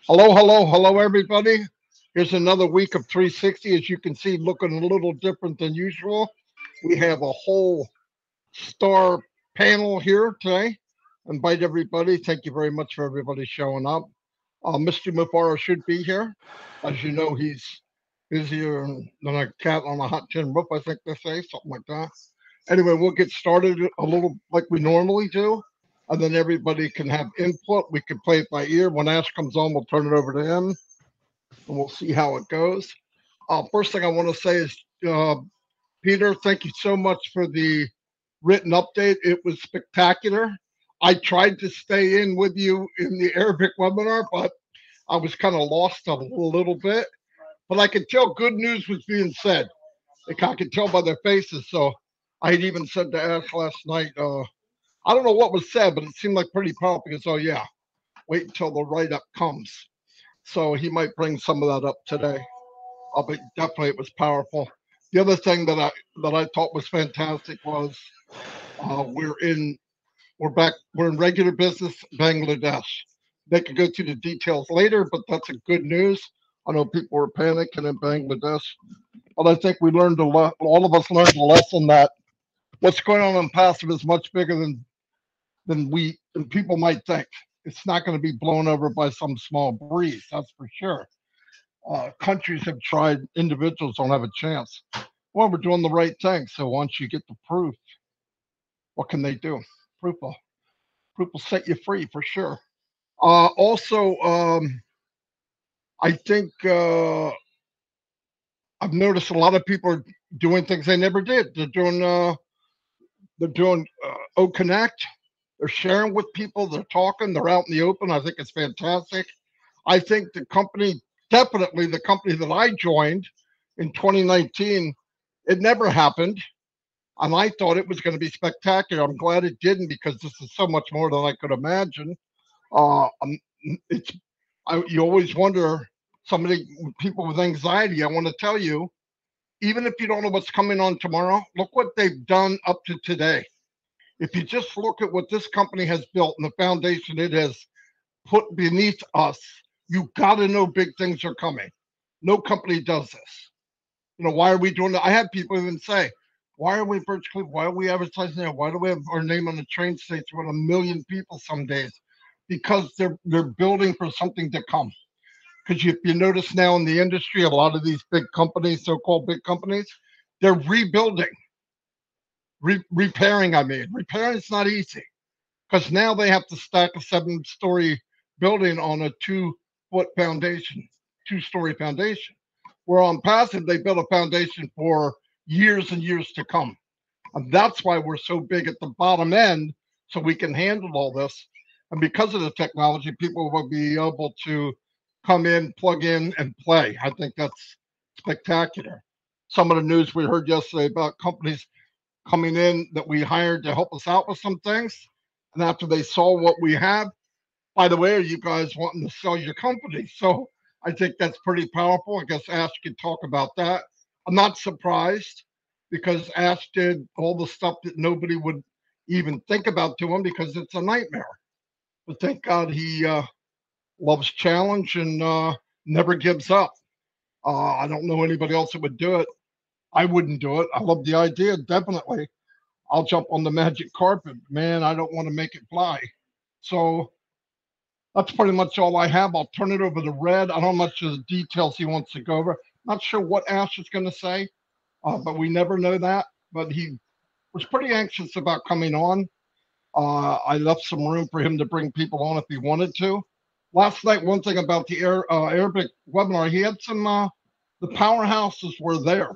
Hello, hello, hello, everybody. Here's another week of 360. As you can see, looking a little different than usual. We have a whole star panel here today. Invite everybody. Thank you very much for everybody showing up. Mr. Mufareh should be here. As you know, he's busier than a cat on a hot tin roof, I think they say, something like that. Anyway, we'll get started a little like we normally do, and then everybody can have input. We can play it by ear. When Ash comes on, we'll turn it over to him, and we'll see how it goes. First thing I want to say is, uh, Peter, thank you so much for the written update. It was spectacular. I tried to stay in with you in the Arabic webinar, but I was kind of lost a little bit. But I could tell good news was being said. I could tell by their faces. So I had even said to Ash last night, I don't know what was said, but it seemed like pretty powerful. Because, oh, yeah, wait until the write up comes. So he might bring some of that up today. But definitely it was powerful. The other thing that I thought was fantastic was uh, we're in we're in regular business Bangladesh. They could go through the details later, but that's a good news. I know people were panicking in Bangladesh, but I think we learned a lot. All of us learned a lesson that what's going on in passive is much bigger than people might think. It's not going to be blown over by some small breeze, that's for sure. Countries have tried, individuals don't have a chance. Well, we're doing the right thing. So once you get the proof, what can they do? Proof will, proof will set you free for sure. Also, I think I've noticed a lot of people are doing things they never did. They're doing O Connect. They're sharing with people. They're talking. They're out in the open. I think it's fantastic. I think the company, definitely the company that I joined in 2019, it never happened. And I thought it was going to be spectacular. I'm glad it didn't because this is so much more than I could imagine. It's you always wonder. Somebody, people with anxiety. I want to tell you, even if you don't know what's coming on tomorrow, look what they've done up to today. If you just look at what this company has built and the foundation it has put beneath us, you got to know big things are coming. No company does this. Why are we doing that? I had people even say, why are we Birch Cliff? Why are we advertising there? Why do we have our name on the train station with 1 million people some days? Because they're building for something to come. Because if you notice now in the industry, a lot of these big companies, so-called big companies, they're rebuilding, repairing. I mean, repairing is not easy because now they have to stack a 7-story building on a 2-foot foundation, 2-story foundation. Where on passive, they built a foundation for years and years to come. And that's why we're so big at the bottom end, so we can handle all this. And because of the technology, people will be able to come in, plug in, and play. I think that's spectacular. Some of the news we heard yesterday about companies coming in that we hired to help us out with some things. And after they saw what we have, by the way, are you guys wanting to sell your company? So I think that's pretty powerful. I guess Ash could talk about that. I'm not surprised because Ash did all the stuff that nobody would even think about to him because it's a nightmare. But thank God he loves challenge and never gives up. I don't know anybody else that would do it. I wouldn't do it. I love the idea, definitely. I'll jump on the magic carpet. Man, I don't want to make it fly. So that's pretty much all I have. I'll turn it over to Red. I don't know much of the details he wants to go over. Not sure what Ash is going to say, but we never know that. But he was pretty anxious about coming on. I left some room for him to bring people on if he wanted to. Last night, one thing about the Arabic webinar, he had some, the powerhouses were there,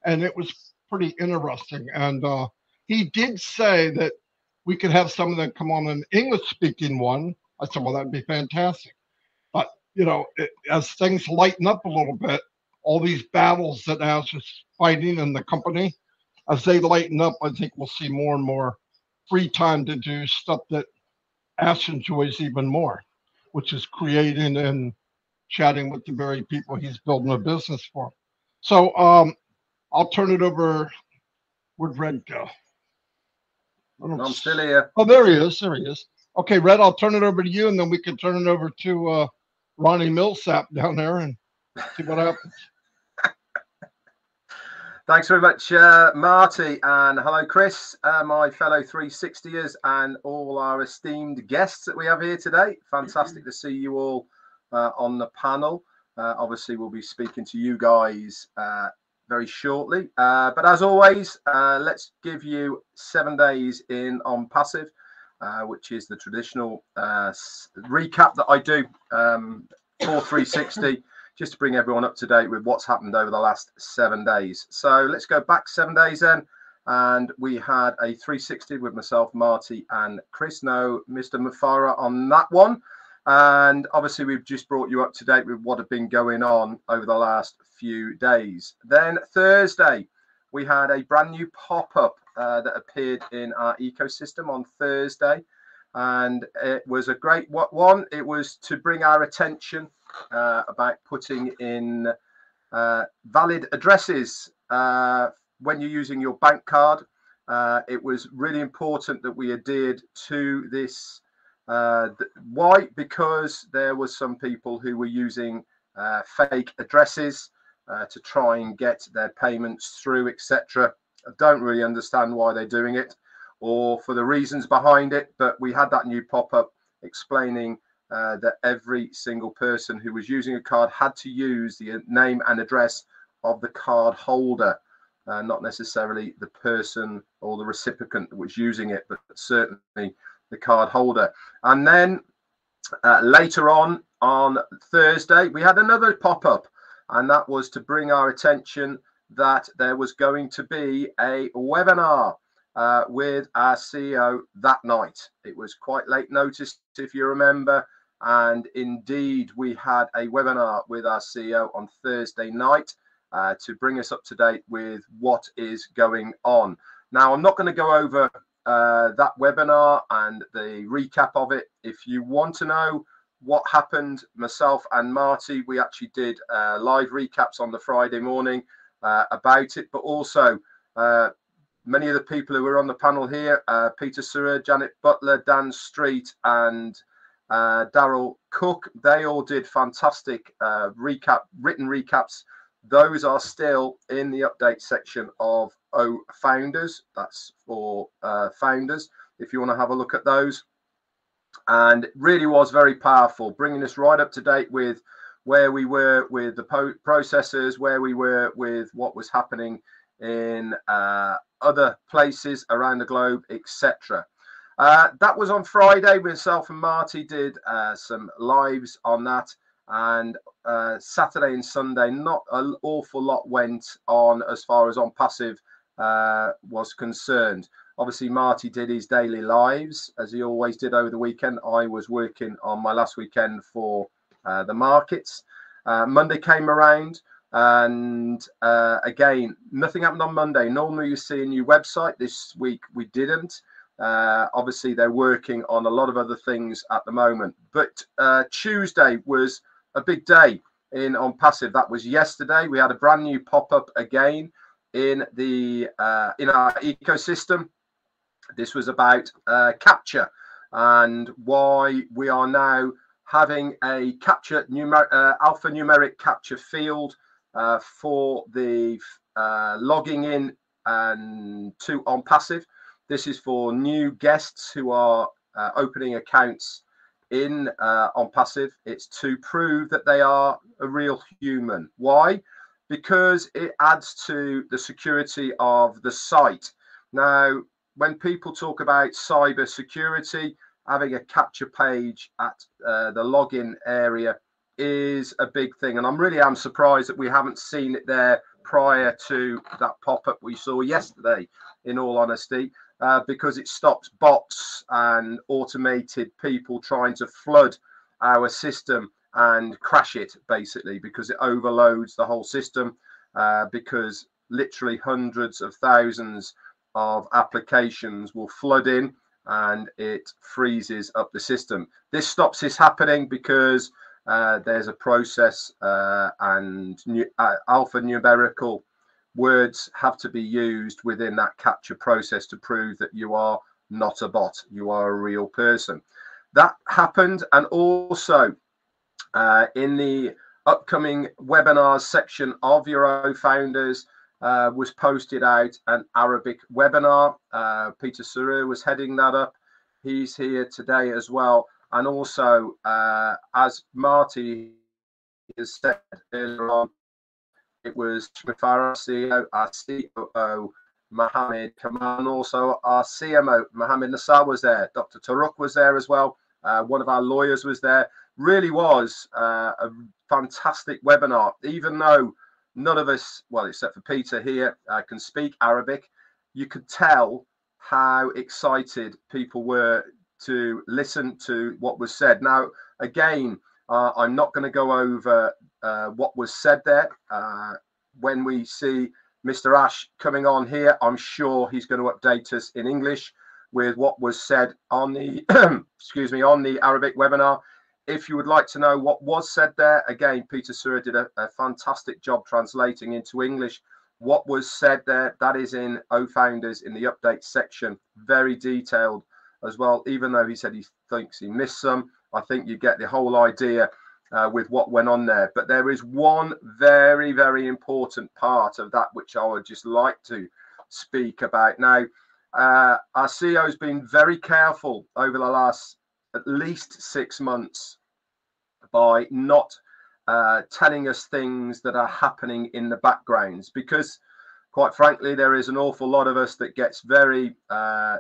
and it was pretty interesting. And he did say that we could have some of them come on an English speaking one. I said, well, that'd be fantastic. But, as things lighten up a little bit, all these battles that Ash is fighting in the company, as they lighten up, I think we'll see more and more free time to do stuff that Ash enjoys even more, which is creating and chatting with the very people he's building a business for. So I'll turn it over. Where'd Red go? I'm still here. Oh, there he is. There he is. Okay, Red, I'll turn it over to you, and then we can turn it over to Ronnie Millsap down there and see what happens. Thanks very much, Marty, and hello, Chris, my fellow 360ers, and all our esteemed guests that we have here today. Fantastic to see you all on the panel. Obviously, we'll be speaking to you guys very shortly. But as always, let's give you 7 days in Onpassive, which is the traditional recap that I do for 360. Just to bring everyone up to date with what's happened over the last 7 days. So let's go back 7 days then. And we had a 360 with myself, Marty, and Chris. No, Mr. Mufareh on that one. And obviously, we've just brought you up to date with what had been going on over the last few days. Then Thursday, we had a brand new pop-up that appeared in our ecosystem on Thursday. And it was a great one. It was to bring our attention about putting in valid addresses when you're using your bank card. It was really important that we adhered to this. Why? Because there was some people who were using fake addresses to try and get their payments through, etc. I don't really understand why they're doing it or for the reasons behind it, but we had that new pop-up explaining that every single person who was using a card had to use the name and address of the card holder, not necessarily the person or the recipient that was using it, but certainly the card holder. And then later on Thursday, we had another pop-up, and that was to bring our attention that there was going to be a webinar with our CEO that night. It was quite late notice, if you remember, and indeed we had a webinar with our CEO on Thursday night to bring us up to date with what is going on. Now, I'm not going to go over that webinar and the recap of it. If you want to know what happened, myself and Marty, we actually did live recaps on the Friday morning about it, but also many of the people who were on the panel here, Peter Surrer, Janet Butler, Dan Street, and Daryl Cook, they all did fantastic written recaps. Those are still in the update section of Founders. That's for Founders, if you want to have a look at those. And it really was very powerful, bringing us right up to date with where we were with the processors, where we were with what was happening in other places around the globe, etc. That was on Friday. Myself and Marty did some lives on that, and Saturday and Sunday, not an awful lot went on as far as Onpassive was concerned. Obviously, Marty did his daily lives, as he always did over the weekend. I was working on my last weekend for the markets. Monday came around, and again, nothing happened on Monday. Normally you see a new website. This week we didn't. Obviously they're working on a lot of other things at the moment, but Tuesday was a big day in Onpassive. That was yesterday. We had a brand new pop-up again in the in our ecosystem. This was about capture and why we are now having a capture alphanumeric capture field for the logging in and to Onpassive. This is for new guests who are opening accounts in Onpassive. It's to prove that they are a real human. Why? Because it adds to the security of the site. Now, when people talk about cyber security, having a capture page at the login area is a big thing. And I am surprised that we haven't seen it there prior to that pop-up we saw yesterday, in all honesty, because it stops bots and automated people trying to flood our system and crash it, basically, because it overloads the whole system, because literally hundreds of thousands of applications will flood in and it freezes up the system. This stops this happening because there's a process and alphanumerical words have to be used within that capture process to prove that you are not a bot, you are a real person. That happened. And also in the upcoming webinars section of your founders was posted out an Arabic webinar. Peter Suru was heading that up. He's here today as well. And also, as Marty has said earlier on, it was Mufareh, CEO, our COO, Mohammed Kamal, and also our CMO, Mohammed Nassar, was there. Dr. Taruk was there as well. One of our lawyers was there. Really was a fantastic webinar, even though none of us, well, except for Peter here, can speak Arabic. You could tell how excited people were to listen to what was said. Now, again, I'm not going to go over what was said there. When we see Mr. Ash coming on here, I'm sure he's going to update us in English with what was said on the excuse me, on the Arabic webinar. If you would like to know what was said there, again, Peter Sura did a fantastic job translating into English what was said there. That is in Founders in the update section, very detailed as well. Even though he said he thinks he missed some, I think you get the whole idea with what went on there. But there is one very, very important part of that which I would just like to speak about. Now, our CEO has been very careful over the last at least 6 months by not telling us things that are happening in the backgrounds, because quite frankly, there is an awful lot of us that gets very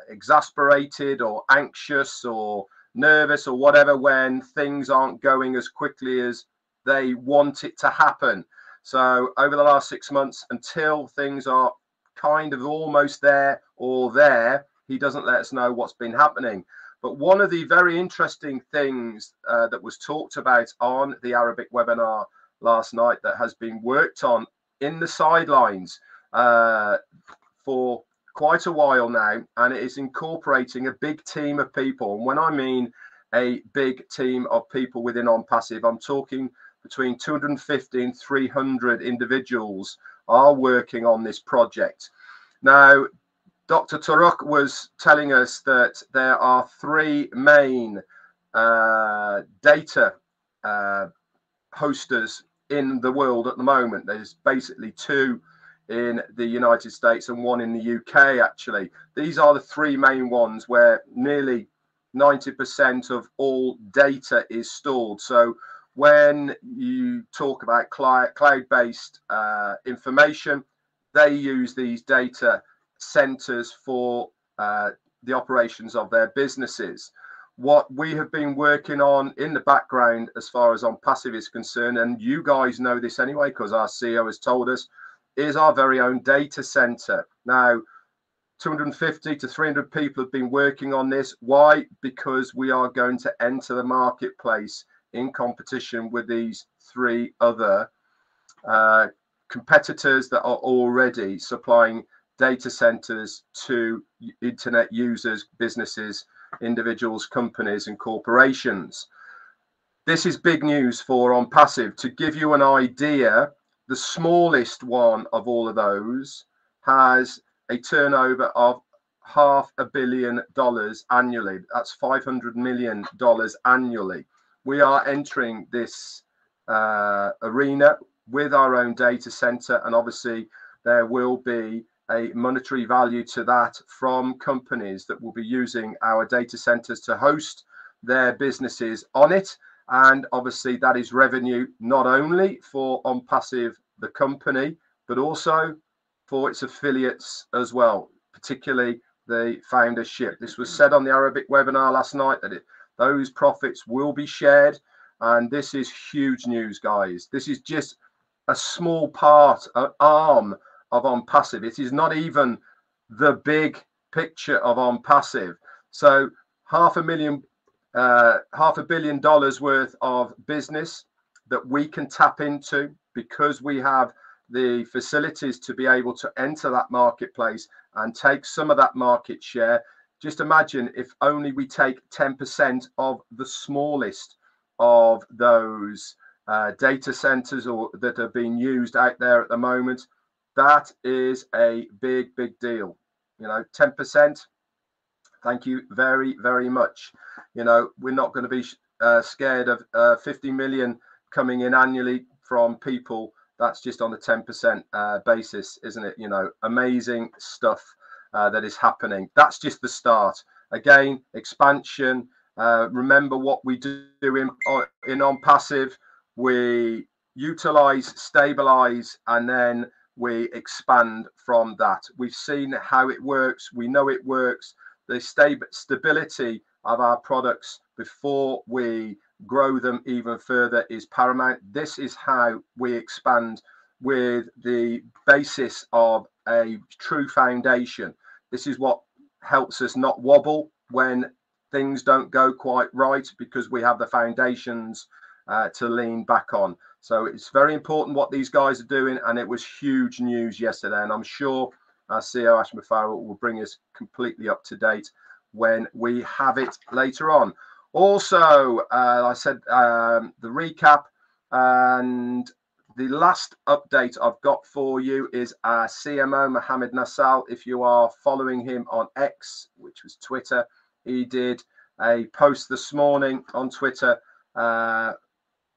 exasperated or anxious or nervous or whatever when things aren't going as quickly as they want it to happen. So over the last 6 months, until things are kind of almost there or there, he doesn't let us know what's been happening. But one of the very interesting things that was talked about on the Arabic webinar last night that has been worked on in the sidelines for quite a while now, and it is incorporating a big team of people. And when I mean a big team of people within Onpassive, I'm talking between 250 and 300 individuals are working on this project. Now, Dr. Taruk was telling us that there are 3 main data hosters in the world at the moment. There's basically 2 in the United States and 1 in the UK, actually. These are the 3 main ones where nearly 90% of all data is stored. So when you talk about cloud-based information, they use these data centers for the operations of their businesses. What we have been working on in the background as far as Onpassive is concerned, and you guys know this anyway because our CEO has told us, is our very own data center. Now, 250 to 300 people have been working on this. Why? Because we are going to enter the marketplace in competition with these 3 other competitors that are already supplying data centers to internet users, businesses, individuals, companies, and corporations. This is big news for Onpassive. To give you an idea, the smallest one of all of those has a turnover of $500 million annually. That's $500 million annually. We are entering this arena with our own data center, and obviously there will be a monetary value to that from companies that will be using our data centers to host their businesses on it. And obviously that is revenue not only for Onpassive, the company, but also for its affiliates as well, particularly the foundership. This was said on the Arabic webinar last night that those profits will be shared. And this is huge news, guys. This is just a small part, an arm of Onpassive. It is not even the big picture of Onpassive. So $500 million worth of business that we can tap into because we have the facilities to be able to enter that marketplace and take some of that market share. Just imagine if only we take 10% of the smallest of those data centers or that are being used out there at the moment. That is a big deal. 10%. Thank you very, very much. We're not going to be scared of 50 million coming in annually from people. That's just on a 10% basis, isn't it? You know, amazing stuff that is happening. That's just the start. Again, expansion. Remember what we do in Onpassive. We utilize, stabilize, and then we expand from that. We've seen how it works. We know it works. The stability of our products before we grow them even further is paramount. This is how we expand, with the basis of a true foundation. This is what helps us not wobble when things don't go quite right, because we have the foundations to lean back on. So it's very important what these guys are doing, and it was huge news yesterday, and I'm sure our CEO Ash Mufareh will bring us completely up to date when we have it later on. Also, I said the recap, and the last update I've got for you is our CMO Mohammed Nassal. If you are following him on X, which was Twitter, he did a post this morning on Twitter,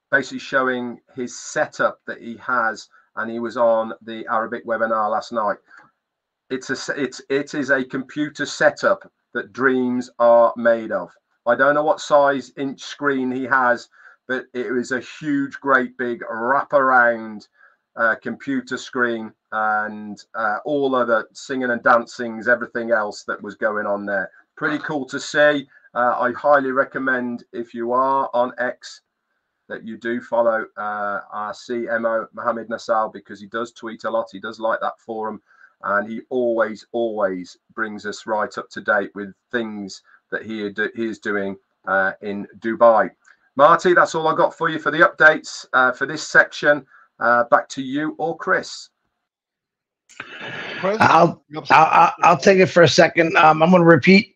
basically showing his setup that he has, and he was on the Arabic webinar last night. It is a computer setup that dreams are made of. I don't know what size inch screen he has, but it was a huge, great big wraparound computer screen, and all other singing and dancings, everything else that was going on there. Pretty cool to see. I highly recommend, if you are on X, that you do follow our CMO Mohammed Nassal, because he does tweet a lot. He does like that forum, and he always brings us right up to date with things that he is doing in Dubai. Marty, that's all I got for you for the updates for this section. Back to you or Chris. I'll take it for a second. I'm going to repeat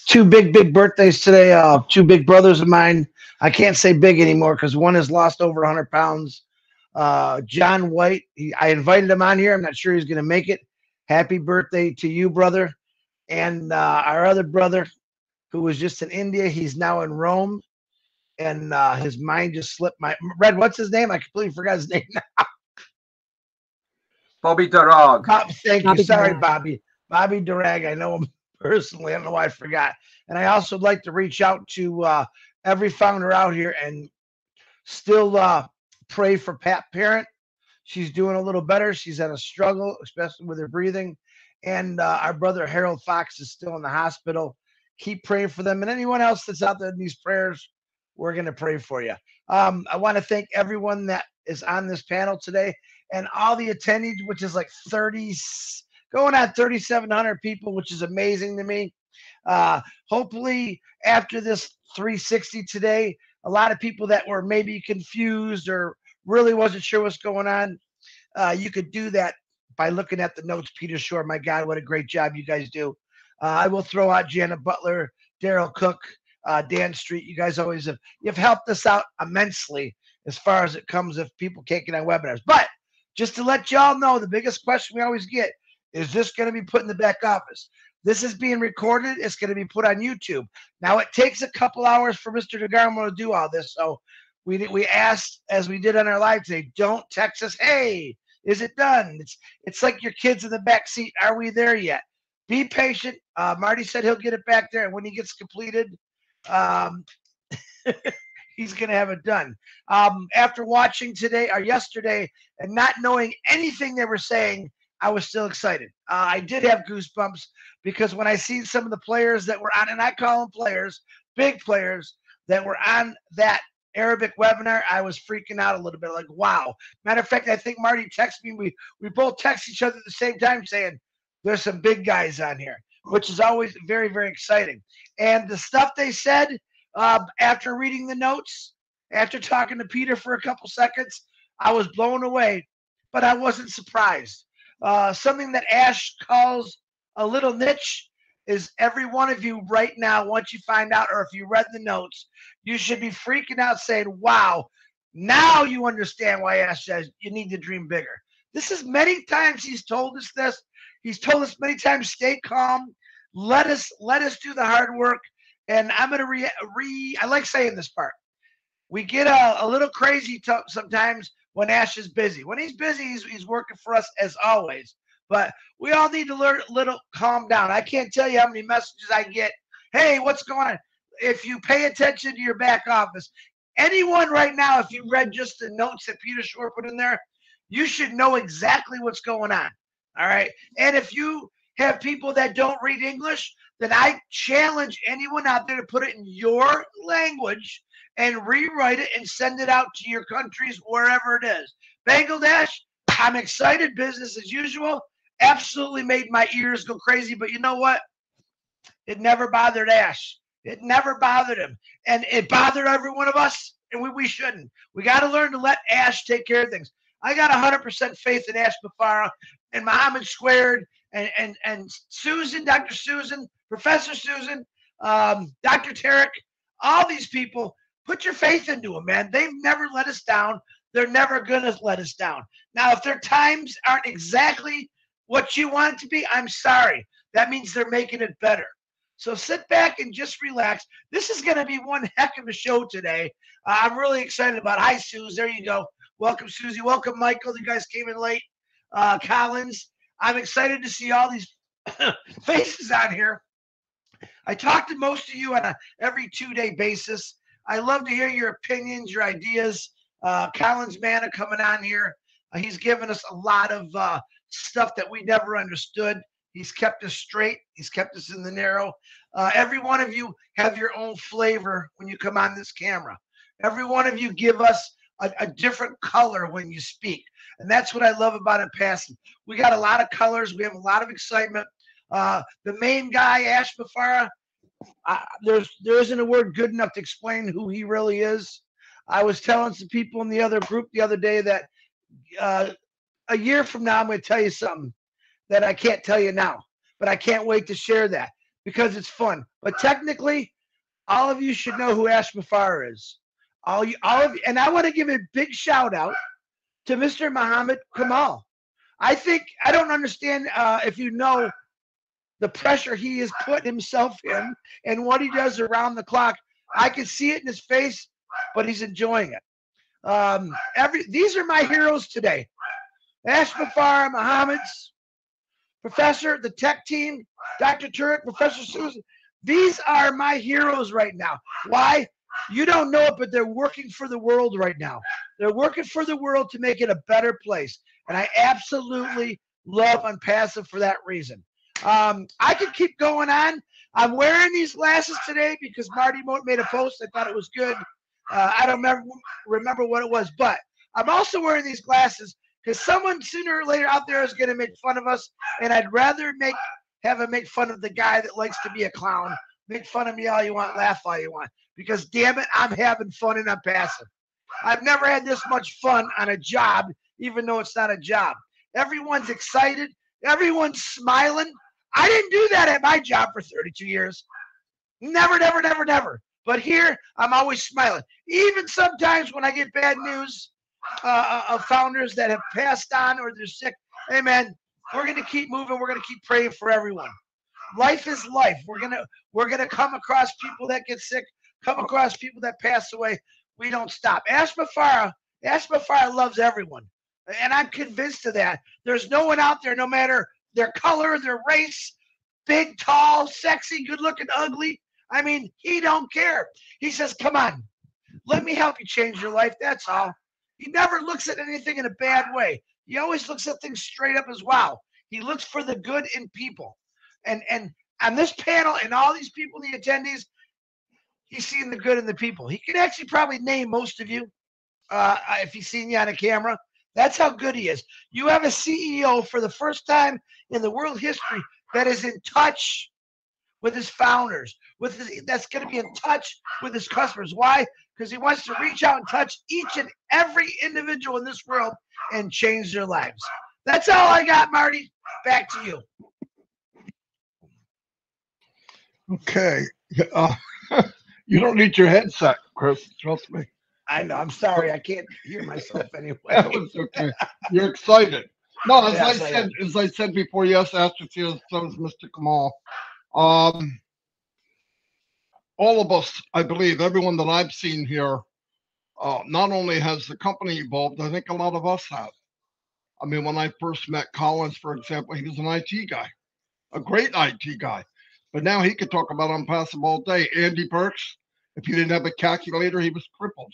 two big birthdays today. Two big brothers of mine. I can't say big anymore because one has lost over 100 pounds. John White. I invited him on here. I'm not sure he's going to make it. Happy birthday to you, brother. And our other brother, who was just in India, he's now in Rome. And his mind just slipped my Red. What's his name? I completely forgot his name now. Bobby Durag. Thank you. Sorry, Bobby. Bobby Durag. I know him personally. I don't know why I forgot. And I also like to reach out to every founder out here and still pray for Pat Parent. She's doing a little better. She's had a struggle, especially with her breathing. And our brother Harold Fox is still in the hospital. Keep praying for them. And anyone else that's out there in these prayers, we're going to pray for you. I want to thank everyone that is on this panel today and all the attendees, which is like 30, going on 3,700 people, which is amazing to me. Hopefully after this 360 today, a lot of people that were maybe confused or really wasn't sure what's going on, you could do that by looking at the notes. Peter Shore, my God, what a great job you guys do. I will throw out Janet Butler, Daryl Cook, Dan Street. You guys always you've helped us out immensely as far as it comes if people can't get on webinars. But just to let y'all know, the biggest question we always get is this going to be put in the back office? This is being recorded. It's going to be put on YouTube. Now, it takes a couple hours for Mr. DeGarmo to do all this. So we asked, as we did on our live today, don't text us, hey, is it done? It's like your kids in the back seat. Are we there yet? Be patient. Marty said he'll get it back there. And when he gets completed, he's going to have it done. After watching today or yesterday and not knowing anything they were saying, I was still excited. I did have goosebumps because when I see some of the players that were on, and I call them players, big players that were on that Arabic webinar, I was freaking out a little bit. Like, wow. Matter of fact, I think Marty texted me. We both text each other at the same time saying, there's some big guys on here, which is always very, very exciting. And the stuff they said after reading the notes, after talking to Peter for a couple seconds, I was blown away, but I wasn't surprised. Something that Ash calls a little niche is every one of you right now, once you find out, or if you read the notes, you should be freaking out saying, wow, now you understand why Ash says you need to dream bigger. This is many times he's told us this. He's told us many times, stay calm. Let us do the hard work. And I'm going to I like saying this part. We get a little crazy sometimes when Ash is busy. When he's busy, he's working for us as always. But we all need to learn a little calm down. I can't tell you how many messages I get. Hey, what's going on? If you pay attention to your back office, anyone right now, if you read just the notes that Peter Shore put in there, you should know exactly what's going on. All right. And if you have people that don't read English, then I challenge anyone out there to put it in your language and rewrite it and send it out to your countries, wherever it is. Bangladesh, I'm excited. Business as usual. Absolutely made my ears go crazy. But you know what? It never bothered Ash. It never bothered him. And it bothered every one of us. And we shouldn't. We got to learn to let Ash take care of things. I got 100% faith in Ash Mufareh and Muhammad Squared and Susan, Dr. Susan, Professor Susan, Dr. Tarek, all these people. Put your faith into them, man. They've never let us down. They're never going to let us down. Now, if their times aren't exactly what you want it to be, I'm sorry. That means they're making it better. So sit back and just relax. This is going to be one heck of a show today. I'm really excited about it. Hi, Suze. There you go. Welcome, Susie. Welcome, Michael. You guys came in late. Collins. I'm excited to see all these faces on here. I talk to most of you on a every 2-day basis. I love to hear your opinions, your ideas. Collins Manna coming on here. He's given us a lot of stuff that we never understood. He's kept us straight. He's kept us in the narrow. Every one of you have your own flavor when you come on this camera. Every one of you give us a different color when you speak. And that's what I love about Onpassive. We got a lot of colors. We have a lot of excitement. The main guy, Ash Mufareh, there isn't a word good enough to explain who he really is. I was telling some people in the other group the other day that a year from now, I'm going to tell you something that I can't tell you now, but I can't wait to share that because it's fun. But technically, all of you should know who Ash Mufareh is. All of you, and I want to give a big shout out to Mr. Muhammad Kamal. I don't understand if you know the pressure he has put himself in and what he does around the clock. I can see it in his face, but he's enjoying it. These are my heroes today. Ash Mufareh, Muhammad's Professor, the tech team, Dr. Turek, Professor Susan. These are my heroes right now. Why? You don't know it, but they're working for the world right now. They're working for the world to make it a better place. And I absolutely love Onpassive for that reason. I could keep going on. I'm wearing these glasses today because Marty made a post. I thought it was good. I don't remember what it was, but I'm also wearing these glasses because someone sooner or later out there is going to make fun of us, and I'd rather have him make fun of the guy that likes to be a clown. Make fun of me all you want, laugh all you want, because damn it, I'm having fun and I'm passive. I've never had this much fun on a job, even though it's not a job. Everyone's excited. Everyone's smiling. I didn't do that at my job for 32 years. Never, never, never, never. But here, I'm always smiling. Even sometimes when I get bad news of founders that have passed on or they're sick, hey, man, we're going to keep moving. We're going to keep praying for everyone. Life is life. We're gonna come across people that get sick, come across people that pass away. We don't stop. Ash Mufareh loves everyone. And I'm convinced of that. There's no one out there, no matter their color, their race, big, tall, sexy, good looking, ugly. I mean, he don't care. He says, come on, let me help you change your life. That's all. He never looks at anything in a bad way. He always looks at things straight up as well. He looks for the good in people. And on this panel and all these people, the attendees, he's seeing the good in the people. He can actually probably name most of you if he's seen you on a camera. That's how good he is. You have a CEO for the first time in the world history that is in touch with his founders, that's going to be in touch with his customers. Why? Because he wants to reach out and touch each and every individual in this world and change their lives. That's all I got, Marty. Back to you. Okay. You don't need your headset, Chris. Trust me. I know. I'm sorry. I can't hear myself anyway. That was okay. You're excited. No, as I said before, yes, Astrid here, so is Mr. Kamal. All of us, I believe, everyone that I've seen here, not only has the company evolved, I think a lot of us have. I mean, when I first met Collins, for example, he was an IT guy, a great IT guy. But now he could talk about Onpassive all day. Andy Burks, if he didn't have a calculator, he was crippled.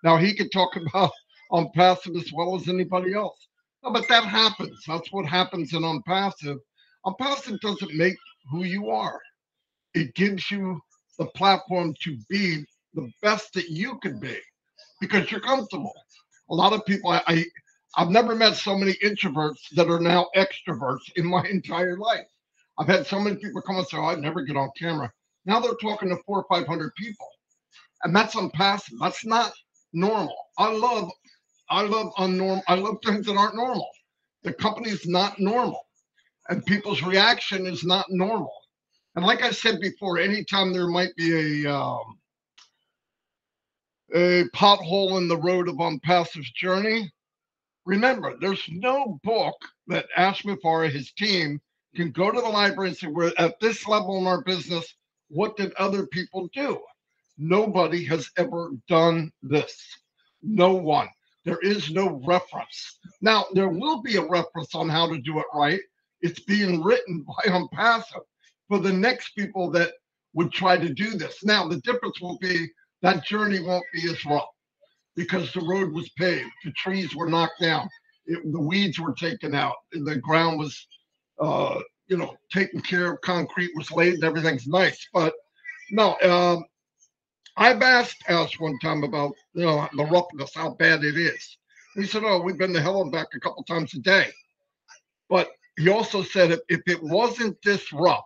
Now he could talk about Onpassive as well as anybody else. No, but that happens. That's what happens in Onpassive. Onpassive doesn't make who you are. It gives you the platform to be the best that you can be because you're comfortable. A lot of people, I've never met so many introverts that are now extroverts in my entire life. I've had so many people come and say, oh, I'd never get on camera. Now they're talking to 400 or 500 people. And that's Onpassive. That's not normal. I love unnormal. I love things that aren't normal. The company's not normal. And people's reaction is not normal. And like I said before, anytime there might be a pothole in the road of Onpassive's journey, remember, there's no book that Ash Mufareh, his team, can go to the library and say, we're at this level in our business. What did other people do? Nobody has ever done this. No one. There is no reference. Now, there will be a reference on how to do it right. It's being written by Onpassive for the next people that would try to do this. Now, the difference will be that journey won't be as rough because the road was paved, the trees were knocked down, the weeds were taken out, and the ground was, taken care of, concrete was laid, and everything's nice. But no, I've asked Ash one time about, the roughness, how bad it is. He said, oh, we've been to hell and back a couple times a day. But he also said if it wasn't this rough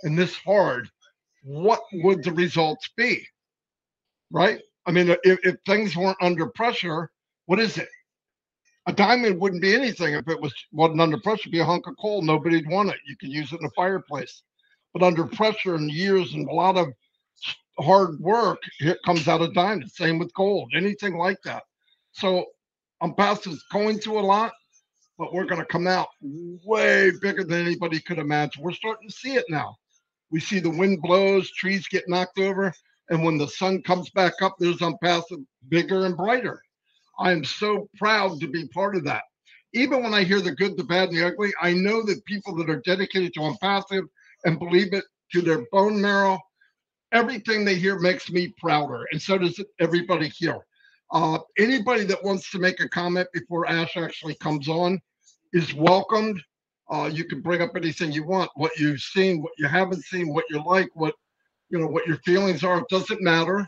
and this hard, what would the results be? Right? I mean, if things weren't under pressure, what is it? A diamond wouldn't be anything if it wasn't under pressure. It'd be a hunk of coal. Nobody'd want it. You could use it in a fireplace. But under pressure and years and a lot of hard work, it comes out a diamond. Same with gold, anything like that. So Onpassive's going through a lot, but we're going to come out way bigger than anybody could imagine. We're starting to see it now. We see the wind blows, trees get knocked over, and when the sun comes back up, there's Onpassive bigger and brighter. I am so proud to be part of that. Even when I hear the good, the bad, and the ugly, I know that people that are dedicated to Onpassive and believe it to their bone marrow, everything they hear makes me prouder, and so does everybody here. Anybody that wants to make a comment before Ash actually comes on is welcomed. You can bring up anything you want, what you've seen, what you haven't seen, what you like, what your feelings are. It doesn't matter.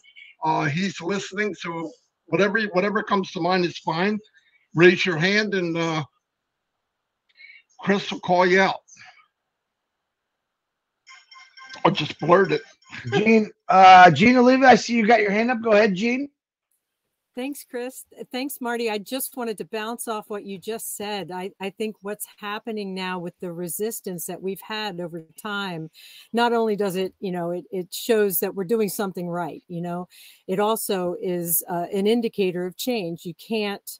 He's listening, so whatever comes to mind is fine. Raise your hand, and Chris will call you out, or just blurt it. Gene Oliva, I see you got your hand up. Go ahead, Gene. Thanks, Chris. Thanks, Marty. I just wanted to bounce off what you just said. I think what's happening now with the resistance that we've had over time, not only does it, it shows that we're doing something right, it also is an indicator of change. You can't,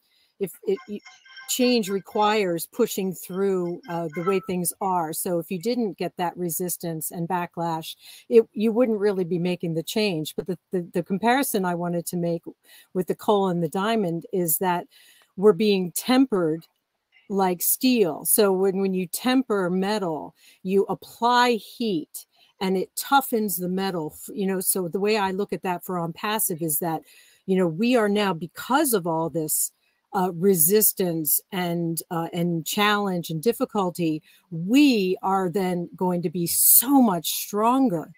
change requires pushing through the way things are. So if you didn't get that resistance and backlash, you wouldn't really be making the change. But the comparison I wanted to make with the coal and the diamond is that we're being tempered like steel. So when you temper metal, you apply heat and it toughens the metal, so the way I look at that for Onpassive is that, we are now, because of all this resistance and challenge and difficulty, we are then going to be so much stronger.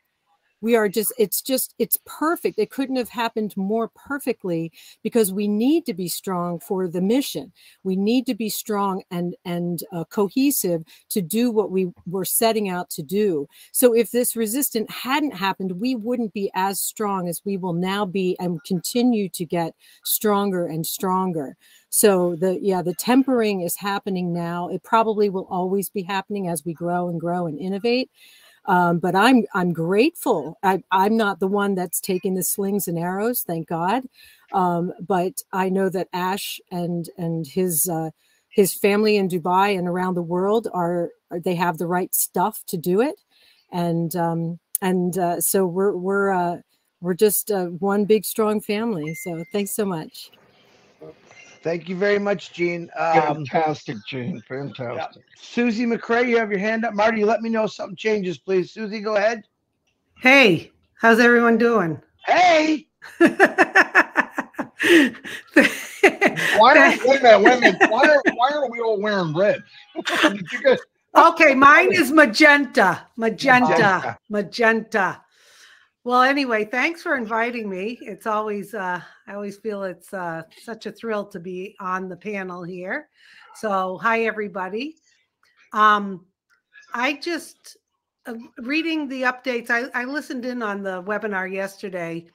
We are it's perfect. It couldn't have happened more perfectly because we need to be strong for the mission. We need to be strong and cohesive to do what we were setting out to do. So if this resistance hadn't happened, we wouldn't be as strong as we will now be and continue to get stronger and stronger. So the tempering is happening now. It probably will always be happening as we grow and innovate. But I'm grateful. I'm not the one that's taking the slings and arrows, thank God. But I know that Ash and his family in Dubai and around the world they have the right stuff to do it, and so we're we're just one big strong family. So thanks so much. Thank you very much, Gene. Fantastic, Gene. Fantastic. Yeah. Susie McCrae, you have your hand up. Marty, let me know if something changes, please. Susie, go ahead. Hey, how's everyone doing? Hey. Wait a minute. Why are we all wearing red? Did you guys? Okay, mine is magenta. Magenta. Well, anyway, thanks for inviting me. It's always, I always feel it's such a thrill to be on the panel here. So, hi, everybody. I just, reading the updates, I listened in on the webinar yesterday.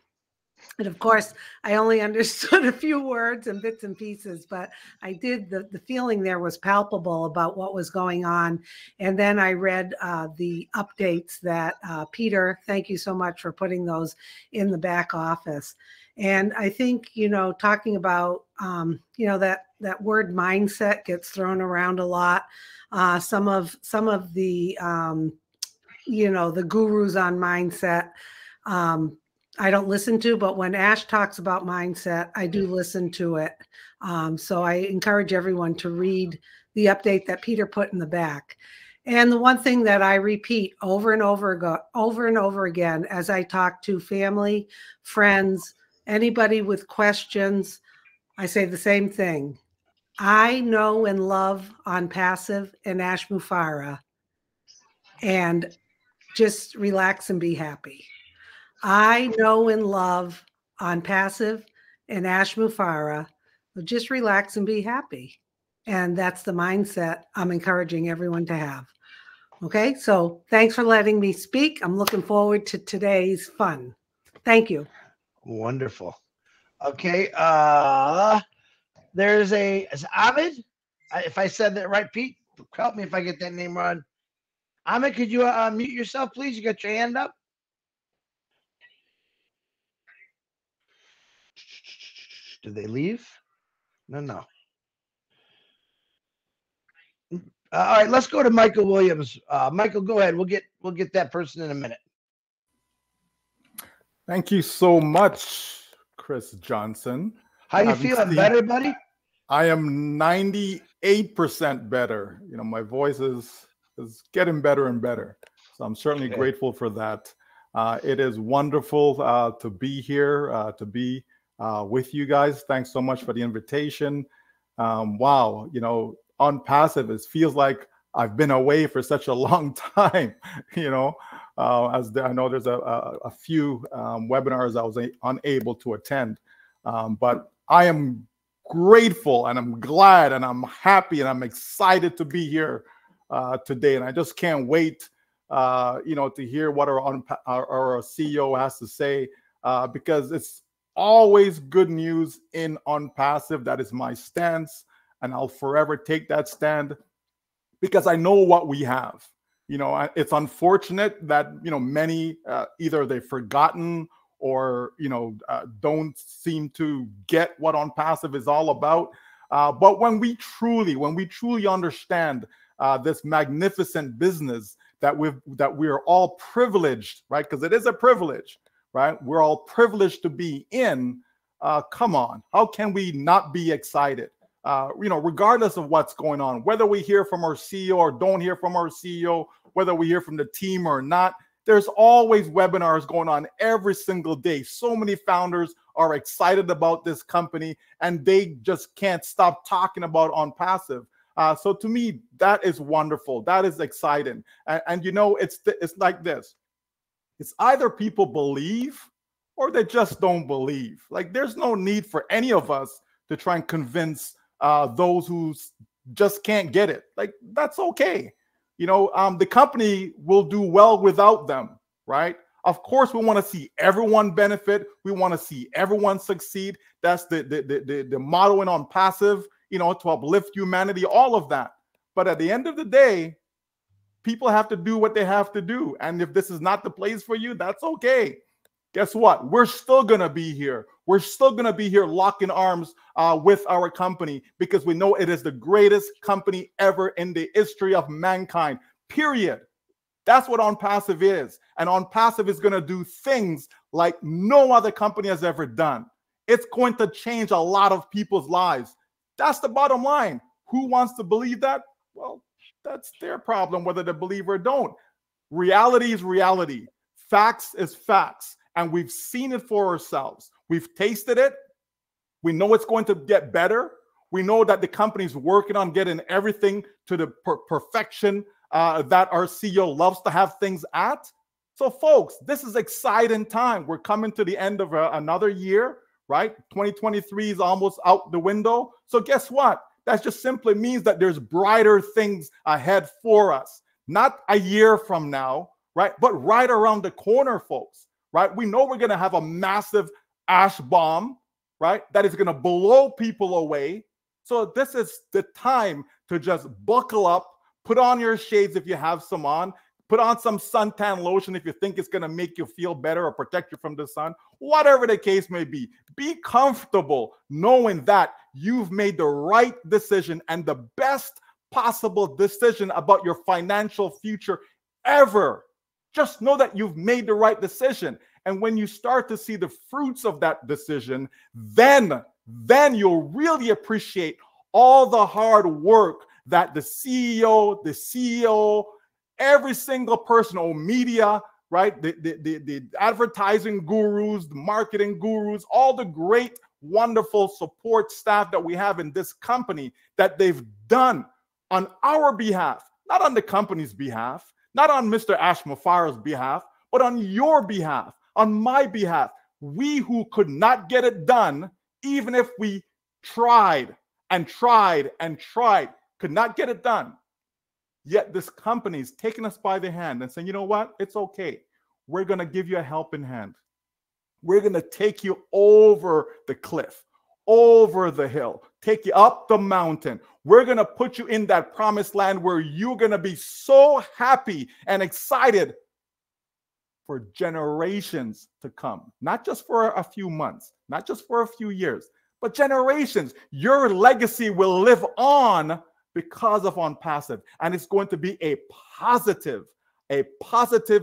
And of course, I only understood a few words and bits and pieces, but I did, the feeling there was palpable about what was going on. And then I read the updates that Peter, thank you so much for putting those in the back office. And I think, you know, talking about, you know, that word mindset gets thrown around a lot. Some of the, you know, the gurus on mindset, I don't listen to, but when Ash talks about mindset, I do listen to it. So I encourage everyone to read the update that Peter put in the back. And the one thing that I repeat over and over again, as I talk to family, friends, anybody with questions, I say the same thing. I know and love Onpassive and Ash Mufareh, and just relax and be happy. I know and love Onpassive and Ash Mufareh. Just relax and be happy. And that's the mindset I'm encouraging everyone to have. Okay, so thanks for letting me speak. I'm looking forward to today's fun. Thank you. Wonderful. Okay, there's is Ahmed. If I said that right, Pete, help me if I get that name wrong. Ahmed, could you mute yourself, please? You got your hand up. Did they leave? No. All right, let's go to Michael Williams. Michael, go ahead. We'll get that person in a minute. Thank you so much, Chris Johnson. How you feeling? Better, buddy? I am 98% better. You know, my voice is getting better and better. So I'm certainly grateful for that. It is wonderful to be here, to be with you guys. Thanks so much for the invitation. Wow, you know, Onpassive, it feels like I've been away for such a long time, you know, I know there's a few webinars I was unable to attend, but I am grateful and I'm glad and I'm happy and I'm excited to be here today. And I just can't wait, you know, to hear what our CEO has to say, because it's always good news in Onpassive. That is my stance, and I'll forever take that stand because I know what we have. You know, it's unfortunate that, you know, many either they've forgotten or, you know, don't seem to get what Onpassive is all about. But when we truly understand this magnificent business that we are all privileged, right? Because it is a privilege, right? We're all privileged to be in. Come on, how can we not be excited? You know, regardless of what's going on, whether we hear from our CEO or don't hear from our CEO, whether we hear from the team or not, there's always webinars going on every single day. So many founders are excited about this company and they just can't stop talking about Onpassive. So to me, that is wonderful. That is exciting. And you know, it's like this. It's either people believe or they just don't believe. Like, there's no need for any of us to try and convince those who just can't get it. Like, that's okay. You know, the company will do well without them, right? Of course, we want to see everyone benefit. We want to see everyone succeed. That's the motto in Onpassive, you know, to uplift humanity, all of that. But at the end of the day, people have to do what they have to do. And if this is not the place for you, that's okay. Guess what? We're still going to be here. We're still going to be here locking arms with our company because we know it is the greatest company ever in the history of mankind, period. That's what Onpassive is. And Onpassive is going to do things like no other company has ever done. It's going to change a lot of people's lives. That's the bottom line. Who wants to believe that? Well, that's their problem, whether they believe or don't. Reality is reality. Facts is facts. And we've seen it for ourselves. We've tasted it. We know it's going to get better. We know that the company's working on getting everything to the perfection that our CEO loves to have things at. So folks, this is exciting time. We're coming to the end of another year, right? 2023 is almost out the window. So guess what? That just simply means that there's brighter things ahead for us. Not a year from now, right? But right around the corner, folks, right? We know we're going to have a massive ash bomb, right? That is going to blow people away. So this is the time to just buckle up, put on your shades if you have some on, put on some suntan lotion if you think it's going to make you feel better or protect you from the sun, whatever the case may be. Be comfortable knowing that you've made the right decision and the best possible decision about your financial future ever. Just know that you've made the right decision. And when you start to see the fruits of that decision, then you'll really appreciate all the hard work that the CEO, every single person, or media, right? The advertising gurus, the marketing gurus, all the great, wonderful support staff that we have in this company that they've done on our behalf, not on the company's behalf, not on Mr. Ash Mufareh's behalf, but on your behalf, on my behalf. We who could not get it done, even if we tried and tried and tried, could not get it done. Yet this company's taking us by the hand and saying, you know what? It's okay. We're going to give you a helping hand. We're going to take you over the cliff, over the hill, take you up the mountain. We're going to put you in that promised land where you're going to be so happy and excited for generations to come. Not just for a few months, not just for a few years, but generations. Your legacy will live on because of Onpassive. And it's going to be a positive,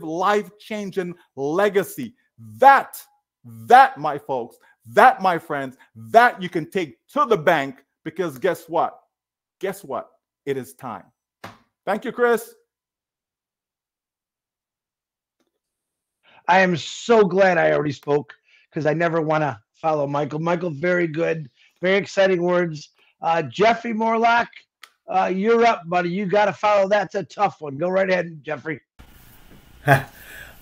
life-changing legacy. That, my folks, that, my friends, that you can take to the bank, because guess what? Guess what? It is time. Thank you, Chris. I am so glad I already spoke, because I never want to follow Michael. Michael, very good, very exciting words. Jeffrey Morlock, you're up, buddy. You got to follow. That's a tough one. Go right ahead, Jeffrey.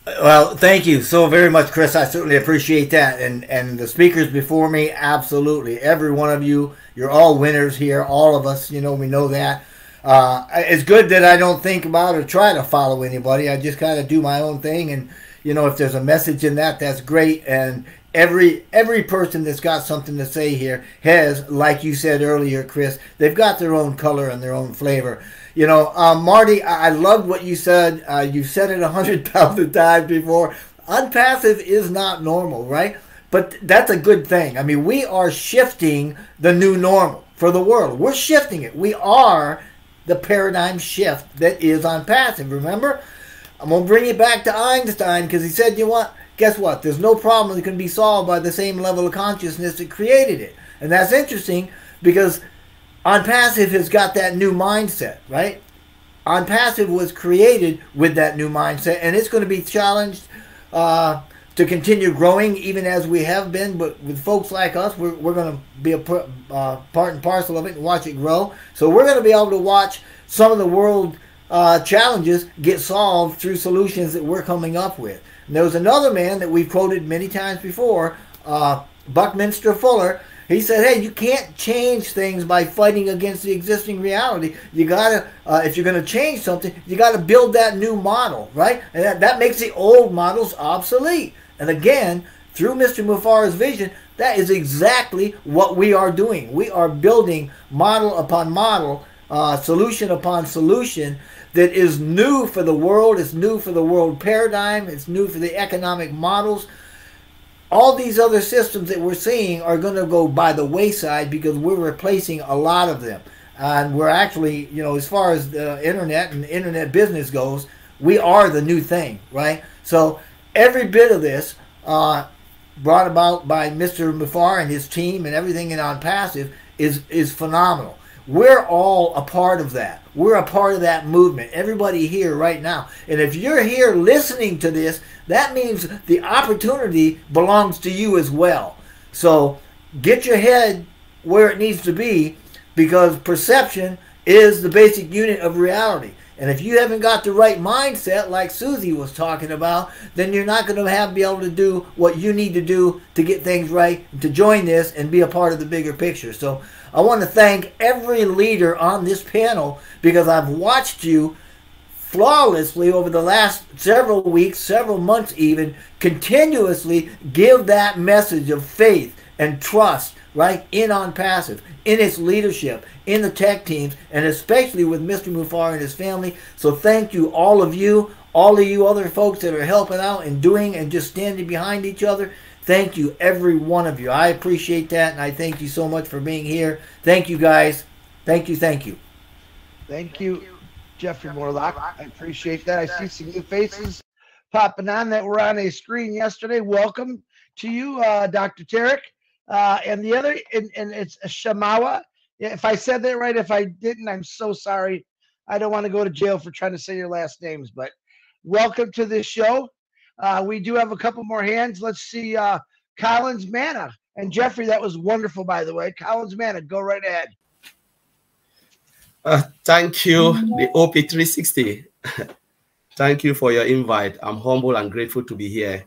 Well, thank you so very much, Chris. I certainly appreciate that. And the speakers before me, absolutely. Every one of you, you're all winners here. All of us, we know that. It's good that I don't think about or try to follow anybody. I just kind of do my own thing. And, if there's a message in that, that's great. And every person that's got something to say here has, like you said earlier, Chris, they've got their own color and their own flavor. Marty, I loved what you said. You've said it 100,000 times before. Onpassive is not normal, right? But that's a good thing. I mean, we are shifting the new normal for the world. We're shifting it. We are the paradigm shift that is Onpassive. Remember? I'm going to bring it back to Einstein, because he said, guess what? There's no problem that can be solved by the same level of consciousness that created it. And that's interesting, because Onpassive has got that new mindset, right? Onpassive was created with that new mindset, and it's going to be challenged to continue growing, even as we have been. But with folks like us, we're going to be a part and parcel of it and watch it grow. So we're going to be able to watch some of the world challenges get solved through solutions that we're coming up with. And there was another man that we've quoted many times before, Buckminster Fuller. He said, hey, you can't change things by fighting against the existing reality. You gotta, if you're gonna change something, you gotta build that new model, right? And that makes the old models obsolete. And again, through Mr. Mufareh's vision, that is exactly what we are doing. We are building model upon model, solution upon solution that is new for the world. It's new for the world paradigm. It's new for the economic models. All these other systems that we're seeing are going to go by the wayside, because we're replacing a lot of them. And we're actually, as far as the internet and internet business goes, We are the new thing, right? So every bit of this brought about by Mr. Mufareh and his team and everything in Onpassive is phenomenal. We're all a part of that. We're a part of that movement. Everybody here right now. And if you're here listening to this, that means the opportunity belongs to you as well. So get your head where it needs to be, because perception is the basic unit of reality. And if you haven't got the right mindset, like Susie was talking about, then you're not going to be able to do what you need to do to get things right, to join this and be a part of the bigger picture. So I want to thank every leader on this panel, because I've watched you flawlessly over the last several weeks, several months even, continuously give that message of faith and trust, right, in Onpassive, in its leadership, in the tech teams, and especially with Mr. Mufareh and his family. So thank you, all of you other folks that are helping out and doing and just standing behind each other. Thank you, every one of you. I appreciate that, and I thank you so much for being here. Thank you, guys. Thank you, thank you. Thank you, Jeffrey Morlock. I appreciate that. I see some new faces popping on that were on a screen yesterday. Welcome to you, Dr. Tarek. And the other, and it's Shamawa. If I said that right, if I didn't, I'm so sorry. I don't want to go to jail for trying to say your last names, but welcome to this show. We do have a couple more hands. Let's see, Collins Manna. And Jeffrey, that was wonderful, by the way. Collins Manna, go right ahead. Thank you, the OP360. Thank you for your invite. I'm humble and grateful to be here.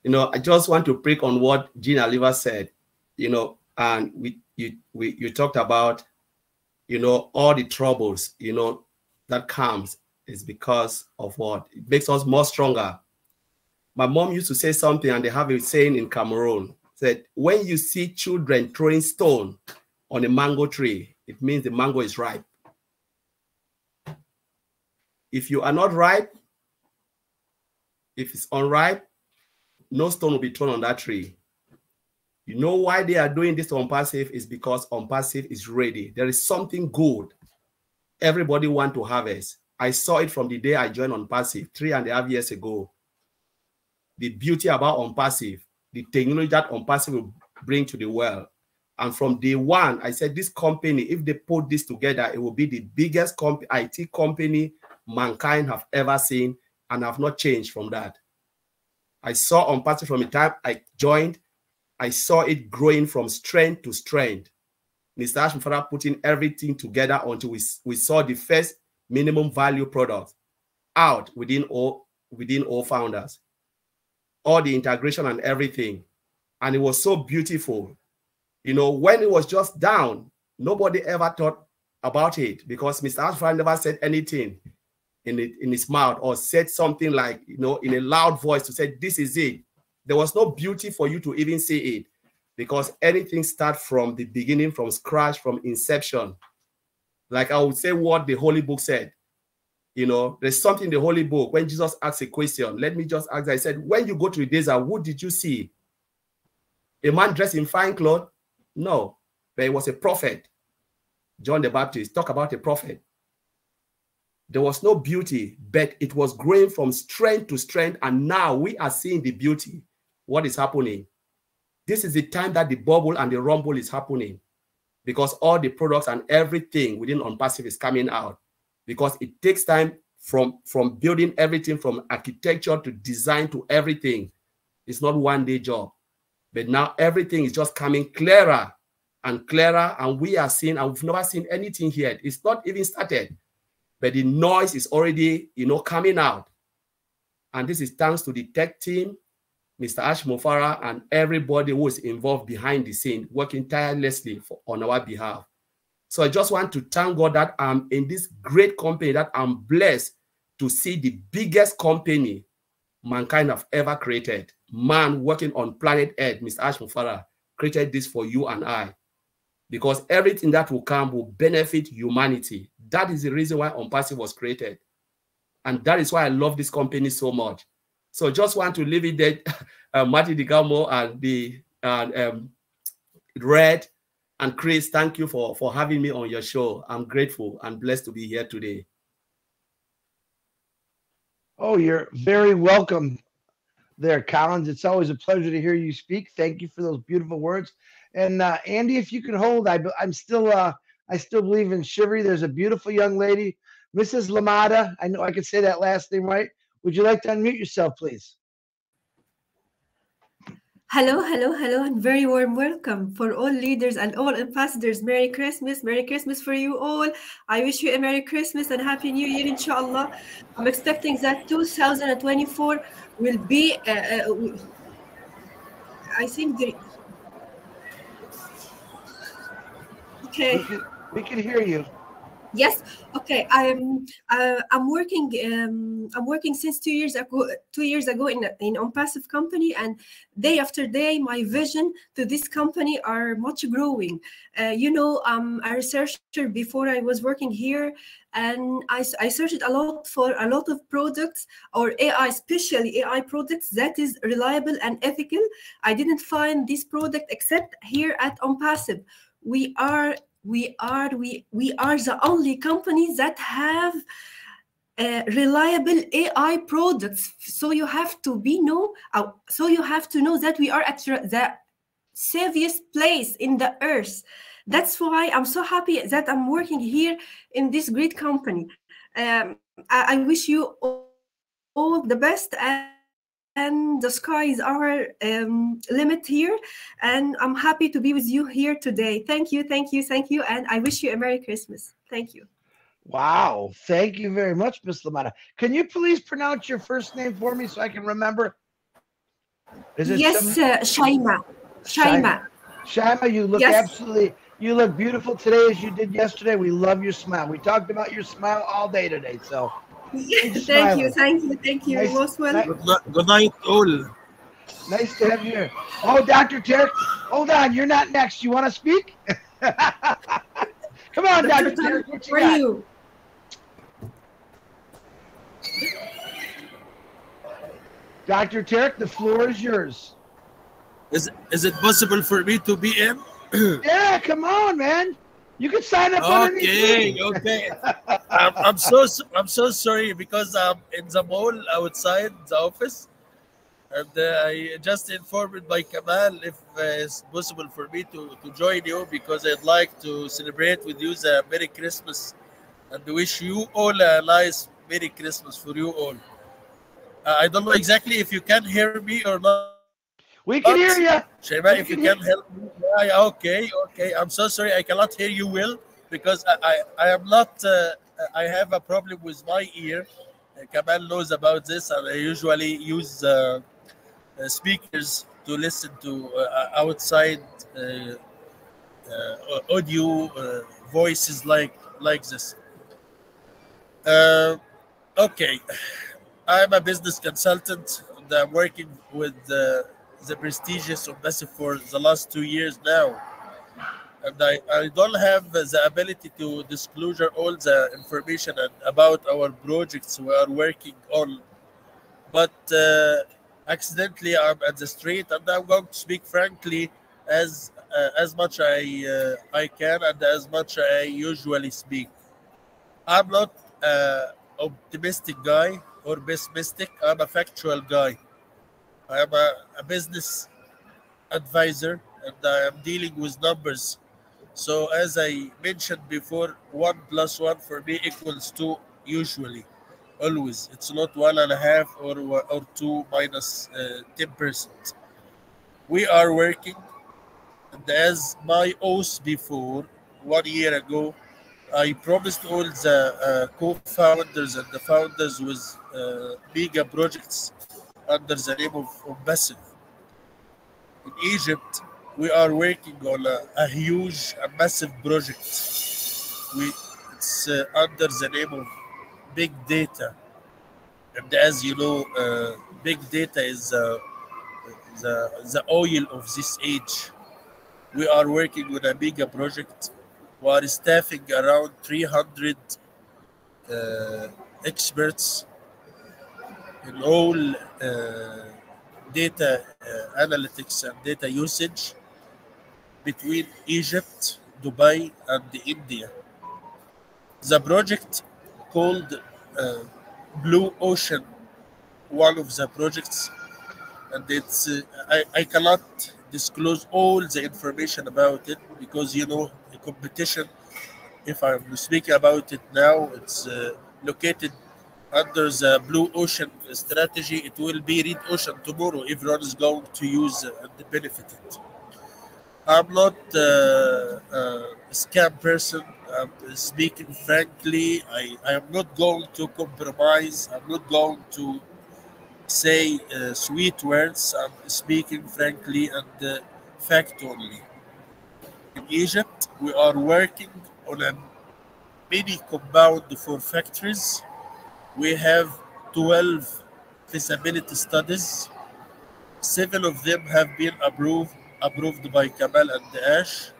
You know, I just want to prick on what Gene Oliver said, you know, and you talked about, you know, all the troubles, you know, that comes is because of what? It makes us more stronger. My mom used to say something, and they have a saying in Cameroon, said, when you see children throwing stone on a mango tree, it means the mango is ripe. If you are not ripe, if it's unripe, no stone will be thrown on that tree. You know why they are doing this to Onpassive is because Onpassive is ready. There is something good everybody wants to harvest. I saw it from the day I joined Onpassive 3.5 years ago. The beauty about Onpassive, the technology that Onpassive will bring to the world. And from day one, I said, this company, if they put this together, it will be the biggest IT company mankind have ever seen, and have not changed from that. I saw Onpassive from the time I joined. I saw it growing from strength to strength. Mr. Mufareh putting everything together until we saw the first minimum value product out within all founders. All the integration and everything. And it was so beautiful. You know, when it was just down, nobody ever thought about it, because Mr. Mufareh never said anything in his mouth, or said something like, you know, in a loud voice to say, this is it. There was no beauty for you to even see it, because anything starts from the beginning, from scratch, from inception. Like I would say what the Holy Book said. You know, there's something in the Holy Book. When Jesus asked a question, let me just ask, I said, when you go to the desert, what did you see? A man dressed in fine clothes? No, but he was a prophet. John the Baptist, talk about a prophet. There was no beauty, but it was growing from strength to strength, and now we are seeing the beauty. What is happening? This is the time that the bubble and the rumble is happening, because all the products and everything within Onpassive is coming out, because it takes time from building everything from architecture to design to everything. It's not one-day job, but now everything is just coming clearer and clearer, and we are seeing, and we've never seen anything yet. It's not even started. But the noise is already, you know, coming out. And this is thanks to the tech team, Mr. Mufareh, and everybody who is involved behind the scene, working tirelessly on our behalf. So I just want to thank God that I'm in this great company, that I'm blessed to see the biggest company mankind have ever created. Man working on planet Earth, Mr. Mufareh, created this for you and I. Because everything that will come will benefit humanity. That is the reason why Onpassive was created. And that is why I love this company so much. So just want to leave it there. Marty DeGamo and the Red and Chris, thank you for having me on your show. I'm grateful and blessed to be here today. Oh, you're very welcome there, Collins. It's always a pleasure to hear you speak. Thank you for those beautiful words. And Andy, if you could hold, I'm still I still believe in chivalry. There's a beautiful young lady, Mrs. Lamada. I know I can say that last name right. Would you like to unmute yourself, please? Hello, hello, hello, and very warm welcome for all leaders and all ambassadors. Merry Christmas for you all. I wish you a Merry Christmas and Happy New Year, inshallah. I'm expecting that 2024 will be, I think, okay. We can hear you. Yes. Okay. I'm working. I'm working since 2 years ago. 2 years ago in Onpassive company, and day after day, my vision to this company are much growing. You know, I'm a researcher before I was working here, and I searched a lot for a lot of products or AI, especially AI products that is reliable and ethical. I didn't find this product except here at Onpassive. We are the only company that have reliable AI products. So you have to know that we are at the safest place in the earth. That's why I'm so happy that I'm working here in this great company. I wish you all the best, and the sky is our limit here, and I'm happy to be with you here today. Thank you, and I wish you a Merry Christmas. Thank you. Wow, thank you very much, Miss Lamada. Can you please pronounce your first name for me so I can remember? Is it Shaima. Shaima, you look you look beautiful today as you did yesterday. We love your smile. We talked about your smile all day today, so thank you. Nice, Most welcome. Good night, all. Nice to have you here. Oh, Dr. Tarek, hold on. You're not next. You want to speak? Come on, Dr. Tarek. What you got? Dr. Tarek, the floor is yours. Is it possible for me to be in? Yeah, come on, man. You can sign up underneath. Okay. I'm so sorry because I'm in the mall outside the office, and I just informed by Kamal if it's possible for me to join you because I'd like to celebrate with you the Merry Christmas and wish you all a nice Merry Christmas for you all. I don't know exactly if you can hear me or not. We can hear you. Shema, if you can help me. Yeah, okay. I'm so sorry. I cannot hear you well because I am not, I have a problem with my ear. Kamal knows about this, and I usually use speakers to listen to outside audio voices like this. Okay. I'm a business consultant, and I'm working with the prestigious Onpassive for the last 2 years now. And I don't have the ability to disclose all the information about our projects we are working on. But accidentally, I'm at the street, and I'm going to speak frankly as much I can and as much I usually speak. I'm not an optimistic guy or pessimistic. I'm a factual guy. I am a business advisor, and I am dealing with numbers. So as I mentioned before, 1 + 1 for me equals 2 usually, always. It's not 1.5 or 2 minus 10%. We are working, and as my oath before, 1 year ago, I promised all the co-founders and the founders with mega projects under the name of Onpassive. In Egypt, we are working on a huge, a massive project. It's under the name of big data. And as you know, big data is the oil of this age. We are working on a mega project. We are staffing around 300 experts in all data analytics and data usage between Egypt, Dubai, and India. The project called Blue Ocean one of the projects, and it's I cannot disclose all the information about it because you know the competition. If I'm speaking about it now, it's located under the blue ocean strategy. It will be red ocean tomorrow. Everyone is going to use and benefit it. I'm not a scam person. I'm speaking frankly. I am not going to compromise. I'm not going to say sweet words. I'm speaking frankly and fact only. In Egypt, we are working on a mini compound for factories. We have 12 feasibility studies. 7 of them have been approved by Kamal and Ash,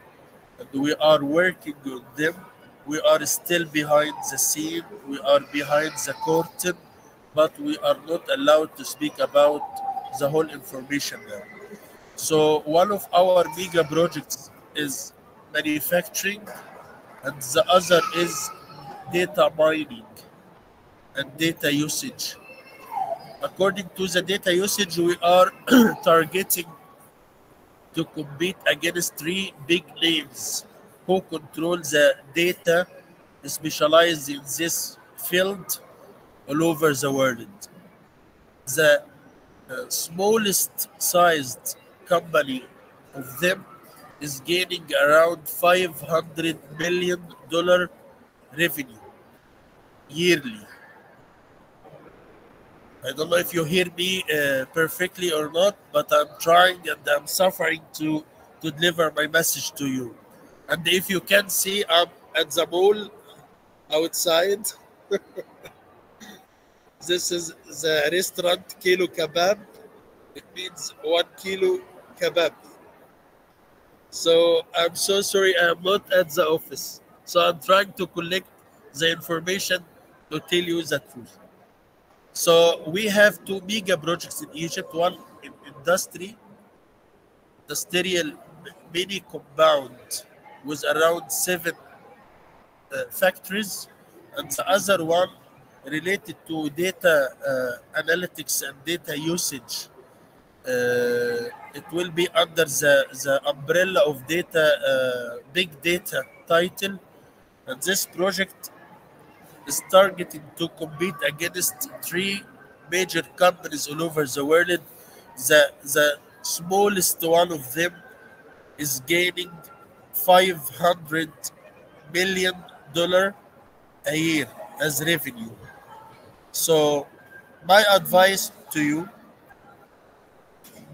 and we are working on them. We are still behind the scene. We are behind the curtain, but we are not allowed to speak about the whole information now. So one of our mega projects is manufacturing, and the other is data mining and data usage. According to the data usage, we are targeting to compete against 3 big names who control the data specialized in this field all over the world. The smallest sized company of them is gaining around $500 million revenue yearly. I don't know if you hear me perfectly or not, but I'm trying and I'm suffering to deliver my message to you. And if you can see, I'm at the mall outside. This is the restaurant Kilo Kebab. It means 1 kilo kebab. So I'm so sorry I'm not at the office. So I'm trying to collect the information to tell you the truth. So we have 2 mega projects in Egypt, one in industrial mini compound with around 7 factories, and the other one related to data analytics and data usage. It will be under the umbrella of data, big data title, and this project is targeting to compete against 3 major companies all over the world. The smallest one of them is gaining $500 million a year as revenue. So my advice to you,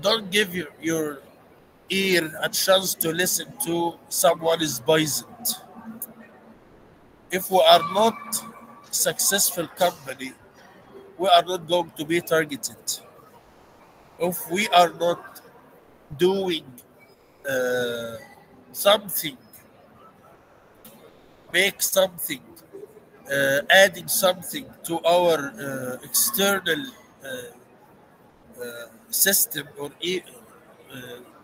don't give your ear a chance to listen to someone is poisoned. If we are not successful company, we are not going to be targeted. If we are not doing something, make something, adding something to our external system or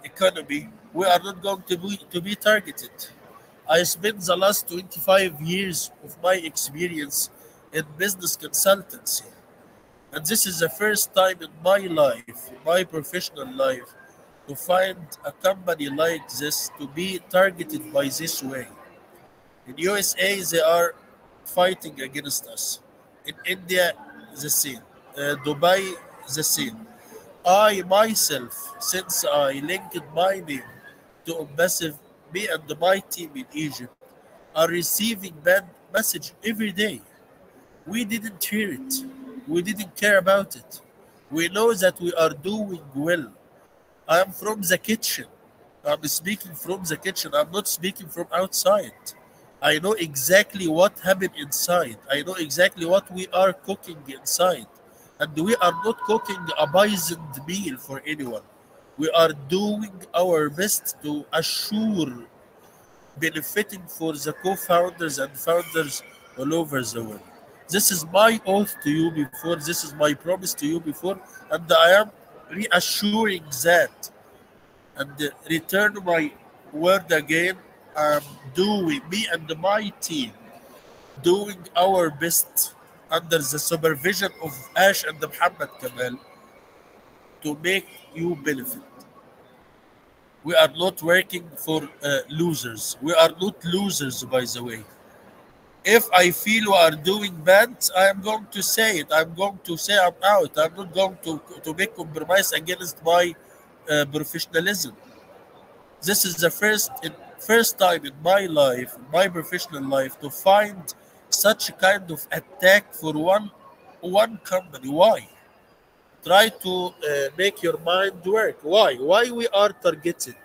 economy, we are not going to be targeted. I spent the last 25 years of my experience in business consultancy. And this is the first time in my life, my professional life, to find a company like this to be targeted by this way. In USA, they are fighting against us. In India, the same. Dubai, the same. I myself, since I linked my name to Onpassive, me and my team in Egypt are receiving bad message every day. We didn't hear it. We didn't care about it. We know that we are doing well. I am from the kitchen. I'm speaking from the kitchen. I'm not speaking from outside. I know exactly what happened inside. I know exactly what we are cooking inside. And we are not cooking a poisoned meal for anyone. We are doing our best to assure benefiting for the co-founders and founders all over the world. This is my oath to you before, this is my promise to you before, and I am reassuring that and return my word again. I'm doing, me and my team, doing our best under the supervision of Ash and Muhammad Kamal to make you benefit. We are not working for losers. We are not losers, by the way. If I feel we are doing bad, I am going to say it. I'm going to say I'm out. I'm not going to make compromise against my professionalism. This is the first time in my life, in my professional life, to find such a kind of attack for one company. Why? Try to make your mind work. Why we are targeted?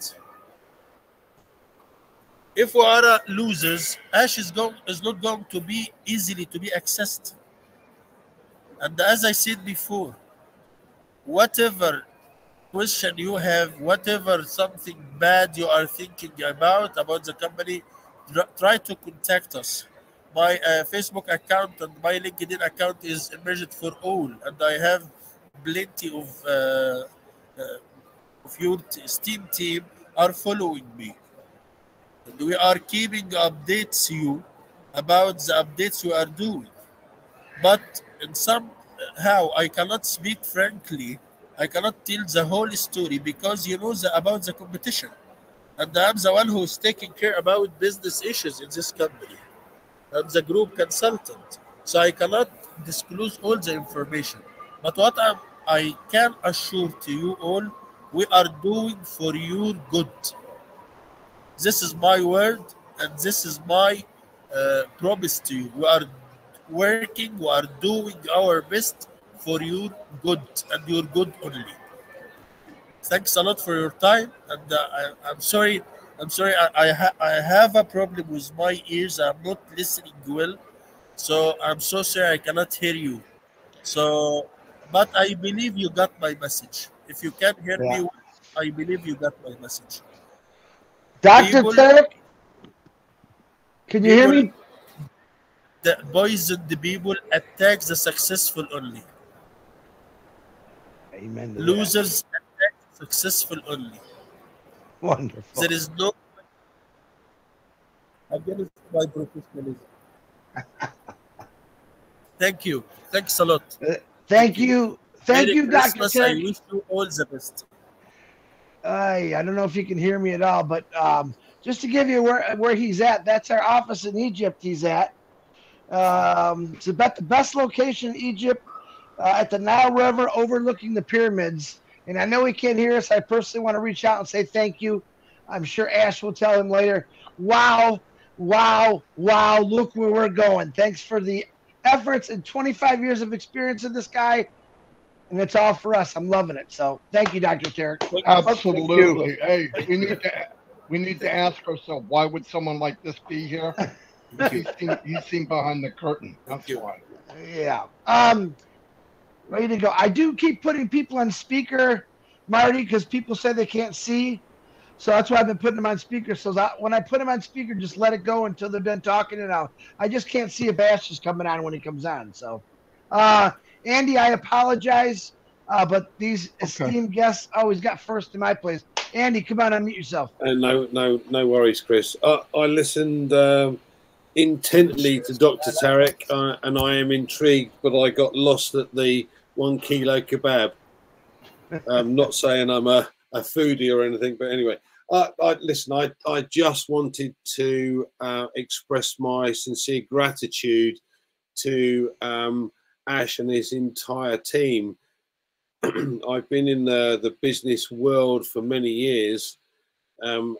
If we are losers, Ash is not going to be easily to be accessed. And as I said before, whatever question you have, whatever something bad you are thinking about the company, try to contact us. My Facebook account and my LinkedIn account is emerged for all, and I have plenty of your esteemed team are following me. And we are keeping updates you about the updates we are doing. But in somehow I cannot speak frankly. I cannot tell the whole story because you know about the competition. And I'm the one who's taking care about business issues in this company. I'm the group consultant. So I cannot disclose all the information. But what I can assure to you all, we are doing for your good. This is my word, and this is my promise to you. We are working, we are doing our best for your good and your good only. Thanks a lot for your time, and I'm sorry. I have a problem with my ears. I'm not listening well, so I'm so sorry I cannot hear you. So, but I believe you got my message. If you can't hear me, I believe you got my message. Dr. Tarek, can you hear me? The poisoned people attack the successful only. Amen. Losers attack the successful only. Wonderful. There is no against my professionalism. Thank you. Thanks a lot. Thank you. Thank you, Dr. Tarek. I wish you all the best. I don't know if you can hear me at all, but just to give you where he's at, that's our office in Egypt he's at. It's about the best location in Egypt at the Nile River overlooking the pyramids. And I know he can't hear us. I personally want to reach out and say thank you. I'm sure Ash will tell him later. Wow, wow, wow, look where we're going. Thanks for the efforts and 25 years of experience in this guy. And it's all for us. I'm loving it. So thank you, Dr. Tarek. Absolutely. Hey, we need to ask ourselves, why would someone like this be here? He's seen behind the curtain. That's why. Yeah. Ready to go. I do keep putting people on speaker, Marty, because people say they can't see. So that's why I've been putting them on speaker. So that when I put them on speaker, just let it go until they're done talking it out. I just can't see if Ash is coming on when he comes on. So, Andy, I apologize, but these esteemed guests always got first in my place. Andy, come on, unmute yourself. No worries, Chris. I listened intently to Dr. Tarek, and I am intrigued, but I got lost at the 1 kilo kebab. I'm not saying I'm a foodie or anything, but anyway, listen, I just wanted to express my sincere gratitude to Ash and his entire team. I've been in the business world for many years,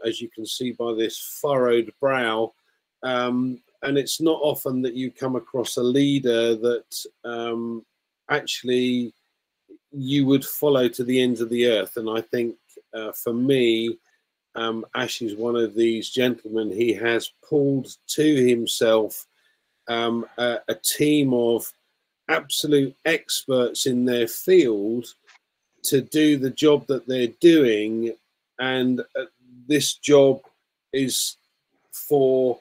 as you can see by this furrowed brow. And it's not often that you come across a leader that actually you would follow to the ends of the earth. And I think for me, Ash is one of these gentlemen. He has pulled to himself a team of absolute experts in their field to do the job that they're doing. And this job is for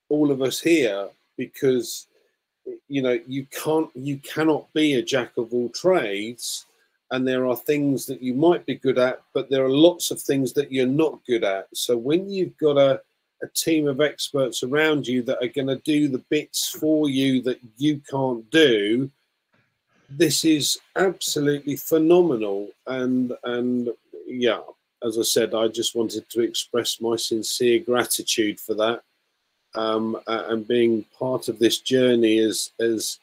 all of us here, because you cannot be a jack of all trades, and there are things that you might be good at, but there are lots of things that you're not good at. So when you've got a a team of experts around you that are going to do the bits for you that you can't do, this is absolutely phenomenal. And yeah, as I said, I just wanted to express my sincere gratitude for that. And being part of this journey has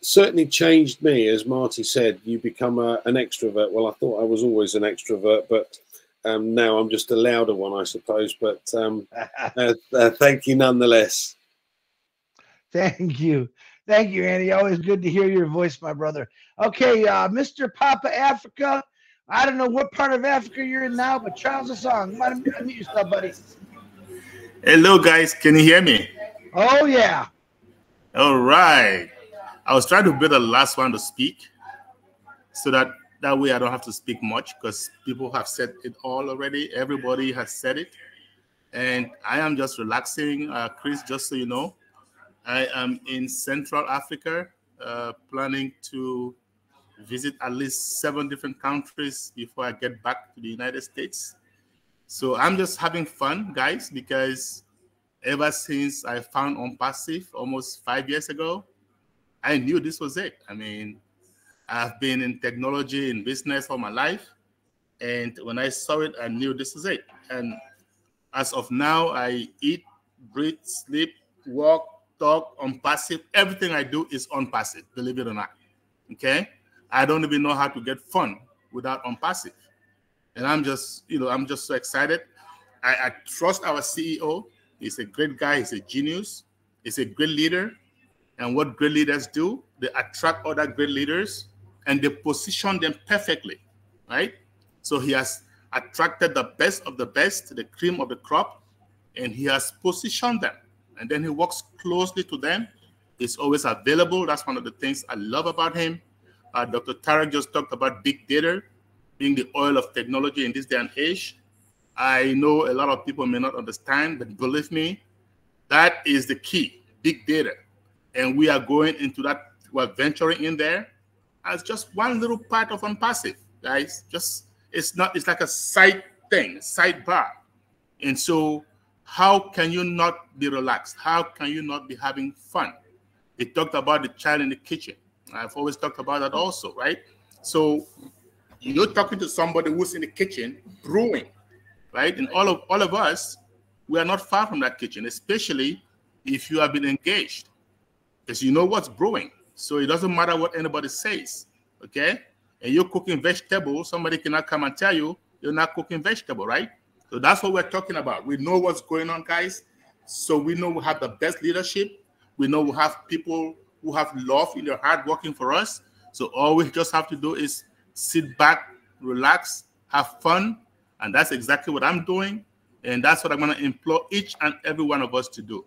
certainly changed me. As Marty said, you become an extrovert. Well, I thought I was always an extrovert, but now I'm just a louder one, I suppose. But thank you nonetheless. Thank you. Thank you, Andy. Always good to hear your voice, my brother. Okay, Mr. Papa Africa. I don't know what part of Africa you're in now, but Charles a song. You might unmute yourself, buddy. Hello, guys. Can you hear me? Oh, yeah. All right. I was trying to be the last one to speak so that way I don't have to speak much, because people have said it all already. Everybody has said it. And I am just relaxing. Chris, just so you know, I am in Central Africa, planning to visit at least 7 different countries before I get back to the United States. So I'm just having fun, guys, because ever since I found Onpassive almost 5 years ago, I knew this was it. I mean, I've been in technology and business all my life. And when I saw it, I knew this is it. And as of now, I eat, breathe, sleep, walk, talk, Onpassive. Everything I do is Onpassive, believe it or not. Okay? I don't even know how to get fun without Onpassive. And I'm just, I'm just so excited. I trust our CEO. He's a great guy. He's a genius. He's a great leader. And what great leaders do, they attract other great leaders and they position them perfectly, right? So he has attracted the best of the best, the cream of the crop, and he has positioned them. And then he works closely to them. He's always available. That's one of the things I love about him. Dr. Tarek just talked about big data being the oil of technology in this day and age. I know a lot of people may not understand, but believe me, that is the key, big data. And we are going into that, we're venturing in there as just one little part of Onpassive, guys. It's like a side thing, sidebar. And so how can you not be relaxed? How can you not be having fun? He talked about the child in the kitchen. I've always talked about that also, right? So you're talking to somebody who's in the kitchen brewing, right? And all of us, we are not far from that kitchen, especially if you have been engaged, because you know what's brewing. So it doesn't matter what anybody says, okay? And you're cooking vegetables, somebody cannot come and tell you you're not cooking vegetable, right? So that's what we're talking about. We know what's going on, guys. So we know we have the best leadership. We know we have people who have love in their heart working for us. So all we just have to do is sit back, relax, have fun. And that's exactly what I'm doing. And that's what I'm going to implore each and every one of us to do.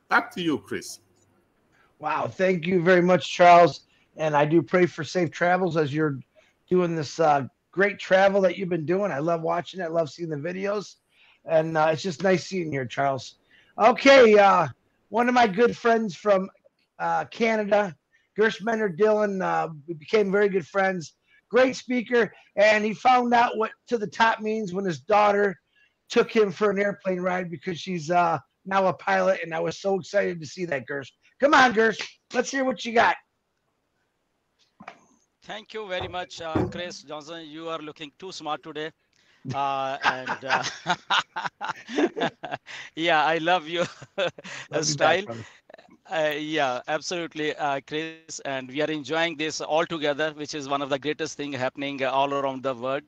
Back to you, Chris. Wow. Thank you very much, Charles. And I do pray for safe travels as you're doing this great travel that you've been doing. I love watching it. I love seeing the videos. And it's just nice seeing you here, Charles. Okay. One of my good friends from Canada, Gershmender Dylan, we became very good friends. Great speaker. And he found out what to the top means when his daughter took him for an airplane ride, because she's now a pilot. And I was so excited to see that, Gersh. Come on, Gersh. Let's hear what you got. Thank you very much, Chris Johnson. You are looking too smart today. Yeah, I love your style. Yeah, absolutely, Chris. And we are enjoying this all together, which is one of the greatest things happening all around the world.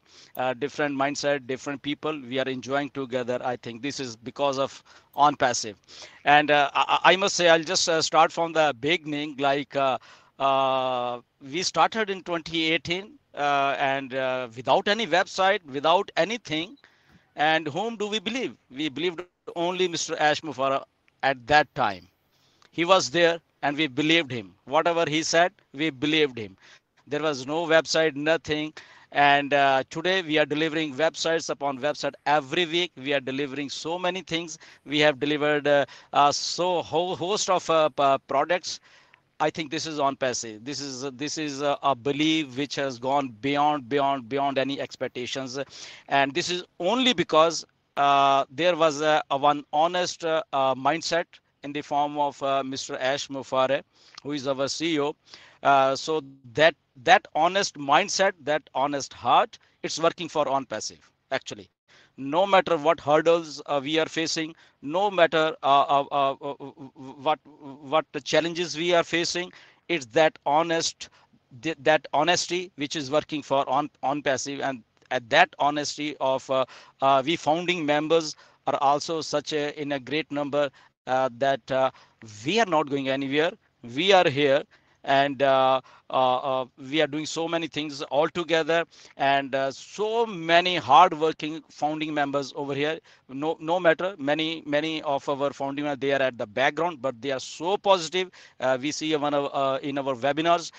Different mindset, different people. We are enjoying together. I think this is because of Onpassive. And I must say, I'll just start from the beginning. Like we started in 2018 and without any website, without anything. And whom do we believe? We believed only Mr. Ash Mufareh at that time. He was there and we believed him. Whatever he said, we believed him. There was no website, nothing. And today we are delivering websites upon website every week. We are delivering so many things. We have delivered so whole host of products. I think this is Onpassive. This is a belief which has gone beyond any expectations. And this is only because there was one honest mindset in the form of Mr. Ash Mufareh, who is our CEO. So that honest mindset, that honest heart, it's working for Onpassive actually. No matter what hurdles we are facing, no matter what the challenges we are facing, it's that that honesty which is working for Onpassive, and at that honesty of we founding members are also such a in a great number that we are not going anywhere. We are here, and we are doing so many things all together, and so many hard-working founding members over here. No matter many of our founding members, they are at the background, but they are so positive. We see one of in our webinars,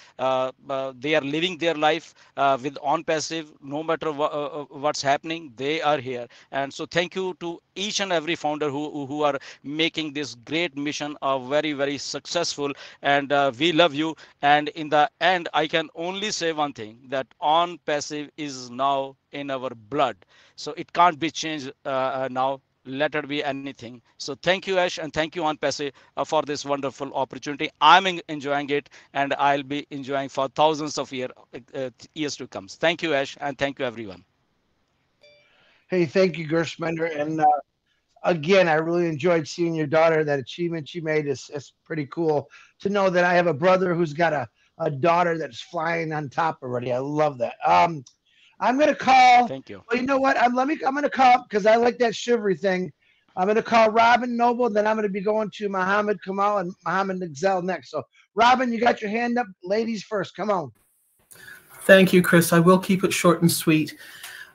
they are living their life with Onpassive. No matter what's happening, they are here. And so thank you to each and every founder who are making this great mission very successful, and we love you. And in the end, I can only say one thing, that Onpassive is now in our blood, so it can't be changed now, let it be anything. So thank you, Ash, and thank you, Onpassive, for this wonderful opportunity. I'm enjoying it, and I'll be enjoying for thousands of years to come. Thank you, Ash, and thank you, everyone. Hey, thank you, Gershmender. And again, I really enjoyed seeing your daughter. That achievement she made is pretty cool. To know that I have a brother who's got a daughter that's flying on top already. I love that. I'm gonna call. Thank you. Well, you know what? I'm gonna call, because I like that shivery thing. I'm gonna call Robin Noble. Then I'm gonna be going to Mohammed Kamal and Mohammed Nixel next. So, Robin, you got your hand up. Ladies first. Come on. Thank you, Chris. I will keep it short and sweet.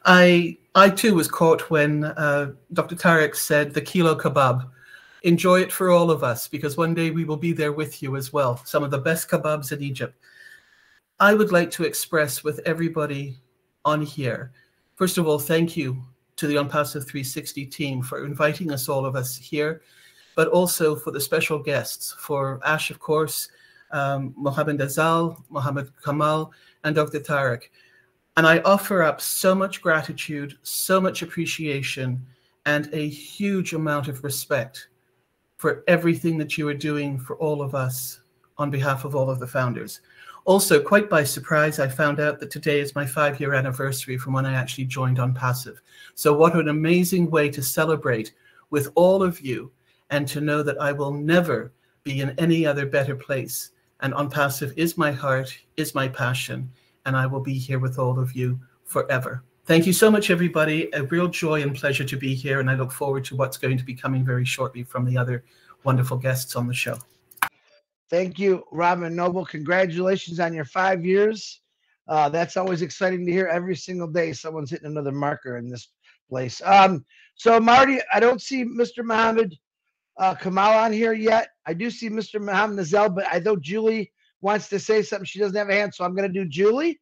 I too was caught when Dr. Tarek said the kilo kebab. Enjoy it for all of us, because one day we will be there with you as well. Some of the best kebabs in Egypt. I would like to express with everybody on here, first of all, thank you to the Onpassive 360 team for inviting all of us here, but also for the special guests, for Ash, of course, Mohammed Azal, Mohammed Kamal, and Dr. Tarek. And I offer up so much gratitude, so much appreciation, and a huge amount of respect for everything that you are doing for all of us on behalf of all of the founders. Also, quite by surprise, I found out that today is my 5-year anniversary from when I actually joined Onpassive. So what an amazing way to celebrate with all of you, and to know that I will never be in any other better place. And Onpassive is my heart, is my passion, and I will be here with all of you forever. Thank you so much, everybody. A real joy and pleasure to be here, and I look forward to what's going to be coming very shortly from the other wonderful guests on the show. Thank you, Robin Noble. Congratulations on your 5 years. That's always exciting to hear. Every single day, someone's hitting another marker in this place. So, Marty, I don't see Mr. Mohammed Kamal on here yet. I do see Mr. Mohammed Nazel, but I know Julie wants to say something. She doesn't have a hand, so I'm going to do Julie.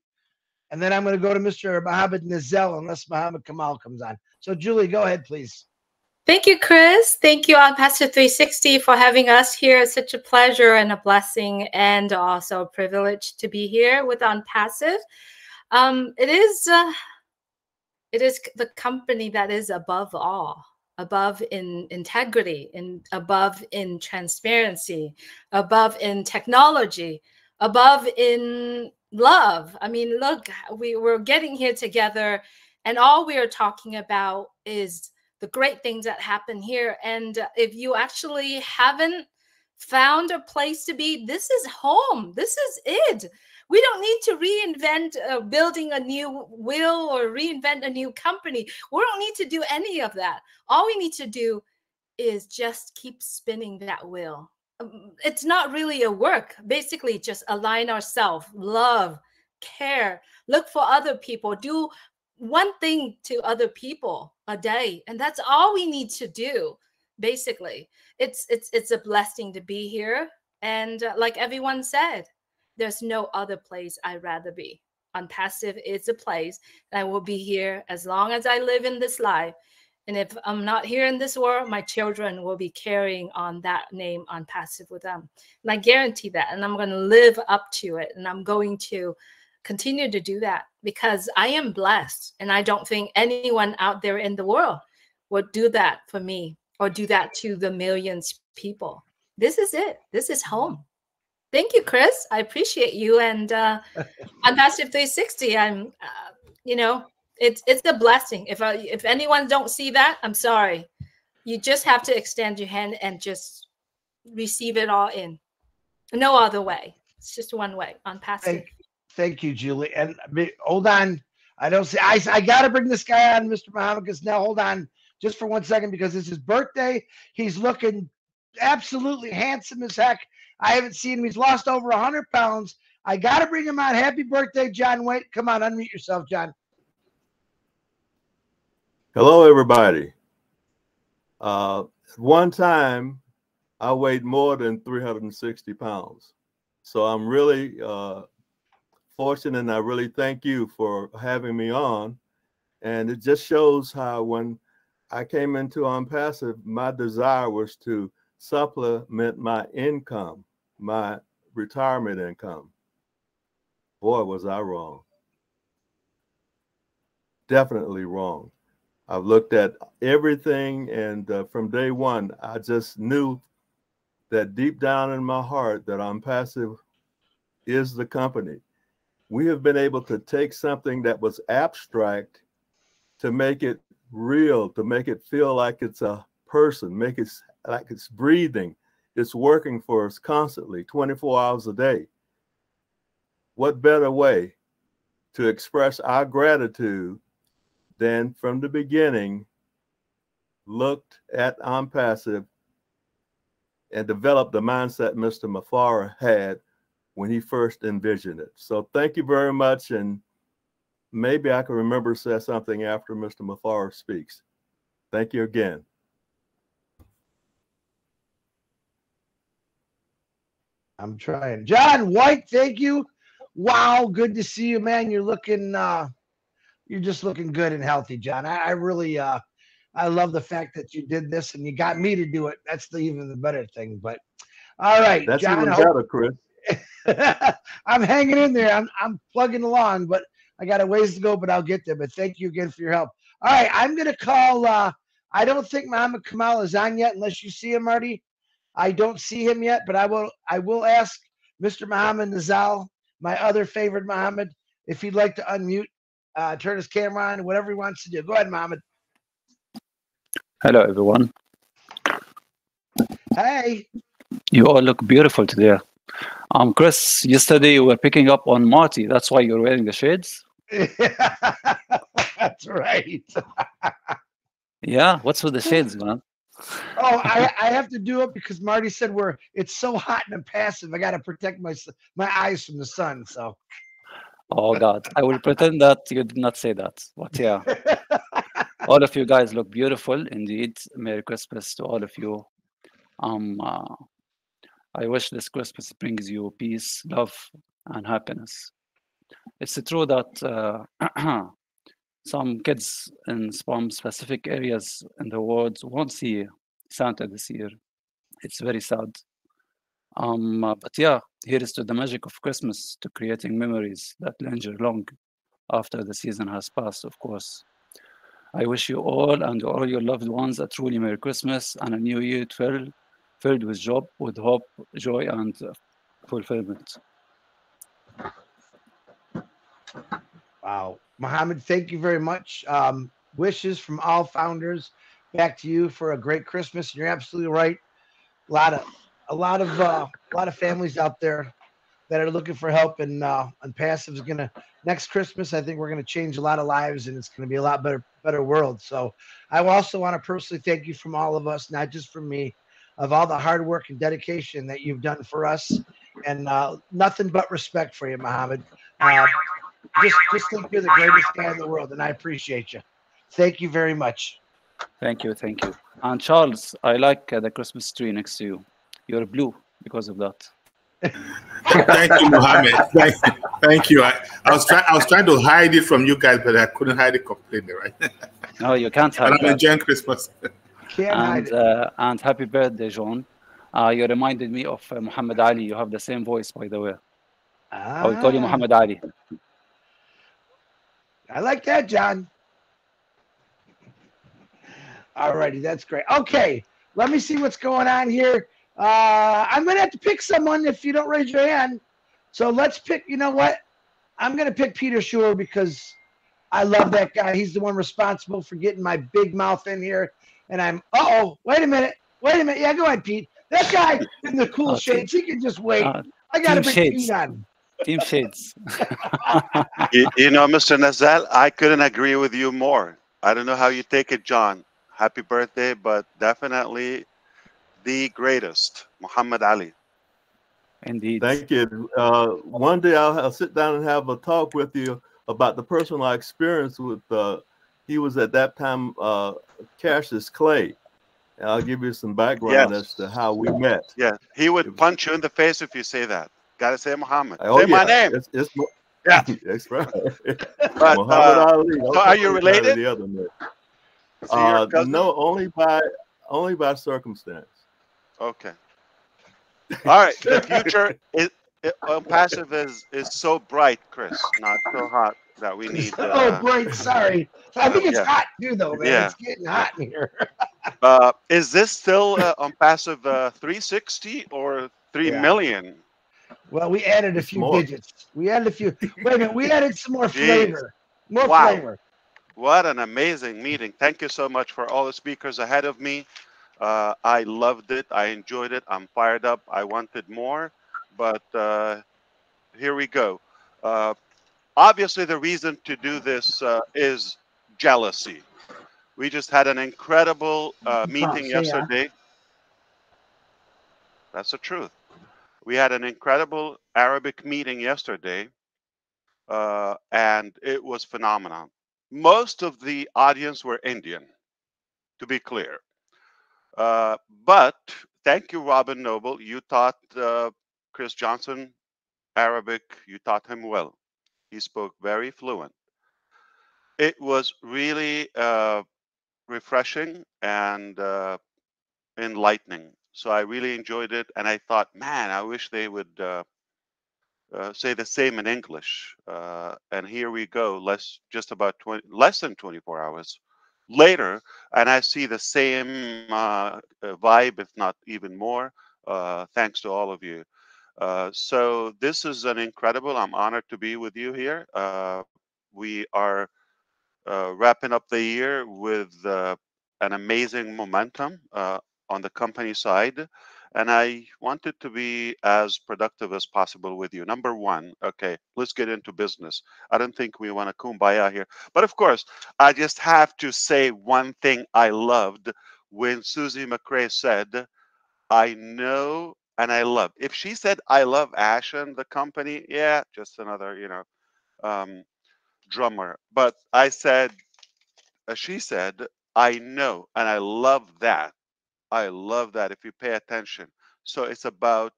And then I'm going to go to Mr. Mohammed Nazel unless Mohammed Kamal comes on. So, Julie, go ahead, please. Thank you, Chris. Thank you, Onpassive 360, for having us here. It's such a pleasure and a blessing, and also a privilege to be here with Onpassive. It is the company that is above all, above in integrity, above in transparency, above in technology, above in love. I mean, look, we're getting here together, and all we are talking about is the great things that happen here. And if you actually haven't found a place to be, this is home. This is it. We don't need to reinvent building a new wheel or reinvent a new company. We don't need to do any of that. All we need to do is just keep spinning that wheel. It's not really a work. Basically, just align ourselves, love, care, look for other people, do one thing to other people a day, and that's all we need to do. Basically, it's a blessing to be here, and like everyone said, there's no other place I'd rather be. Onpassive is a place that I will be here as long as I live in this life, and if I'm not here in this world, my children will be carrying on that name Onpassive with them, and I guarantee that. And I'm going to live up to it, and I'm going to continue to do that because I am blessed, and I don't think anyone out there in the world would do that for me or do that to the millions of people. This is it. This is home. Thank you, Chris. I appreciate you. And Onpassive 360, I'm, you know, it's a blessing. If anyone don't see that, I'm sorry. You just have to extend your hand and just receive it all in. No other way. It's just one way. Onpassive. Thank you, Julie. And hold on. I don't see. I got to bring this guy on, Mr. Muhammad, because now hold on just for 1 second because it's his birthday. He's looking absolutely handsome as heck. I haven't seen him. He's lost over 100 pounds. I got to bring him on. Happy birthday, John White. Come on, unmute yourself, John. Hello, everybody. One time, I weighed more than 360 pounds. So I'm really fortunate, and I really thank you for having me on. And it just shows how when I came into Onpassive, my desire was to supplement my income, my retirement income. Boy, was I wrong. Definitely wrong. I've looked at everything, and from day one, I just knew that deep down in my heart that Onpassive is the company. We have been able to take something that was abstract to make it real, to make it feel like it's a person, make it like it's breathing. It's working for us constantly, 24 hours a day. What better way to express our gratitude than from the beginning, looked at Onpassive and developed the mindset Mr. Mufareh had when he first envisioned it. So thank you very much. And maybe I can remember to say something after Mr. Mufareh speaks. Thank you again. I'm trying. John White, thank you. Wow, good to see you, man. You're looking, you're just looking good and healthy, John. I really, I love the fact that you did this and you got me to do it. That's even the better thing. But all right, that's John, even better, Chris. I'm hanging in there. I'm plugging along, but I got a ways to go, but I'll get there. But thank you again for your help. All right, I'm gonna call. I don't think Muhammad Kamal is on yet, unless you see him, Marty. I don't see him yet, but I will ask Mr. Muhammad Nazal, my other favorite Muhammad, if he'd like to unmute, turn his camera on, whatever he wants to do. Go ahead, Muhammad. Hello, everyone. Hey. You all look beautiful today. Chris, yesterday you were picking up on Marty. That's why you're wearing the shades? That's right. Yeah, what's with the shades, man? Oh, I have to do it because Marty said it's so hot and passive. I got to protect my eyes from the sun. So. Oh God, I will pretend that you did not say that. But yeah, all of you guys look beautiful indeed. Merry Christmas to all of you. I wish this Christmas brings you peace, love, and happiness. It's true that some kids in some specific areas in the world won't see Santa this year. It's very sad. But yeah, here is to the magic of Christmas, to creating memories that linger long after the season has passed, of course. I wish you all and all your loved ones a truly Merry Christmas and a new year filled with hope, joy, and fulfillment. Wow. Muhammad, thank you very much. Wishes from all founders back to you for a great Christmas. You're absolutely right. A lot of families out there that are looking for help, and Onpassive is gonna next Christmas. I think we're gonna change a lot of lives, and it's gonna be a lot better world. So I also want to personally thank you from all of us, not just from me, of all the hard work and dedication that you've done for us, and nothing but respect for you, Muhammad. Just think you're the greatest guy in the world, and I appreciate you. Thank you very much. Thank you. And Charles, I like the Christmas tree next to you. You're blue because of that. Thank you, Mohammed. Thank you. I was trying to hide it from you guys, but I couldn't hide it completely, right? No, you can't hide it. I'm enjoying Christmas. And happy birthday, John. You reminded me of Muhammad Ali. You have the same voice, by the way. I will call you Muhammad Ali. I like that, John. All righty, that's great. Okay, let me see what's going on here. I'm going to have to pick someone if you don't raise your hand. So let's pick, you know what? I'm going to pick Peter Schuler because I love that guy. He's the one responsible for getting my big mouth in here. And I'm, wait a minute. Yeah, go ahead, Pete. That guy in the cool shades, he can just wait. I got to bring Pete on. Team Shades. You know, Mr. Nazal, I couldn't agree with you more. I don't know how you take it, John. Happy birthday, but definitely the greatest, Muhammad Ali. Indeed. Thank you. One day I'll sit down and have a talk with you about the personal experience with, he was at that time Cassius Clay. And I'll give you some background as to how we met. Yeah, he would punch you in the face if you say that. Got to say Muhammad. Oh, say my name. Yeah, that's right. But, Muhammad Ali. So are you related? The other name. So no, only by circumstance. Okay. All right. The future is passive is so bright, Chris. Not so hot that we need. Bright. Sorry. I think it's yeah. hot too, though, man. Yeah. It's getting hot in here. Is this still on passive 360 or 3 million? Well, we added a few digits. We added a few. Wait a minute. We added some more flavor. More flavor. What an amazing meeting. Thank you so much for all the speakers ahead of me. I loved it. I enjoyed it. I'm fired up. I wanted more, but here we go. Obviously, the reason to do this is jealousy. We just had an incredible meeting yesterday. That's the truth. We had an incredible Arabic meeting yesterday, and it was phenomenal. Most of the audience were Indian, to be clear. But thank you, Robin Noble. You taught Chris Johnson Arabic. You taught him well. He spoke very fluent. It was really refreshing and enlightening. So I really enjoyed it. And I thought, man, I wish they would say the same in English. And here we go, less than 24 hours later, and I see the same vibe, if not even more, thanks to all of you. So this is an incredible, I'm honored to be with you here. We are wrapping up the year with an amazing momentum on the company side. And I wanted to be as productive as possible with you. Number one, okay, let's get into business. I don't think we want to kumbaya here. But of course, I just have to say one thing I loved when Susie McRae said, I know and I love. If she said, I love Ashen, the company, yeah, just another, drummer. But I said, she said, I know and I love that. I love that if you pay attention. So it's about,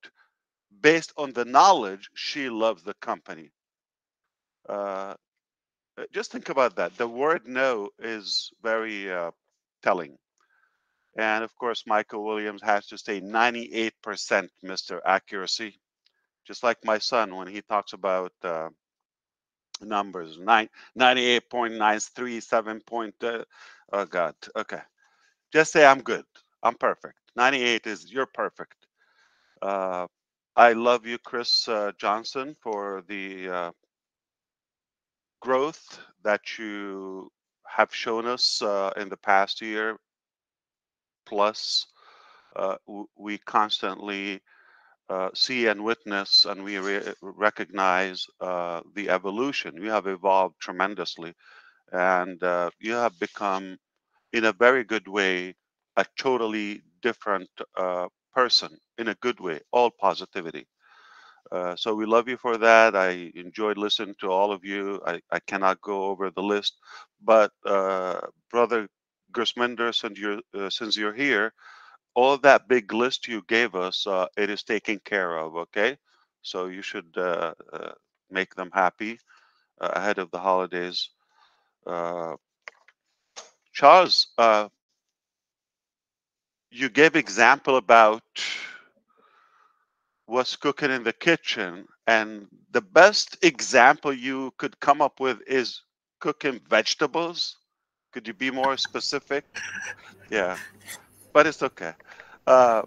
based on the knowledge, she loves the company. Just think about that. The word no is very telling. And of course, Michael Williams has to say 98%, Mr. Accuracy. Just like my son, when he talks about numbers, 98.937. Oh God, okay. Just say I'm good. I'm perfect. 98 is you're perfect. I love you, Chris Johnson, for the growth that you have shown us in the past year. Plus, we constantly see and witness, and we recognize the evolution. You have evolved tremendously, and you have become, in a very good way, a totally different person, in a good way, all positivity. So we love you for that. I enjoyed listening to all of you. I cannot go over the list, but Brother Gersminder, since you're here, all that big list you gave us, it is taken care of, okay? So you should make them happy ahead of the holidays. Charles, you gave example about what's cooking in the kitchen, and the best example you could come up with is cooking vegetables. Could you be more specific? Yeah, but it's okay. Uh,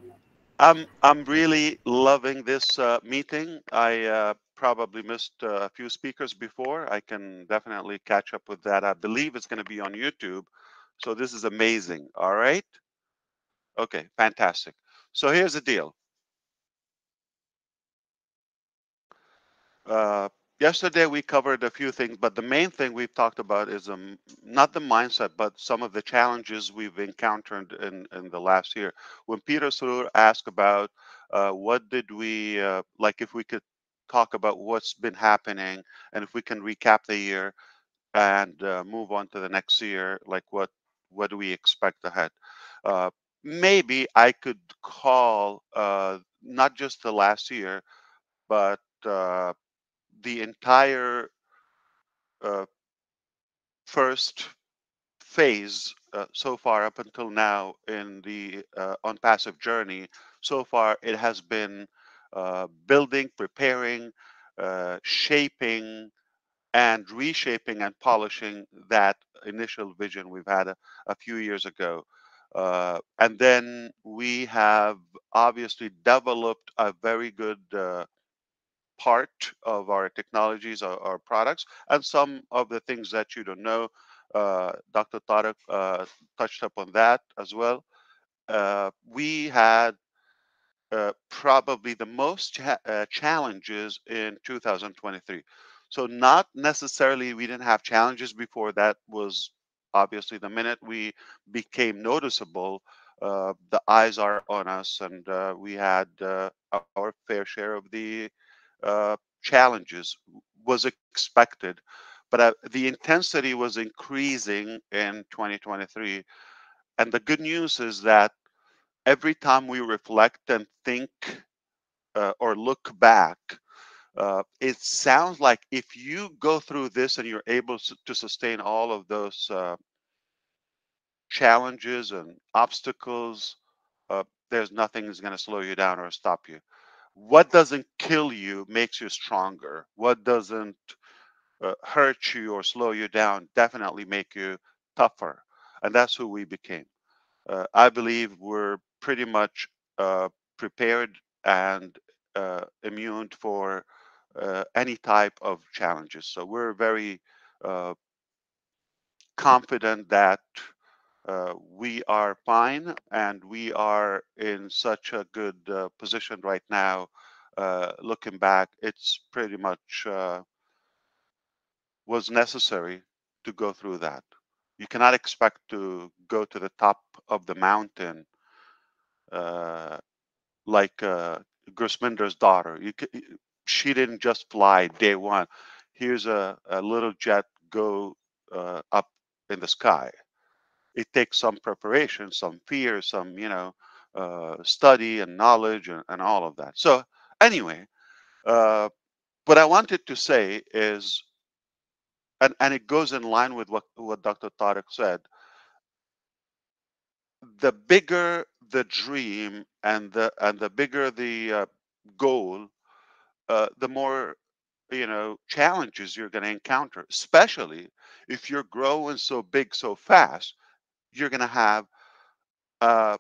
I'm really loving this meeting. I probably missed a few speakers before. I can definitely catch up with that. I believe it's going to be on YouTube. So this is amazing. All right. Okay, fantastic. So here's the deal. Uh, Yesterday we covered a few things, but the main thing we've talked about is not the mindset, but some of the challenges we've encountered in the last year. When Peter Sroor asked about what did we like, if we could talk about what's been happening, and if we can recap the year and move on to the next year, like what do we expect ahead? Maybe I could call not just the last year, but the entire first phase so far up until now in the Onpassive journey. So far, it has been building, preparing, shaping, and reshaping and polishing that initial vision we've had a few years ago. And then we have obviously developed a very good part of our technologies, our products, and some of the things that you don't know. Dr. Tariq touched upon that as well. We had probably the most challenges in 2023. So not necessarily we didn't have challenges before. That was obviously the minute we became noticeable, the eyes are on us, and we had our fair share of the challenges. Was expected, but the intensity was increasing in 2023. And the good news is that every time we reflect and think or look back, it sounds like if you go through this and you're able to sustain all of those challenges and obstacles, there's nothing that's going to slow you down or stop you. What doesn't kill you makes you stronger. What doesn't hurt you or slow you down definitely make you tougher. And that's who we became. I believe we're pretty much prepared and immune for any type of challenges. So we're very confident that we are fine, and we are in such a good position right now. Looking back, it's pretty much was necessary to go through that. You cannot expect to go to the top of the mountain like Grisminder's daughter. She didn't just fly day one. Here's a little jet go up in the sky. It takes some preparation, some fear, some study and knowledge and all of that. So anyway, what I wanted to say is, and it goes in line with what Dr. Tariq said. The bigger the dream and the bigger the goal, the more challenges you're going to encounter. Especially if you're growing so big so fast, you're going to have a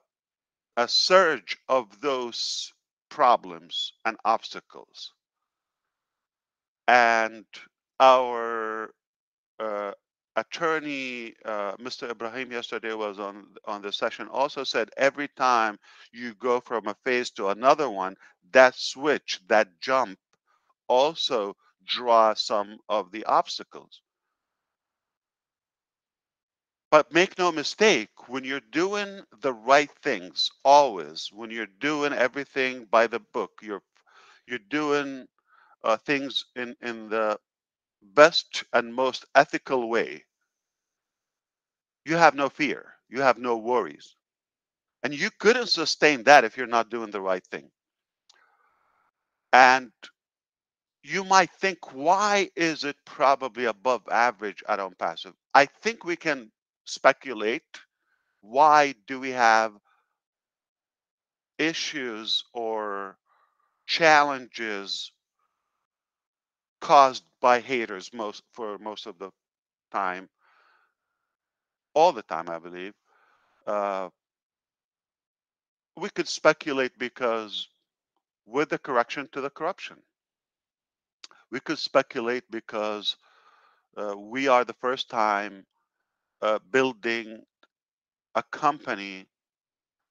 surge of those problems and obstacles. And our attorney, Mr. Ibrahim, yesterday was on the session, also said every time you go from a phase to another one, that switch, that jump, also draw some of the obstacles. But make no mistake, when you're doing the right things, always, when you're doing everything by the book, you're doing things in the best and most ethical way, you have no fear, you have no worries. And you couldn't sustain that if you're not doing the right thing. And you might think, why is it probably above average at Onpassive? I think we can speculate. Why do we have issues or challenges caused by haters for most of the time? all the time, I believe. Uh, we could speculate because with the correction to the corruption, we could speculate because we are the first time building a company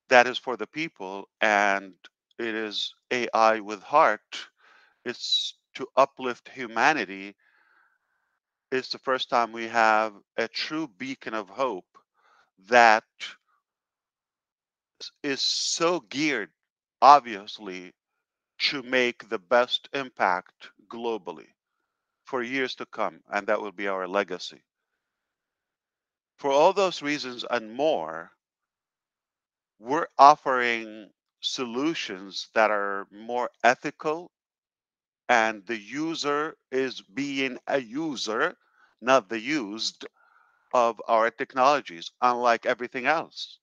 that is for the people, and it is AI with heart. It's to uplift humanity. It's the first time we have a true beacon of hope that is so geared, obviously, to make the best impact globally for years to come, and that will be our legacy. For all those reasons and more, we're offering solutions that are more ethical, and the user is being a user, not the used of our technologies, unlike everything else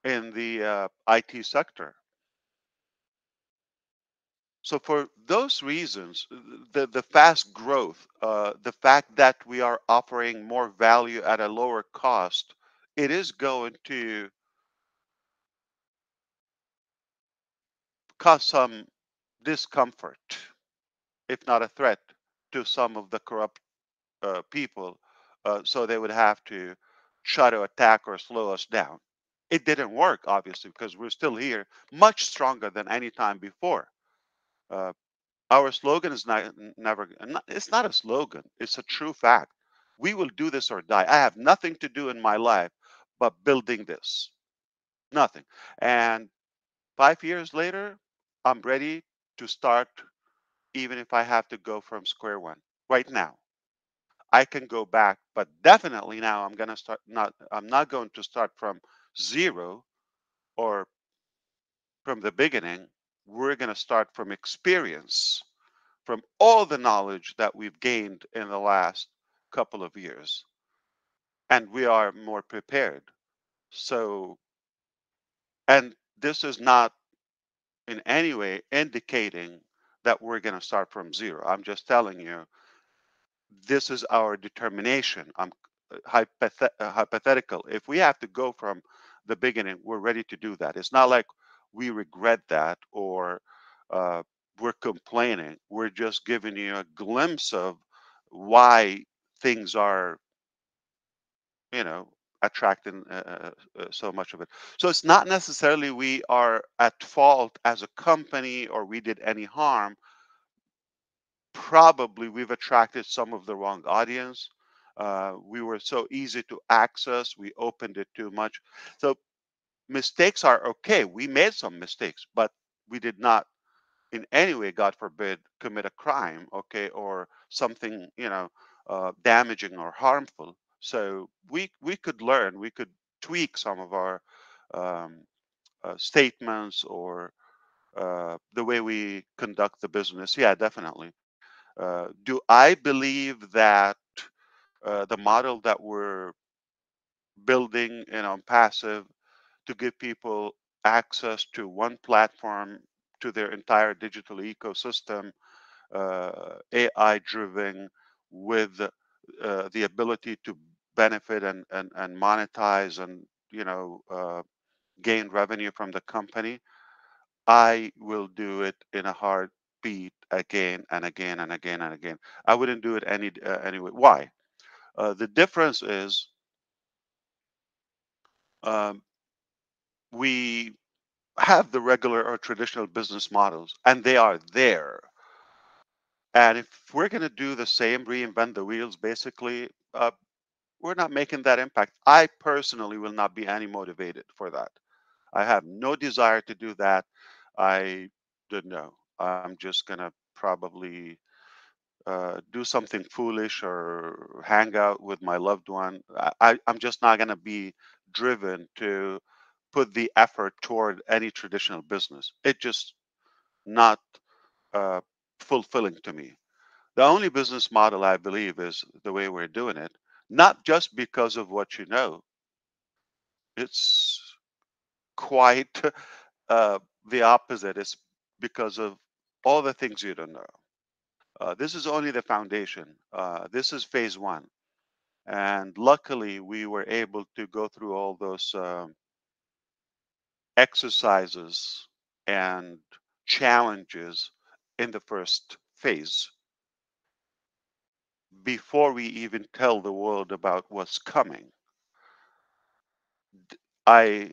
in the IT sector. So for those reasons, the fast growth, the fact that we are offering more value at a lower cost, it is going to cause some discomfort, if not a threat, to some of the corrupt people. So they would have to try to attack or slow us down. It didn't work, obviously, because we're still here, much stronger than any time before. Uh, our slogan is never, it's not a slogan, it's a true fact. We will do this or die. I have nothing to do in my life but building this. Nothing. And 5 years later, I'm ready to start, even if I have to go from square one. Right now, I can go back, but definitely now I'm going to start, I'm not going to start from zero or from the beginning. We're going to start from experience, from all the knowledge that we've gained in the last couple of years. And we are more prepared. So, and this is not in any way indicating that we're going to start from zero. I'm just telling you, this is our determination. I'm hypothetical. If we have to go from the beginning, we're ready to do that. It's not like we regret that or we're complaining. We're just giving you a glimpse of why things are, you know, attracting so much of it. So it's not necessarily we are at fault as a company or we did any harm. Probably we've attracted some of the wrong audience. We were so easy to access. We opened it too much. So mistakes are okay. We made some mistakes, but we did not in any way, God forbid, commit a crime, okay, or something, you know, damaging or harmful. So we could learn, we could tweak some of our um, statements or the way we conduct the business. Yeah, definitely. Do I believe that the model that we're building in Onpassive to give people access to one platform to their entire digital ecosystem, AI driven, with the ability to benefit and monetize and, you know, gain revenue from the company, I will do it in a heartbeat again and again and again and again. I wouldn't do it anyway. Why? The difference is um, we have the regular or traditional business models, and they are there. And if we're going to do the same, reinvent the wheels, basically, we're not making that impact. I personally will not be any motivated for that. I have no desire to do that. I don't know. I'm just going to probably do something foolish or hang out with my loved one. I'm just not going to be driven to put the effort toward any traditional business. It just not uh, fulfilling to me. The only business model I believe is the way we're doing it, not just because of what you know. It's quite the opposite. It's because of all the things you don't know. This is only the foundation. This is phase one. And luckily, we were able to go through all those exercises and challenges in the first phase before we even tell the world about what's coming. I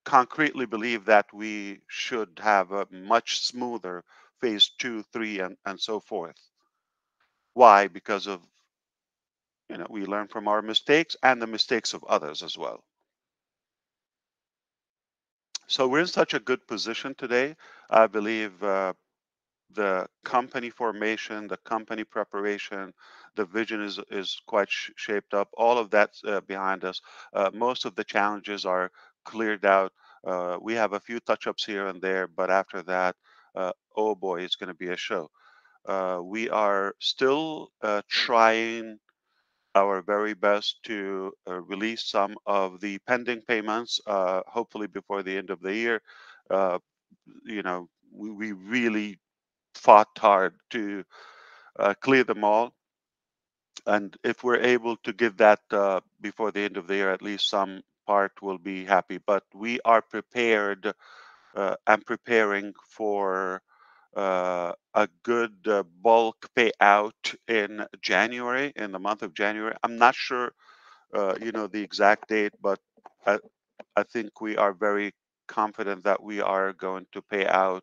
concretely believe that we should have a much smoother phase 2, 3, and so forth. Why? Because of, we learn from our mistakes and the mistakes of others as well. So we're in such a good position today. I believe the company formation, the company preparation, the vision is quite shaped up. All of that's behind us. Most of the challenges are cleared out. We have a few touch-ups here and there, but after that, oh boy, it's going to be a show. We are still trying our very best to release some of the pending payments, hopefully before the end of the year. We really fought hard to clear them all. And if we're able to get that before the end of the year, at least some part will be happy. But we are prepared and preparing for a good bulk payout in January, in the month of January. I'm not sure, the exact date, but I think we are very confident that we are going to pay out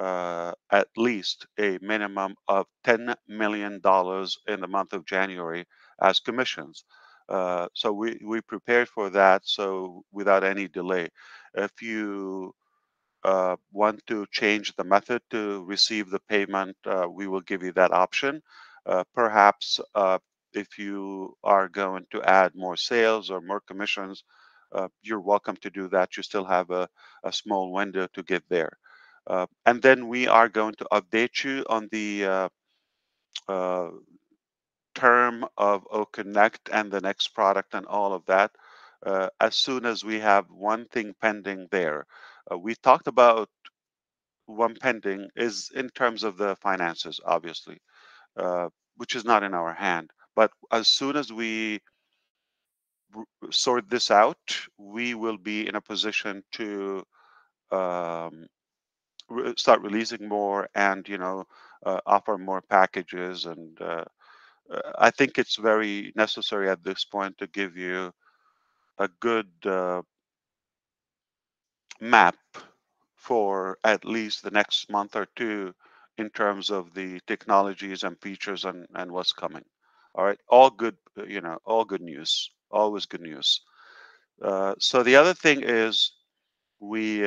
at least a minimum of $10 million in the month of January as commissions. So we prepared for that, so without any delay. If you want to change the method to receive the payment, we will give you that option. Perhaps if you are going to add more sales or more commissions, you're welcome to do that. You still have a small window to get there. And then we are going to update you on the term of OConnect and the next product and all of that as soon as we have one thing pending there. We talked about one pending is in terms of the finances, obviously, which is not in our hand. But as soon as we sort this out, we will be in a position to start releasing more and offer more packages. And I think it's very necessary at this point to give you a good map for at least the next month or two in terms of the technologies and features and what's coming. All right, all good, all good news, always good news. So the other thing is we,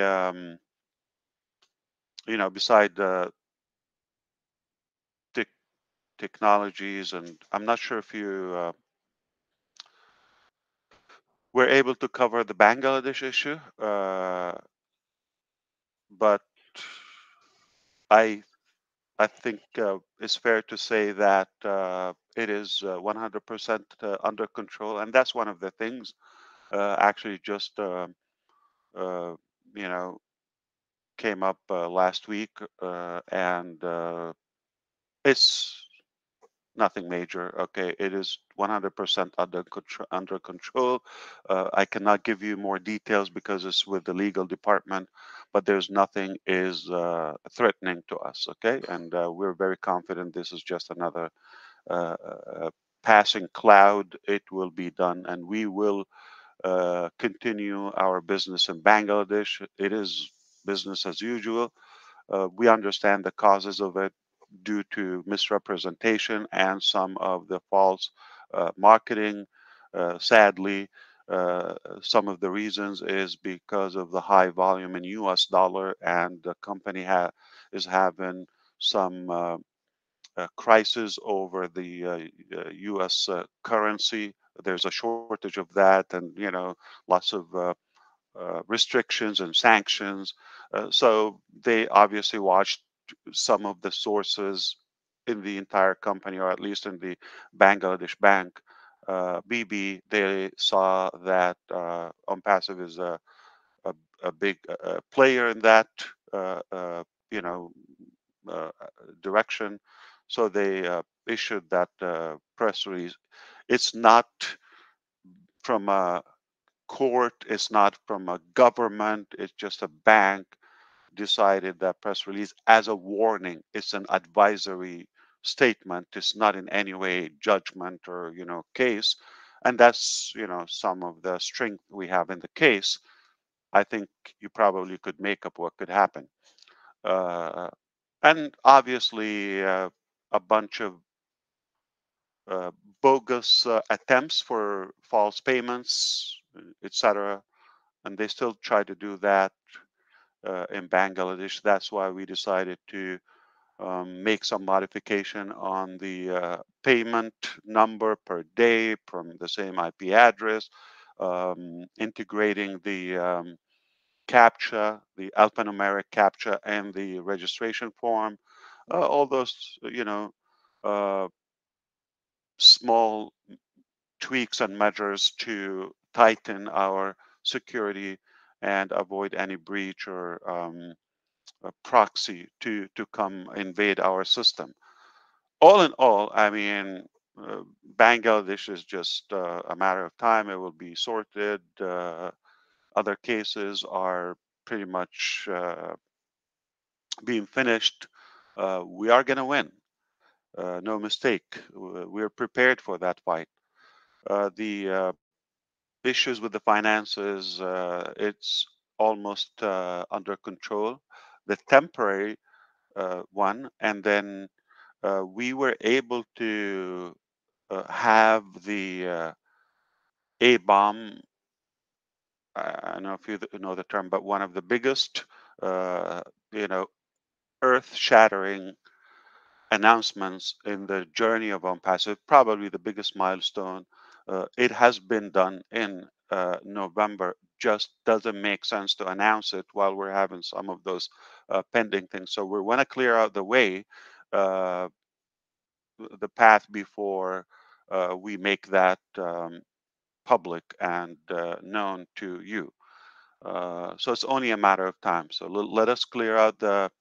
beside the technologies, and I'm not sure if you were able to cover the Bangladesh issue, but I think it's fair to say that it is 100% under control, and that's one of the things. Actually, just came up last week, and it's nothing major. Okay, it is 100% under control. I cannot give you more details because it's with the legal department, but there's nothing is threatening to us. Okay, and we're very confident this is just another passing cloud. It will be done, and we will continue our business in Bangladesh. It is business as usual. We understand the causes of it due to misrepresentation and some of the false marketing. Sadly, some of the reasons is because of the high volume in US dollar, and the company is having some crisis over the US currency. There's a shortage of that, and lots of restrictions and sanctions. So they obviously watched some of the sources in the entire company, or at least in the Bangladesh bank, BB. They saw that Onpassive is a big player in that, uh, uh, you know, direction. So they issued that press release. It's not from a court, it's not from a government, it's just a bank decided that press release as a warning. It's an advisory statement. It's not in any way judgment or case. And that's some of the strength we have in the case. I think you probably could make up what could happen. And obviously a bunch of bogus attempts for false payments, etc. And they still try to do that in Bangladesh. That's why we decided to make some modification on the payment number per day from the same IP address, integrating the CAPTCHA, the alphanumeric CAPTCHA, and the registration form. All those, uh, small tweaks and measures to tighten our security and avoid any breach or a proxy to come invade our system. All in all, I mean, Bangladesh is just a matter of time. It will be sorted. Other cases are pretty much being finished. We are going to win. No mistake. We're prepared for that fight. The issues with the finances, it's almost under control. The temporary one, and then we were able to have the A-bomb. I don't know if you know the term, but one of the biggest, uh, you know, earth-shattering announcements in the journey of Onpassive, probably the biggest milestone. It has been done in November. Just doesn't make sense to announce it while we're having some of those pending things. So we want to clear out the way, the path before we make that public and known to you. So it's only a matter of time. So let us clear out the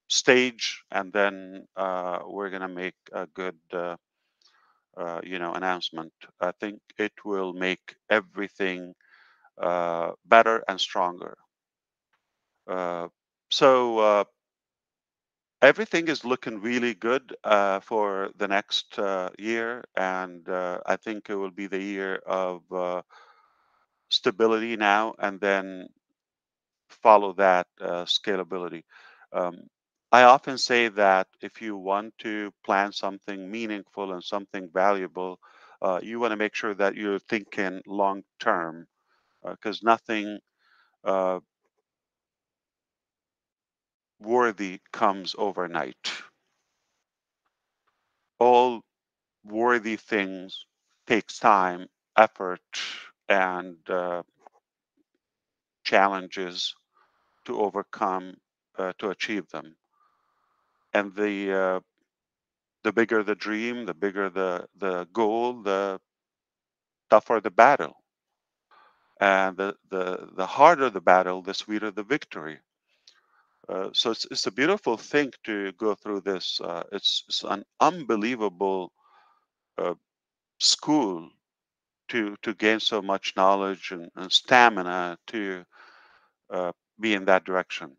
stage, and then we're going to make a good announcement. I think it will make everything better and stronger. So everything is looking really good for the next year, and I think it will be the year of stability now, and then follow that scalability. Um, I often say that if you want to plan something meaningful and something valuable, you want to make sure that you're thinking long term, because nothing worthy comes overnight. All worthy things takes time, effort, and challenges to overcome to achieve them. And the bigger the dream, the bigger the goal, the tougher the battle. And the harder the battle, the sweeter the victory. So it's a beautiful thing to go through this. It's an unbelievable school to gain so much knowledge and stamina to be in that direction.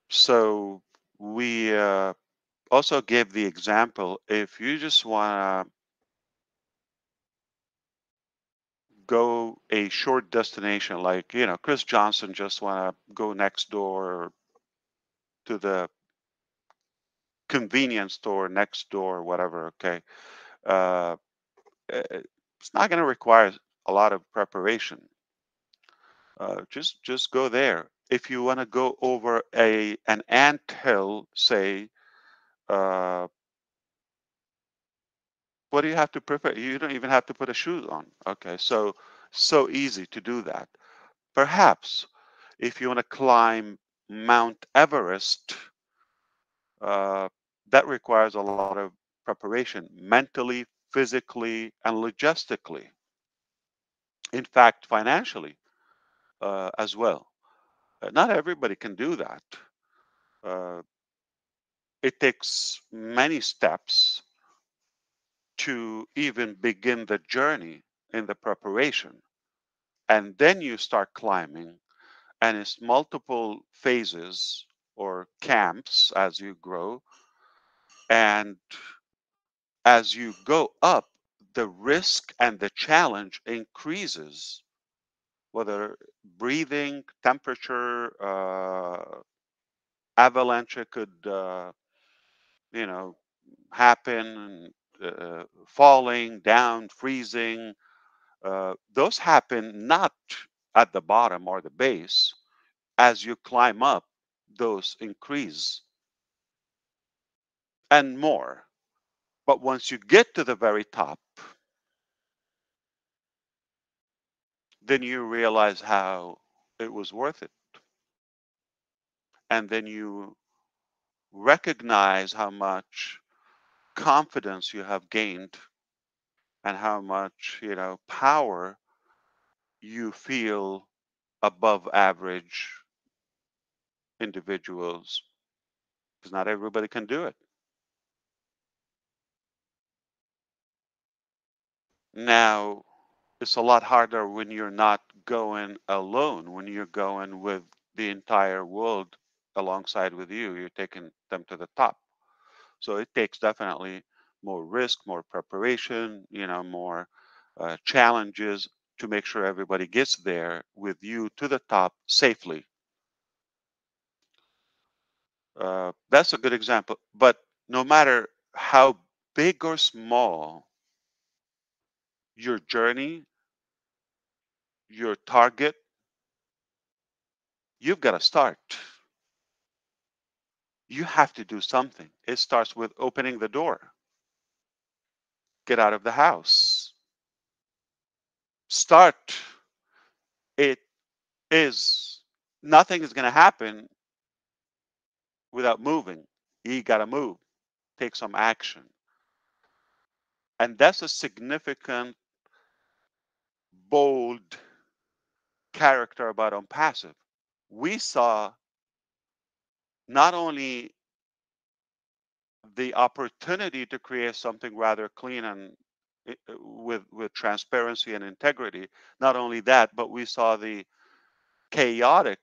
So we also gave the example, if you just want to go a short destination, like Chris Johnson just want to go next door to the convenience store next door, whatever. Okay, uh, it's not going to require a lot of preparation. Just go there. If you want to go over an ant hill, say, what do you have to prepare? You don't even have to put a shoes on. Okay, so easy to do that. Perhaps if you want to climb Mount Everest, that requires a lot of preparation, mentally, physically, and logistically. In fact, financially as well. Not everybody can do that. it takes many steps to even begin the journey in the preparation. And then you start climbing, and it's multiple phases or camps as you grow. And as you go up, the risk and the challenge increases, whether breathing, temperature, avalanche could, you know, happen, falling down, freezing. Those happen not at the bottom or the base. As you climb up, those increase and more. But once you get to the very top, then you realize how it was worth it. And then you recognize how much confidence you have gained and how much, you know, power you feel above average individuals, because not everybody can do it. Now, it's a lot harder when you're not going alone, when you're going with the entire world alongside with you. You're taking them to the top. So it takes definitely more risk, more preparation, you know, more challenges to make sure everybody gets there with you to the top safely. That's a good example. But no matter how big or small your journey, your target, you've got to start. You have to do something. It starts with opening the door. Get out of the house. Start. It is, nothing is going to happen without moving. You got to move. Take some action. And that's a significant, bold character about Onpassive. We saw not only the opportunity to create something rather clean and with transparency and integrity. Not only that, but we saw the chaotic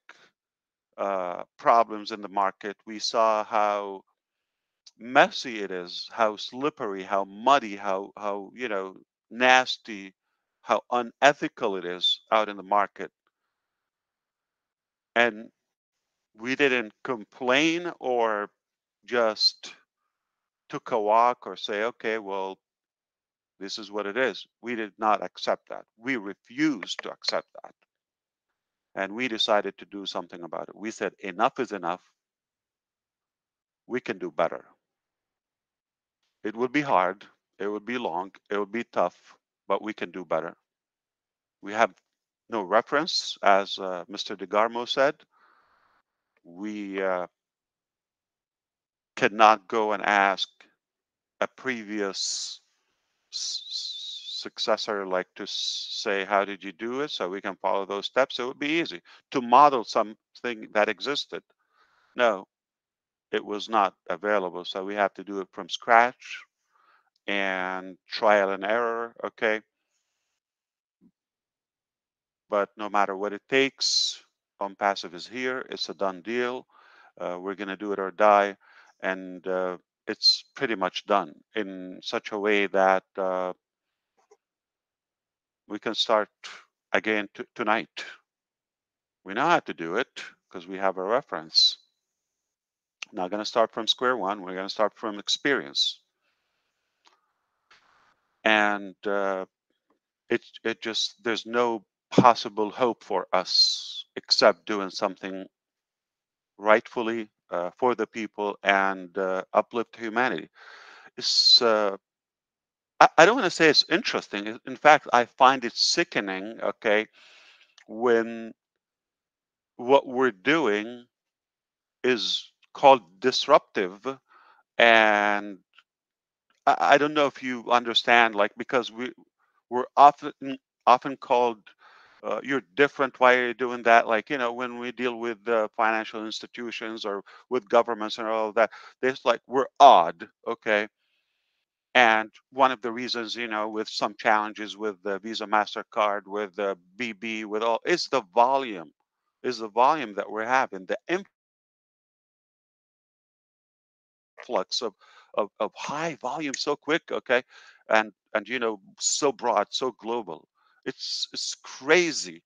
problems in the market. We saw how messy it is, how slippery, how muddy, how you know, nasty, how unethical it is out in the market. And we didn't complain or just took a walk or say, okay, well, this is what it is. We did not accept that. We refused to accept that. And we decided to do something about it. We said, enough is enough. We can do better. It would be hard. It would be long. It would be tough, but we can do better. We have no reference, as Mr. DeGarmo said. We cannot go and ask a previous successor like to say, how did you do it, so we can follow those steps. It would be easy to model something that existed. No, it was not available, so we have to do it from scratch and trial and error. Okay, but no matter what it takes, Onpassive is here. It's a done deal. We're going to do it or die, and it's pretty much done in such a way that we can start again tonight. We know how to do it because we have a reference. Not going to start from square one. We're going to start from experience. And it just, there's no possible hope for us except doing something rightfully for the people and uplift humanity. It's I don't want to say it's interesting. In fact, I find it sickening, okay, when what we're doing is called disruptive. And I don't know if you understand, like, because we're often called you're different. Why are you doing that? Like, you know, when we deal with financial institutions or with governments and all of that, there's like, we're odd, okay? And one of the reasons, you know, with some challenges with the Visa, MasterCard, with the BB, with all, is the volume, that we're having, the influx of high volume so quick, okay? And you know, so broad, so global. It's crazy.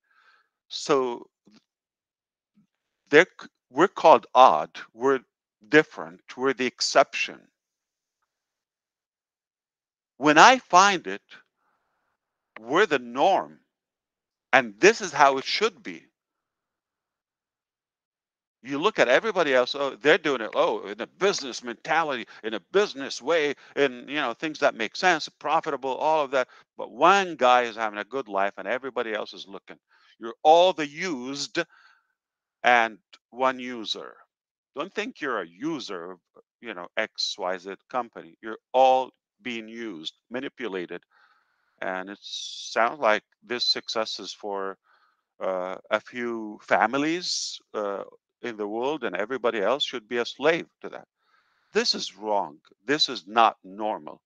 So we're called odd. We're different. We're the exception. When I find it, we're the norm. And this is how it should be. You look at everybody else, oh, they're doing it, oh, in a business mentality, in a business way, in, you know, things that make sense, profitable, all of that. But one guy is having a good life and everybody else is looking. You're all the used and one user. Don't think you're a user of, you know, XYZ company. You're all being used, manipulated. And it sounds like this success is for a few families in the world, and everybody else should be a slave to that. This is wrong. This is not normal.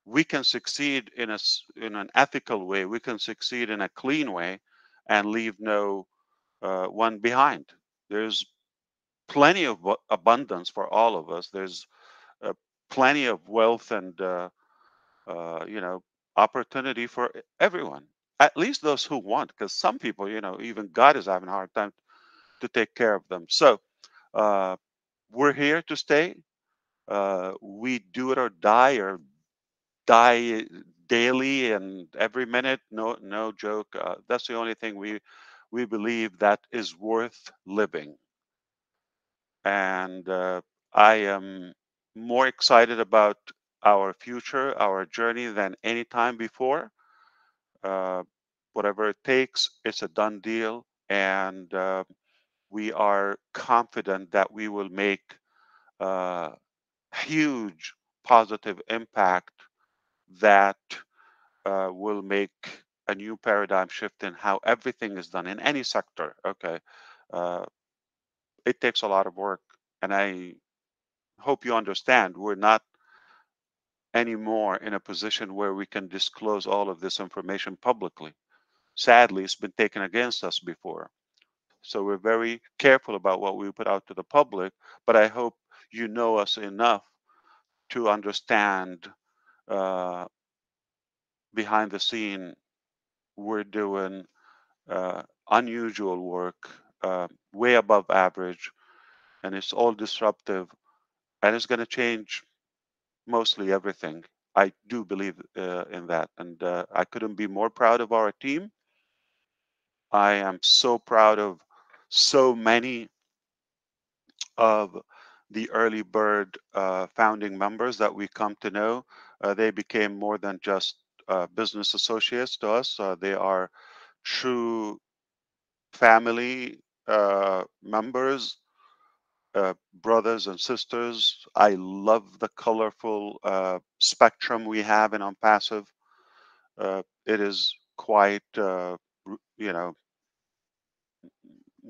We can succeed in an ethical way. We can succeed in a clean way and leave no one behind. There's plenty of abundance for all of us. There's uh, plenty of wealth and you know, opportunity for everyone. At least those who want, because some people, you know, even God is having a hard time to take care of them. So uh, we're here to stay. We do it or die daily and every minute. No, no joke. That's the only thing we believe that is worth living. And I am more excited about our future, our journey than any time before. Uh, Whatever it takes, it's a done deal. And we are confident that we will make a huge positive impact that will make a new paradigm shift in how everything is done in any sector. Okay. Uh, it takes a lot of work. And I hope you understand we're not anymore in a position where we can disclose all of this information publicly. Sadly, it's been taken against us before. So we're very careful about what we put out to the public, but I hope you know us enough to understand uh, behind the scene we're doing unusual work, way above average, and it's all disruptive, and it's going to change mostly everything. I do believe in that, and I couldn't be more proud of our team. I am so proud of so many of the early bird founding members that we come to know. They became more than just business associates to us. They are true family members, brothers and sisters. I love the colorful spectrum we have in Onpassive. It is quite, you know,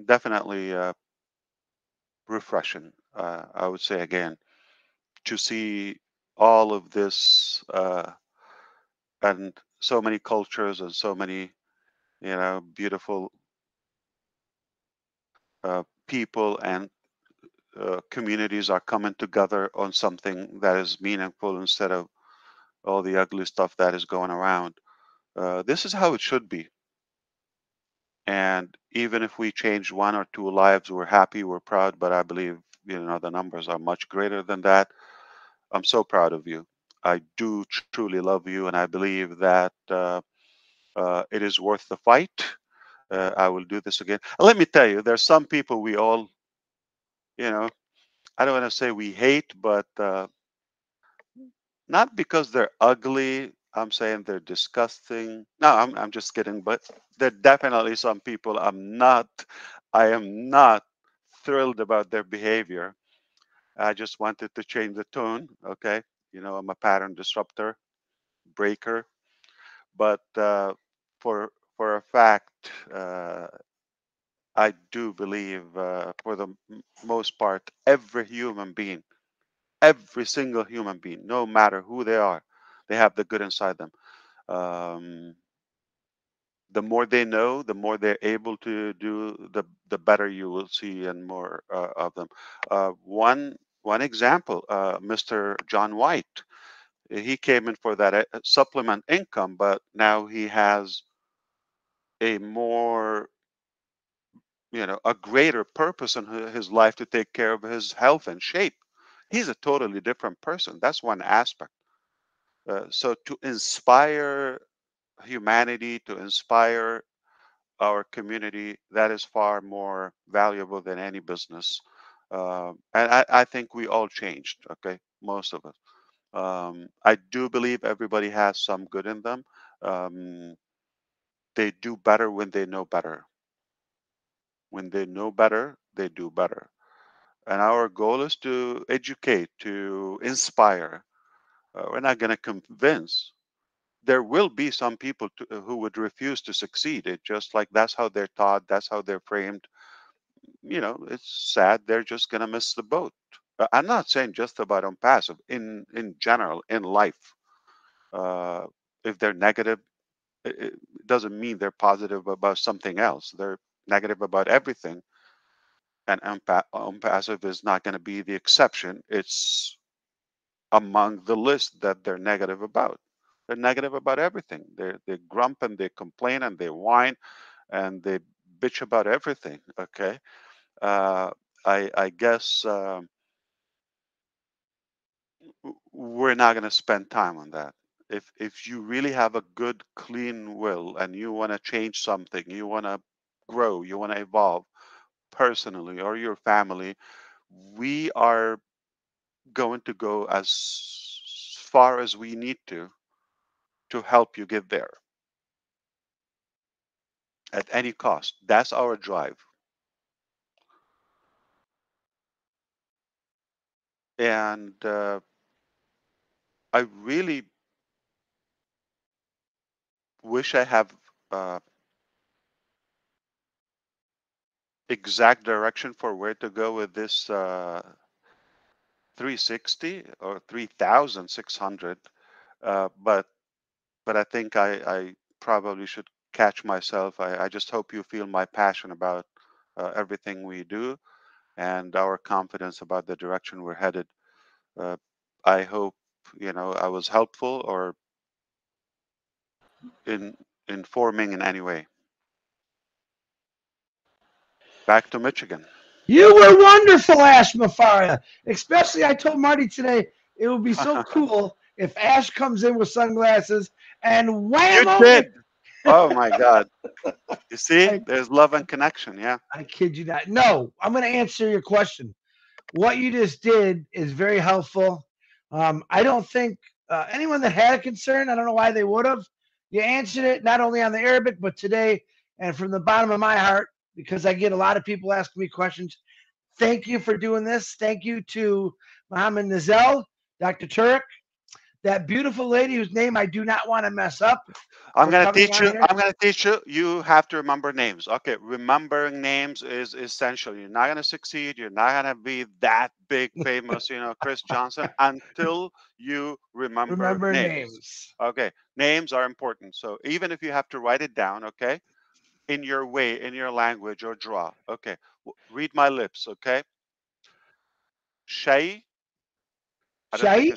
definitely refreshing. I would say again, to see all of this and so many cultures and so many, you know, beautiful people and communities are coming together on something that is meaningful instead of all the ugly stuff that is going around. This is how it should be. And even if we change one or two lives, we're happy, we're proud, but I believe, you know, the numbers are much greater than that. I'm so proud of you. I do truly love you, and I believe that it is worth the fight. I will do this again. Let me tell you, there's some people we all, you know, I don't want to say we hate, but not because they're ugly. I'm saying they're disgusting. No, I'm just kidding. But there are definitely some people I am not thrilled about their behavior. I just wanted to change the tone. Okay. You know, I'm a pattern disruptor, breaker. But for a fact, do believe, for the most part, every human being, every single human being, no matter who they are, they have the good inside them. The more they know, the more they're able to do, the better you will see and more of them. One example, Mr. John White, he came in for that supplement income, but now he has a more, a greater purpose in his life to take care of his health and shape. He's a totally different person. That's one aspect. So to inspire humanity, to inspire our community, that is far more valuable than any business. And I think we all changed, okay? Most of us. I do believe everybody has some good in them. They do better when they know better. When they know better, they do better. And our goal is to educate, to inspire. We're not going to convince. There will be some people who would refuse to succeed. It just like that's how they're taught, that's how they're framed. It's sad. They're just going to miss the boat. I'm not saying just about Onpassive. In general, in life, if they're negative, it doesn't mean they're positive about something else. They're negative about everything. And Onpassive is not going to be the exception. It's among the list that they're negative about. They're negative about everything. They grump and they complain and they whine and they bitch about everything. Okay, I guess we're not going to spend time on that. If you really have a good, clean will and you want to change something, you want to grow, you want to evolve personally or your family, we are going to go as far as we need to help you get there at any cost. That's our drive. And I really wish I have exact direction for where to go with this 360 or 3,600. But I think I probably should catch myself. I just hope you feel my passion about everything we do and our confidence about the direction we're headed. I hope I was helpful or informing in any way. Back to Michigan. You were wonderful, Ash Mufareh. Especially, I told Marty today, it would be so cool if Ash comes in with sunglasses and wham! You did. Oh my God. You see, there's love and connection. Yeah. I kid you not. No, I'm going to answer your question. What you just did is very helpful. I don't think anyone that had a concern, I don't know why they would have. You answered it not only on the Arabic, but today, and from the bottom of my heart, because I get a lot of people asking me questions. Thank you for doing this. Thank you to Mohammed Nazel, Dr. Turek, that beautiful lady whose name I do not want to mess up. I'm going to teach you. I'm going to teach you. You have to remember names. Okay. Remembering names is essential. You're not going to succeed. You're not going to be that big, famous, Chris Johnson until you remember names. Okay. Names are important. So even if you have to write it down, okay, in your way, in your language or draw. Okay. Read my lips. Okay. Shay. Shay.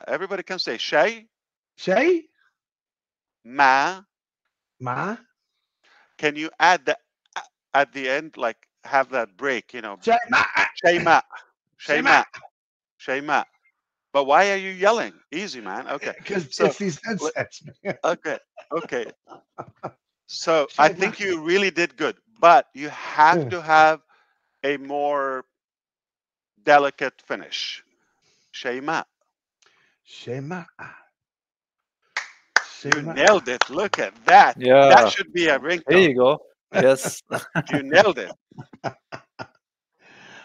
Everybody can say Shay. Shay. Ma. Ma. Can you add the at the end, like have that break, Shay ma. Shay ma. Shay ma. Shay ma. But why are you yelling? Easy, man. Okay. Because it's these headsets. Okay. Okay. So I think you really did good, but you have to have a more delicate finish. Shay ma. Shay ma. You nailed it. Look at that. Yeah. That should be a ringtone. There you go. Yes. You nailed it.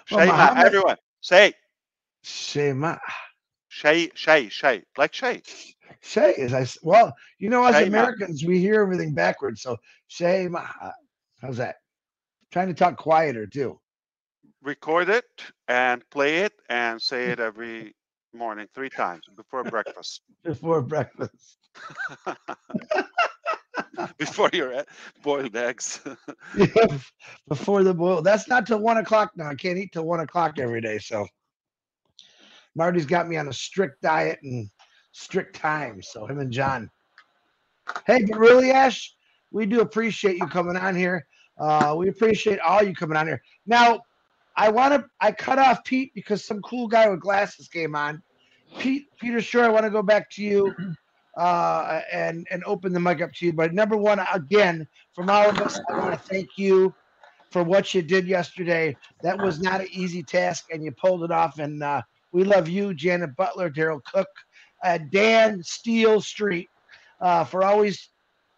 Shayma, everyone. Say. Shayma. Shay. Like Shay. Shay is as well, as Shayma. Americans, we hear everything backwards. So Shayma. How's that? Trying to talk quieter too. Record it and play it and say it every morning 3 times before breakfast. Before breakfast. Before your boiled eggs. Yeah, before the boil. That's not till 1 o'clock now. I can't eat till 1 o'clock every day. So Marty's got me on a strict diet and strict time. So him and John. Hey, but really, Ash, we do appreciate you coming on here. We appreciate all you coming on here. Now, I cut off Pete because some cool guy with glasses came on. Peter, sure, I want to go back to you and open the mic up to you. But number one, again, from all of us, I want to thank you for what you did yesterday. That was not an easy task, and you pulled it off. And we love you, Janet Butler, Daryl Cook, Dan Steele Street, for always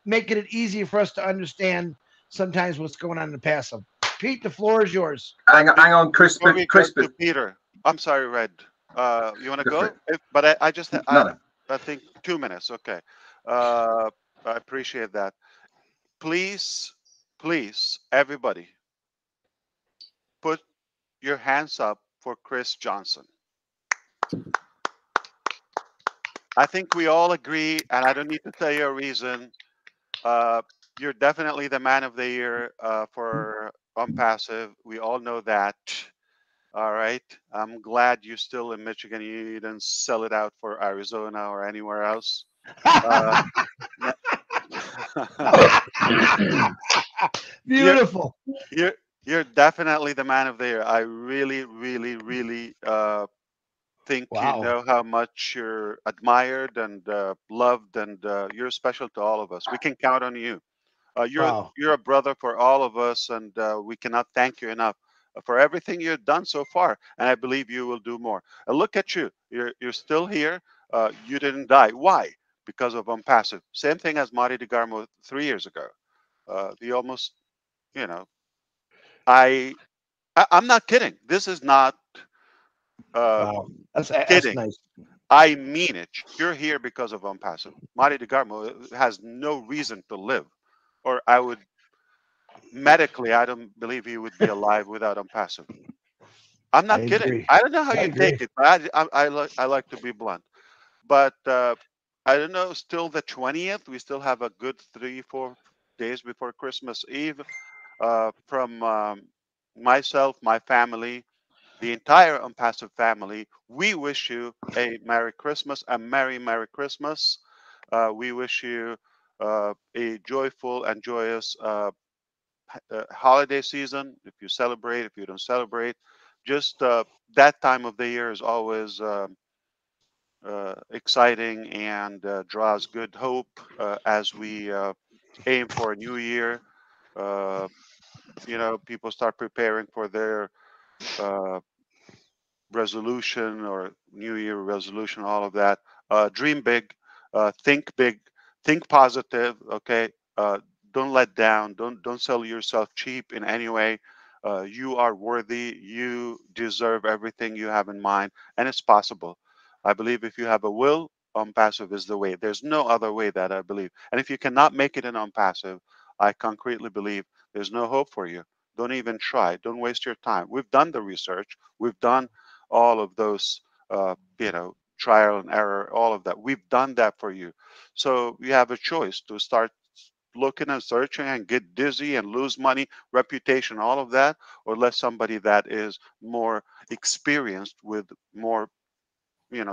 making it easy for us to understand sometimes what's going on in the past. So, Pete, the floor is yours. Hang on, Chris. Before we go to Peter, I'm sorry, Red. You want to go? But I just, I think 2 minutes. Okay. I appreciate that. Please, everybody, put your hands up for Chris Johnson. I think we all agree, and I don't need to tell you a reason. You're definitely the man of the year for Onpassive. We all know that. All right. I'm glad you're still in Michigan. You didn't sell it out for Arizona or anywhere else. Beautiful. You're definitely the man of the year. I really think you know how much you're admired and loved, and you're special to all of us. We can count on you. You're a brother for all of us, and we cannot thank you enough for everything you've done so far, and I believe you will do more. And look at you. You're still here. You didn't die. Why? Because of Onpassive. Same thing as Marty DeGarmo 3 years ago. He almost, I'm not kidding. This is not That's kidding. nice. I mean it. You're here because of Onpassive. Marty DeGarmo has no reason to live, or I don't believe he would be alive without Onpassive. I'm not kidding. Agree. I don't know how I you agree. take it, but I like to be blunt. But I don't know. Still the 20th. We still have a good 3-4 days before Christmas Eve. From myself, my family, the entire Onpassive family, we wish you a Merry Christmas, a Merry Christmas. We wish you a joyful and joyous holiday season. If you celebrate, if you don't celebrate, just that time of the year is always exciting and draws good hope as we aim for a new year. People start preparing for their resolution or New Year resolution, all of that. Dream big, think big, think positive. Okay, don't let down. Don't sell yourself cheap in any way. You are worthy. You deserve everything you have in mind, and it's possible. I believe if you have a will, Onpassive is the way. There's no other way that I believe. And if you cannot make it in Onpassive, I concretely believe there's no hope for you. Don't even try. Don't waste your time. We've done the research. We've done all of those, trial and error, all of that. We've done that for you. So you have a choice to start looking and searching and get dizzy and lose money, reputation, all of that, or let somebody that is more experienced with more,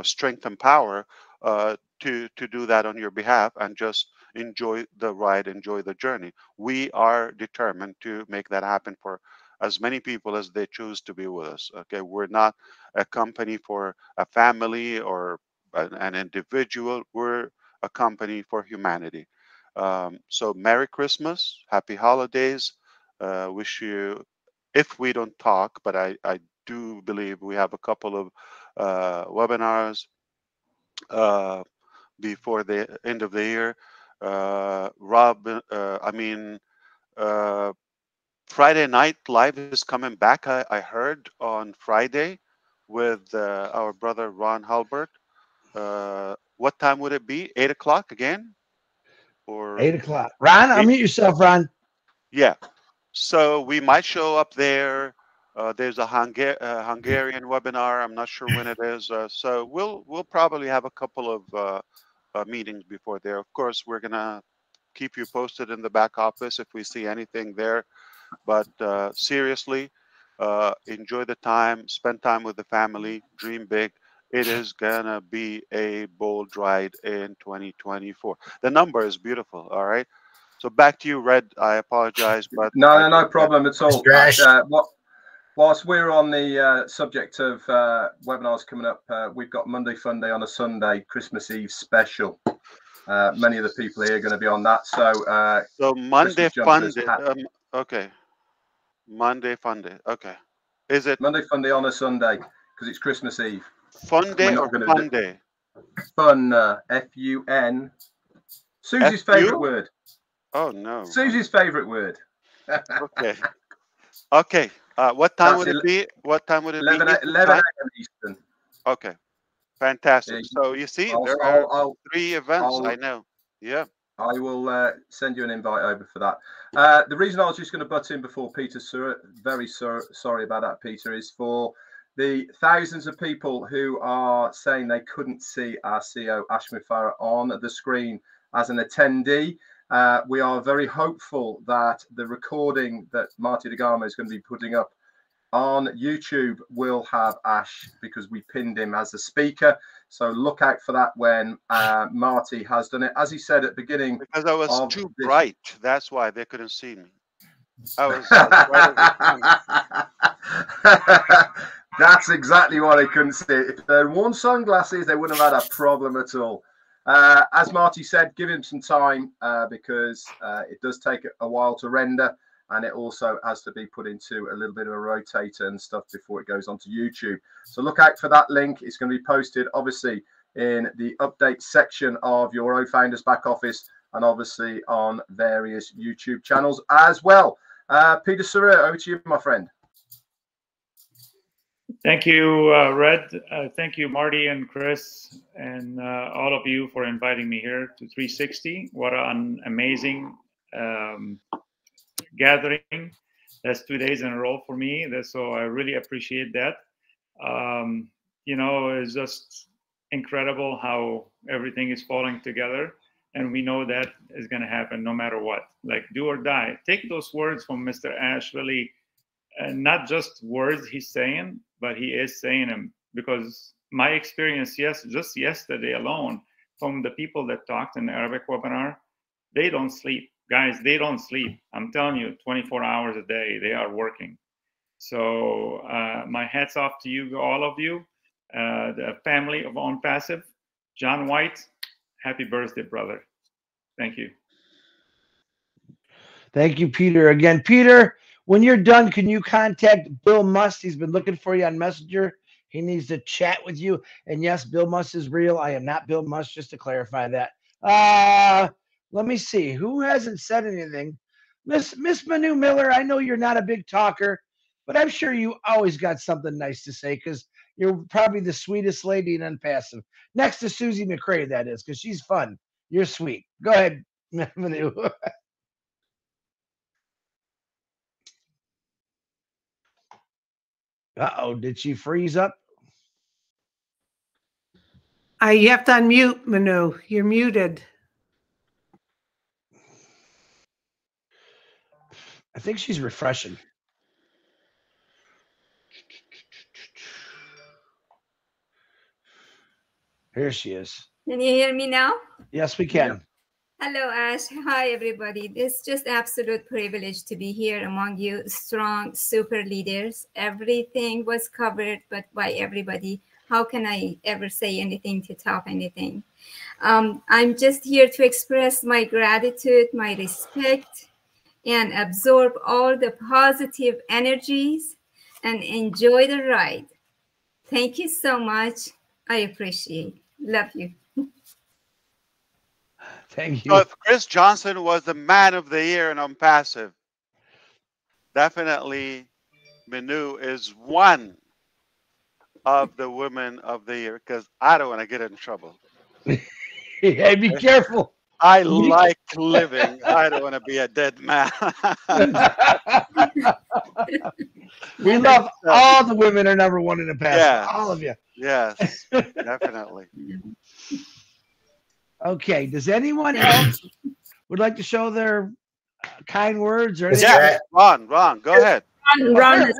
strength and power to do that on your behalf and just enjoy the ride, enjoy the journey. We are determined to make that happen for as many people as they choose to be with us. Okay, we're not a company for a family or an individual. We're a company for humanity. So Merry Christmas, Happy Holidays. Wish you, if we don't talk, but I do believe we have a couple of webinars before the end of the year. Friday Night Live is coming back. I heard on Friday with our brother Ron Halbert. What time would it be? 8 o'clock again? Or 8 o'clock. Ron, unmute yourself, Ron. Yeah. So we might show up there. There's a Hungarian webinar. I'm not sure when it is. So we'll probably have a couple of meetings before there. Of course, we're gonna keep you posted in the back office if we see anything there. But seriously, enjoy the time, spend time with the family, dream big. It is gonna be a bold ride in 2024. The number is beautiful. All right. So back to you, Red. I apologize, but No problem at all. Whilst we're on the subject of webinars coming up, we've got Monday Fun Day on a Sunday, Christmas Eve special. Many of the people here are going to be on that. So Monday Fun Day. Okay. Monday Fun Day. Okay. Is it Monday Fun Day on a Sunday because it's Christmas Eve? Fun Day or Fun Day? Fun. F-U-N. Susie's favorite word. Oh no. Susie's favorite word. Okay. Okay. What time would it be? What time would it be? 11 a.m. Eastern. Okay. Fantastic. So you see, there are 3 events. I know. Yeah. I will send you an invite over for that. The reason I was just going to butt in before Peter, very sorry about that, Peter, is for the thousands of people who are saying they couldn't see our CEO, Ash Mufareh, on the screen as an attendee. We are very hopeful that the recording that Marty DeGarmo is going to be putting up on YouTube will have Ash because we pinned him as a speaker. So look out for that when Marty has done it. As he said at the beginning, because I was too bright. That's why they couldn't see me. I was right. That's exactly why they couldn't see it. If they'd worn sunglasses, they wouldn't have had a problem at all. As Marty said, give him some time because it does take a while to render, and it also has to be put into a little bit of a rotator and stuff before it goes onto YouTube. So look out for that link. It's going to be posted, obviously, in the update section of your Founders back office and obviously on various YouTube channels as well. Peter Mufareh, over to you, my friend. Thank you, Red. Thank you, Marty and Chris, and all of you for inviting me here to 360. What an amazing gathering. That's 2 days in a row for me. So I really appreciate that. You know, it's just incredible how everything is falling together. And we know that is going to happen no matter what. Like, do or die. Take those words from Mr. Ash, really, not just words he's saying, but he is saying them. Because my experience, just yesterday alone, from the people that talked in the Arabic webinar, they don't sleep. Guys, they don't sleep. I'm telling you, 24 hours a day, they are working. So my hat's off to you, all of you, the family of Onpassive. John White, happy birthday, brother. Thank you. Thank you, Peter. Again, Peter, when you're done, can you contact Bill Must? He's been looking for you on Messenger. He needs to chat with you. And yes, Bill Must is real. I am not Bill Must, just to clarify that. Let me see. Who hasn't said anything? Miss Manu Miller, I know you're not a big talker, but I'm sure you always got something nice to say because you're probably the sweetest lady in Onpassive. Next to Susie McCrae, that is, because she's fun. You're sweet. Go ahead, Manu. Uh-oh, did she freeze up? You have to unmute, Manu. You're muted. I think she's refreshing. Here she is. Can you hear me now? Yes, we can. Hello, Ash. Hi, everybody. It's just absolute privilege to be here among you, strong, super leaders. Everything was covered, but by everybody. How can I ever say anything to top anything? I'm just here to express my gratitude, my respect, and absorb all the positive energies and enjoy the ride. Thank you so much. I appreciate it. Love you. Thank you. So if Chris Johnson was the man of the year in Onpassive, definitely Manu is one of the women of the year because I don't want to get in trouble. Hey, be careful. I like living. I don't want to be a dead man. We love all the women are number one in the past. Yeah. All of you. Yes, definitely. Okay. Does anyone else would like to show their kind words or anything? Yeah, Ron, go ahead. Ron.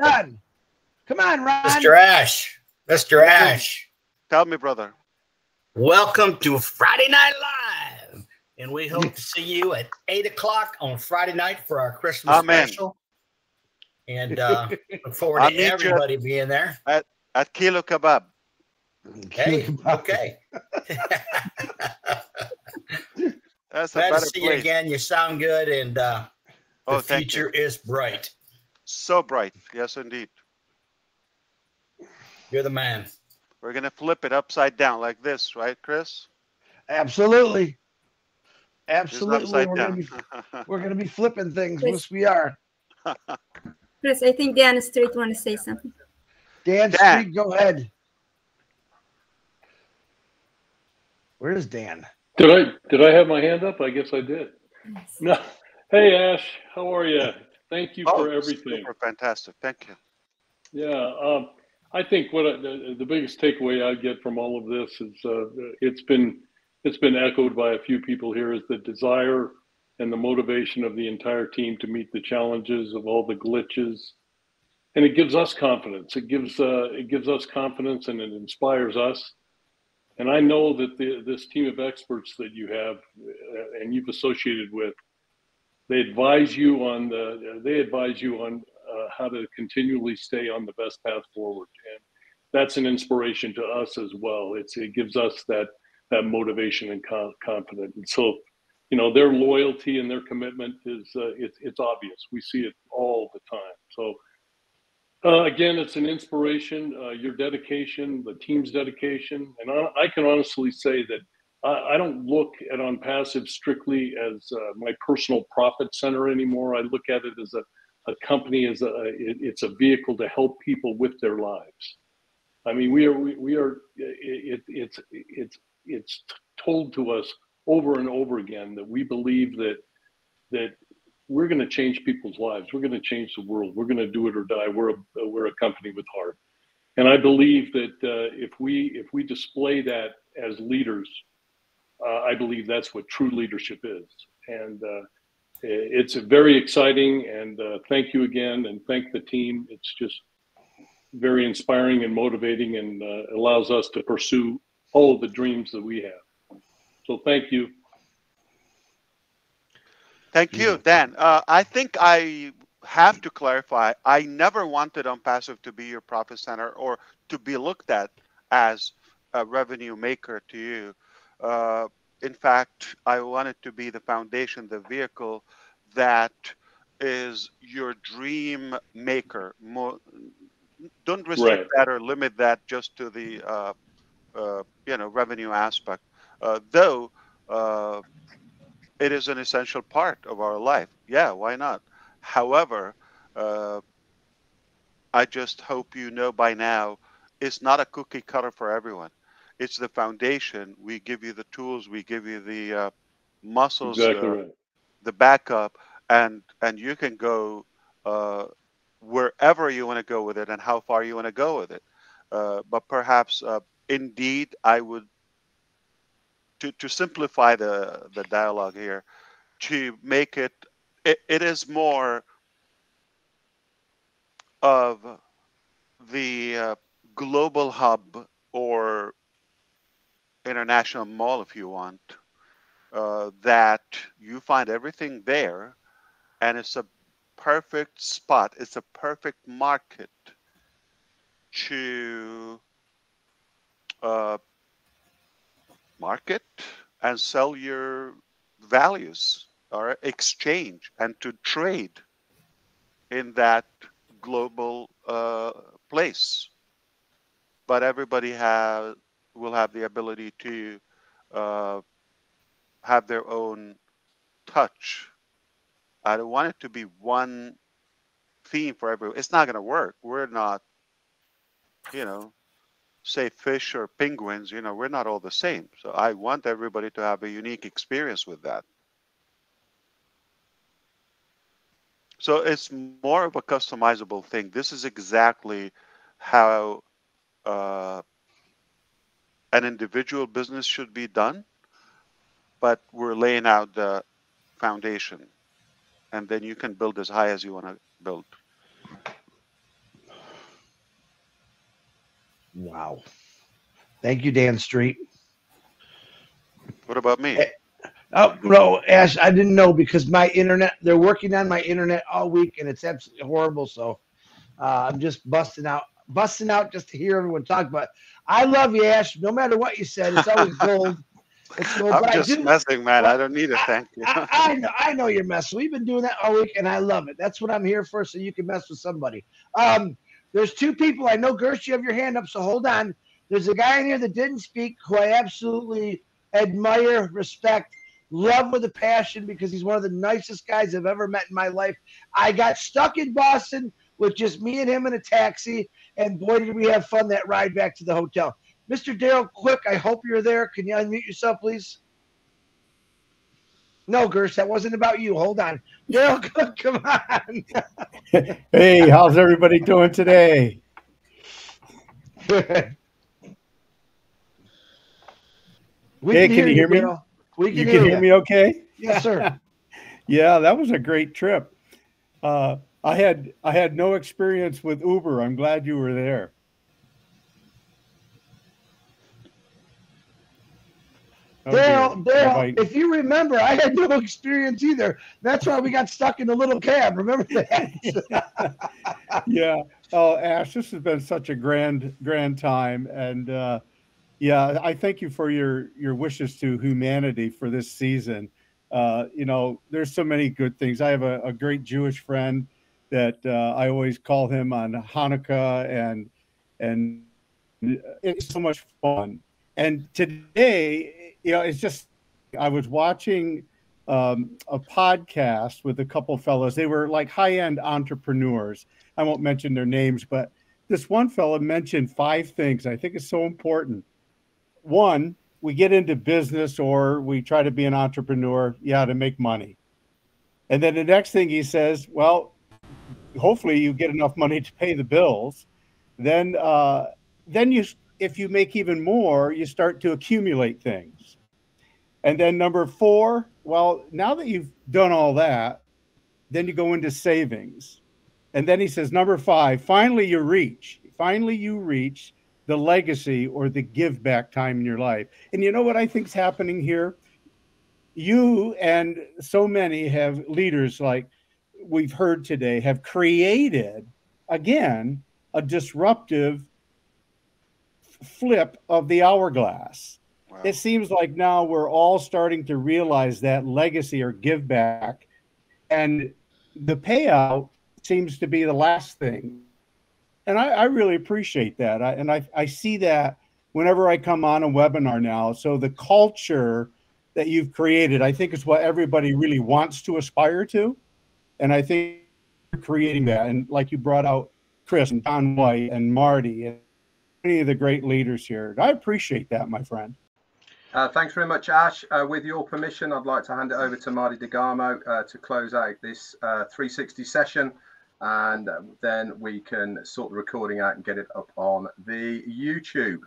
Come on, Ron. Mr. Ash. Mr. Ash. Tell me, brother. Welcome to Friday Night Live. And we hope to see you at 8 o'clock on Friday night for our Christmas special. And look forward to everybody being there. At Kilo Kebab. Okay. Okay. That's a Glad better to see you place. again. You sound good, and the thank future is bright. So bright. Yes, indeed. You're the man. We're going to flip it upside down like this, right, Chris? Absolutely. Absolutely. upside We're gonna be flipping things. Chris. Yes, we are. Chris, I think Dan Street want to say something. Dan Street, go ahead. Where is Dan? Did I have my hand up? I guess I did. No. Hey Ash, how are you? Thank you for everything. Super fantastic. Thank you. Yeah, I think what the biggest takeaway I get from all of this is it's been echoed by a few people here, is the desire and the motivation of the entire team to meet the challenges of all the glitches, and it gives us confidence. It gives us confidence, and it inspires us. And I know that this team of experts that you have and you've associated with, they advise you on how to continually stay on the best path forward, and that's an inspiration to us as well. It gives us that motivation and confidence. And so, you know, their loyalty and their commitment is it's obvious. We see it all the time. So again, it's an inspiration. Your dedication, the team's dedication, and I can honestly say that I don't look at Onpassive strictly as my personal profit center anymore. I look at it as a company, as it's a vehicle to help people with their lives. I mean, it's told to us over and over again that we believe that we're going to change people's lives. We're going to change the world. We're going to do it or die. We're a company with heart, and I believe that if we display that as leaders, I believe that's what true leadership is. And it's very exciting. And thank you again, and thank the team. It's just very inspiring and motivating, and allows us to pursue all of the dreams that we have. So thank you. Thank you, Dan. I think I have to clarify, I never wanted Onpassive to be your profit center or to be looked at as a revenue maker to you. In fact, I want it to be the foundation, the vehicle that is your dream maker. Don't restrict that or limit that just to the revenue aspect. Though it is an essential part of our life. Yeah, why not? However, I just hope you know by now, it's not a cookie cutter for everyone. It's the foundation. We give you the tools, we give you the muscles, exactly right. the backup, and you can go wherever you want to go with it and how far you want to go with it. But perhaps, indeed, I would, to simplify the dialogue here, to make it is more of the global hub or international mall, if you want, that you find everything there, and it's a perfect spot. It's a perfect market to market and sell your values or exchange and to trade in that global place. But everybody will have the ability to have their own touch. I don't want it to be one theme for everyone. It's not going to work. We're not, say fish or penguins, you know, we're not all the same. So I want everybody to have a unique experience with that. So it's more of a customizable thing. This is exactly how an individual business should be done, but we're laying out the foundation, and then you can build as high as you want to build. Wow. Thank you, Dan Street. What about me? Oh, no, Ash, I didn't know because my internet, they're working on my internet all week and it's absolutely horrible. So I'm just busting out just to hear everyone talk. But I love you, Ash. No matter what you said, it's always gold. It's gold. I'm But just messing, man. I don't need a thank you. I know you're messing. We've been doing that all week and I love it. That's what I'm here for, so you can mess with somebody. There's two people. I know, Gersh, you have your hand up, so hold on. There's a guy in here that didn't speak who I absolutely admire, respect, love with a passion because he's one of the nicest guys I've ever met in my life. I got stuck in Boston with just me and him in a taxi, and boy, did we have fun that ride back to the hotel. Mr. Daryl Quick, I hope you're there. Can you unmute yourself, please? No, Gersh, that wasn't about you. Hold on. Daryl Quick, come on. Hey, how's everybody doing today? Hey, can you hear me? Daryl. We You can hear me okay? Yes, sir. Yeah, that was a great trip. I had no experience with Uber. I'm glad you were there. Oh, Daryl, if you remember, I had no experience either. That's why we got stuck in the little cab. Remember that? Yeah. Oh, Ash, this has been such a grand time. And yeah, I thank you for your wishes to humanity for this season. You know, there's so many good things. I have a great Jewish friend that I always call him on Hanukkah, and it's so much fun. And today, you know, it's just, I was watching a podcast with a couple fellows. They were like high-end entrepreneurs. I won't mention their names, but this one fellow mentioned 5 things I think is so important. One, we get into business or we try to be an entrepreneur, to make money. And then the next thing he says, well, hopefully you get enough money to pay the bills. Then you, if you make even more, you start to accumulate things. And then number 4, well, now that you've done all that, then you go into savings. And then he says, number 5, finally you reach the legacy or the give back time in your life. And you know what I think is happening here? You and so many have leaders like we've heard today have created, again, a disruptive flip of the hourglass. Wow. It seems like now we're all starting to realize that legacy or give back, and the payout seems to be the last thing. And I really appreciate that. I see that whenever I come on a webinar now. So the culture that you've created, I think is what everybody really wants to aspire to. And I think you're creating that. And like you brought out Chris and Don White and Marty and many of the great leaders here. I appreciate that, my friend. Thanks very much, Ash. With your permission, I'd like to hand it over to Marty DeGarmo to close out this 360 session. And then we can sort the recording out and get it up on the YouTube.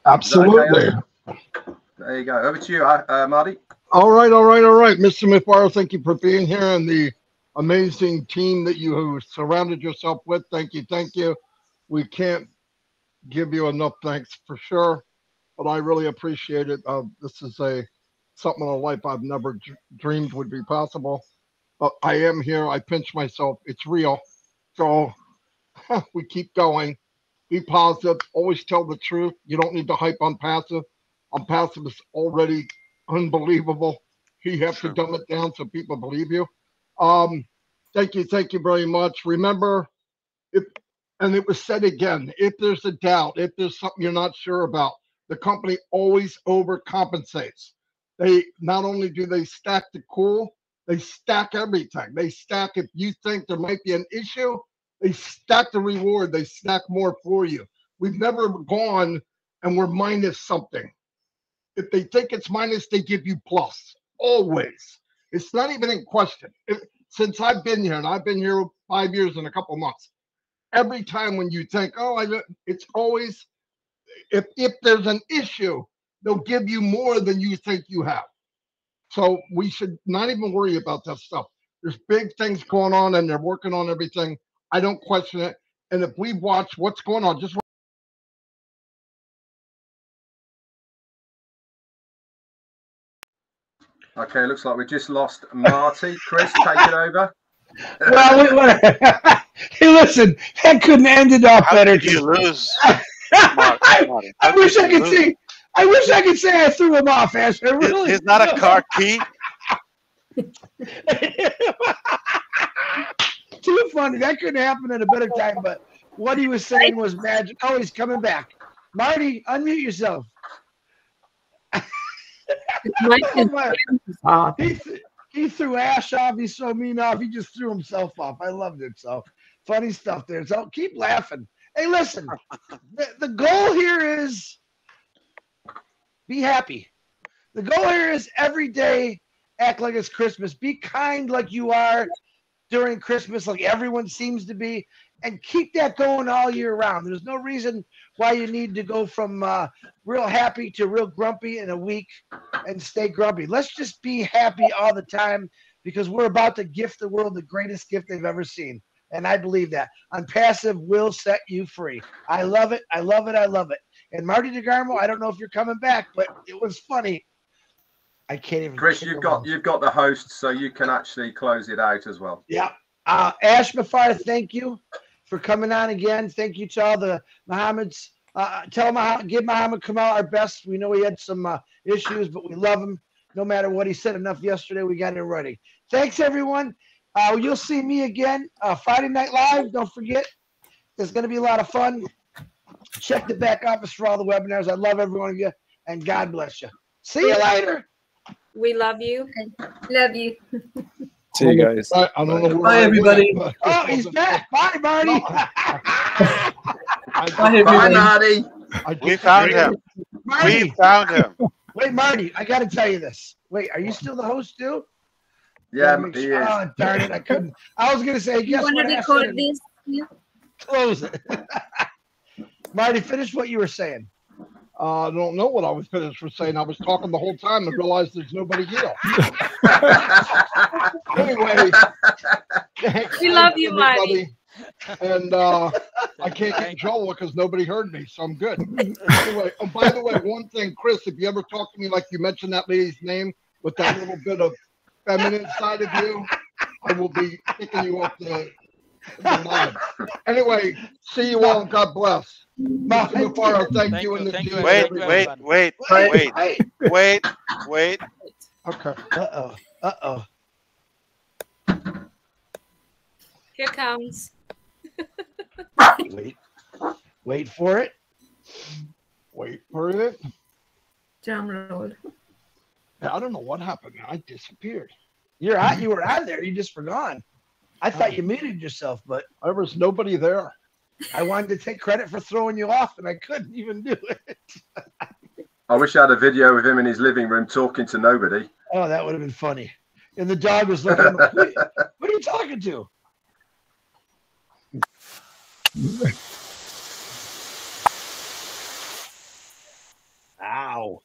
Absolutely. Okay? There you go. Over to you, Marty. All right. Mr. Mufareh, thank you for being here and the amazing team that you surrounded yourself with. Thank you. We can't give you enough thanks for sure, but I really appreciate it. This is something in a life I've never dreamed would be possible. But I am here. I pinch myself. It's real. So we keep going. Be positive. Always tell the truth. You don't need to hype Onpassive. Onpassive is already unbelievable. You have to dumb it down so people believe you. Thank you very much. Remember, and it was said again, if there's a doubt, if there's something you're not sure about, the company always overcompensates. They not only do they stack the cool, they stack everything. They stack if you think there might be an issue, they stack the reward. They stack more for you. We've never gone and we're minus something. If they think it's minus, they give you plus. Always. It's not even in question. Since I've been here, and I've been here 5 years and a couple months, every time when you think, oh, it's always, if there's an issue, they'll give you more than you think you have. So we should not even worry about that stuff. There's big things going on and they're working on everything. I don't question it. And if we watch what's going on, just Okay, looks like we just lost Marty. Chris, take it over. Well, hey, listen, that couldn't end it off better. You lose. I wish I could say. I wish I could say I threw him off, Ash. I really. He's not a car key. Too funny. That couldn't happen at a better time. But what he was saying was magic. Oh, he's coming back. Marty, unmute yourself. He threw Ash off. He threw me off. He just threw himself off. I loved it. So funny stuff there. So keep laughing. Hey, listen. The goal here is be happy. The goal here is every day act like it's Christmas. Be kind like you are during Christmas, like everyone seems to be, and keep that going all year round. There's no reason why you need to go from real happy to real grumpy in a week and stay grumpy. Let's just be happy all the time because we're about to gift the world the greatest gift they've ever seen. And I believe that. Onpassive will set you free. I love it. I love it. I love it. And Marty DeGarmo, I don't know if you're coming back, but it was funny. I can't even. Chris, you've got the host, so you can actually close it out as well. Yeah. Ash Mufareh, thank you for coming on again. Thank you to all the Mohammeds. Give Mohammed Kamal our best. We know he had some issues, but we love him. No matter what he said enough yesterday, we got it ready. Thanks, everyone. You'll see me again Friday Night Live. Don't forget. There's going to be a lot of fun. Check the back office for all the webinars. I love every one of you, and God bless you. See you later. We love you. Love you. See you guys. I don't know. Bye, everybody. Oh, he's back. Bye, Marty. Bye, Marty. We found him. Marty. We found him. Wait, Marty, I got to tell you this. Wait, are you still the host too? Yeah, he is. Oh, darn it, I couldn't. I was going to say, guess You want what? to record this? Yeah. Close it. Marty, finish what you were saying. I don't know what I was finished for saying. I was talking the whole time and realized there's nobody here. Anyway, We love you, Marty. And I can't get in trouble because nobody heard me, so I'm good. Anyway, oh, by the way, one thing, Chris, if you ever talk to me like you mentioned that lady's name with that little bit of feminine side of you, I will be kicking you off the line. Anyway, see you all. God bless. Mr. Mufareh, thank you. Wait. Okay. Uh-oh. Here comes. Wait for it. Wait for it. Drum roll. I don't know what happened. I disappeared. You were out there. You just were gone. I thought you muted yourself, but there was nobody there. I wanted to take credit for throwing you off, and I couldn't even do it. I wish I had a video of him in his living room talking to nobody. Oh, that would have been funny. And the dog was looking. What are you talking to? Ow.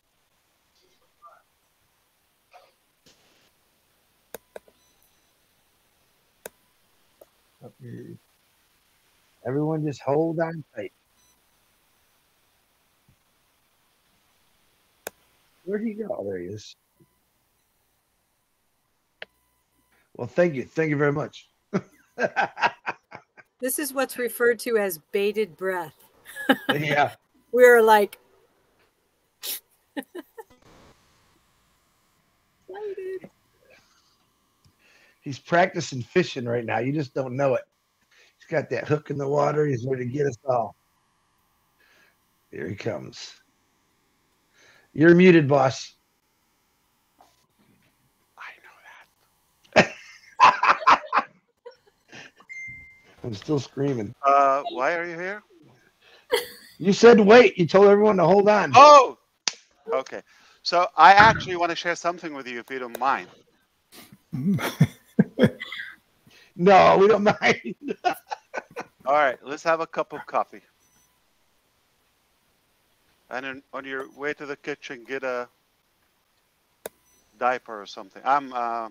Everyone just hold on tight. Where'd he go? Oh, there he is. Well, thank you. Thank you very much. This is what's referred to as bated breath. Yeah. We're like, he's practicing fishing right now. You just don't know it. He's got that hook in the water. He's ready to get us all. Here he comes. You're muted, boss. I know that. I'm still screaming. Why are you here? You said wait. You told everyone to hold on. Oh, okay. So I actually want to share something with you, if you don't mind. No, we don't mind. All right, let's have a cup of coffee. And then on your way to the kitchen, get a diaper or something. I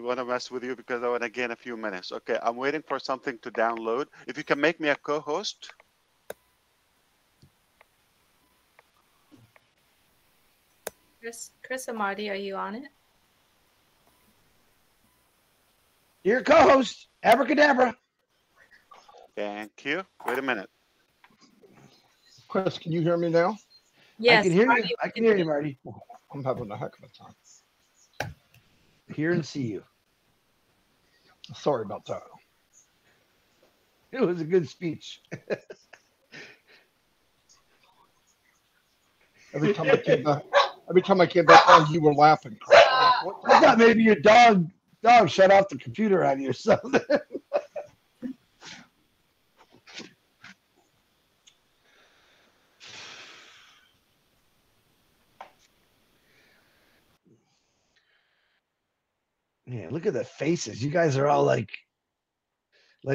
want to mess with you because I want to gain a few minutes. Okay, I'm waiting for something to download. If you can make me a co-host. Chris and Marty, are you on it? Your co-host, Abracadabra. Thank you. Wait a minute. Chris, can you hear me now? Yes, I can hear Marty, you. I can hear you, Marty. I'm having a heck of a time. Hear and see you. Sorry about that. It was a good speech. Every time I came back on, you were laughing. I thought maybe your dog shut off the computer on you or something. Yeah, look at the faces. You guys are all like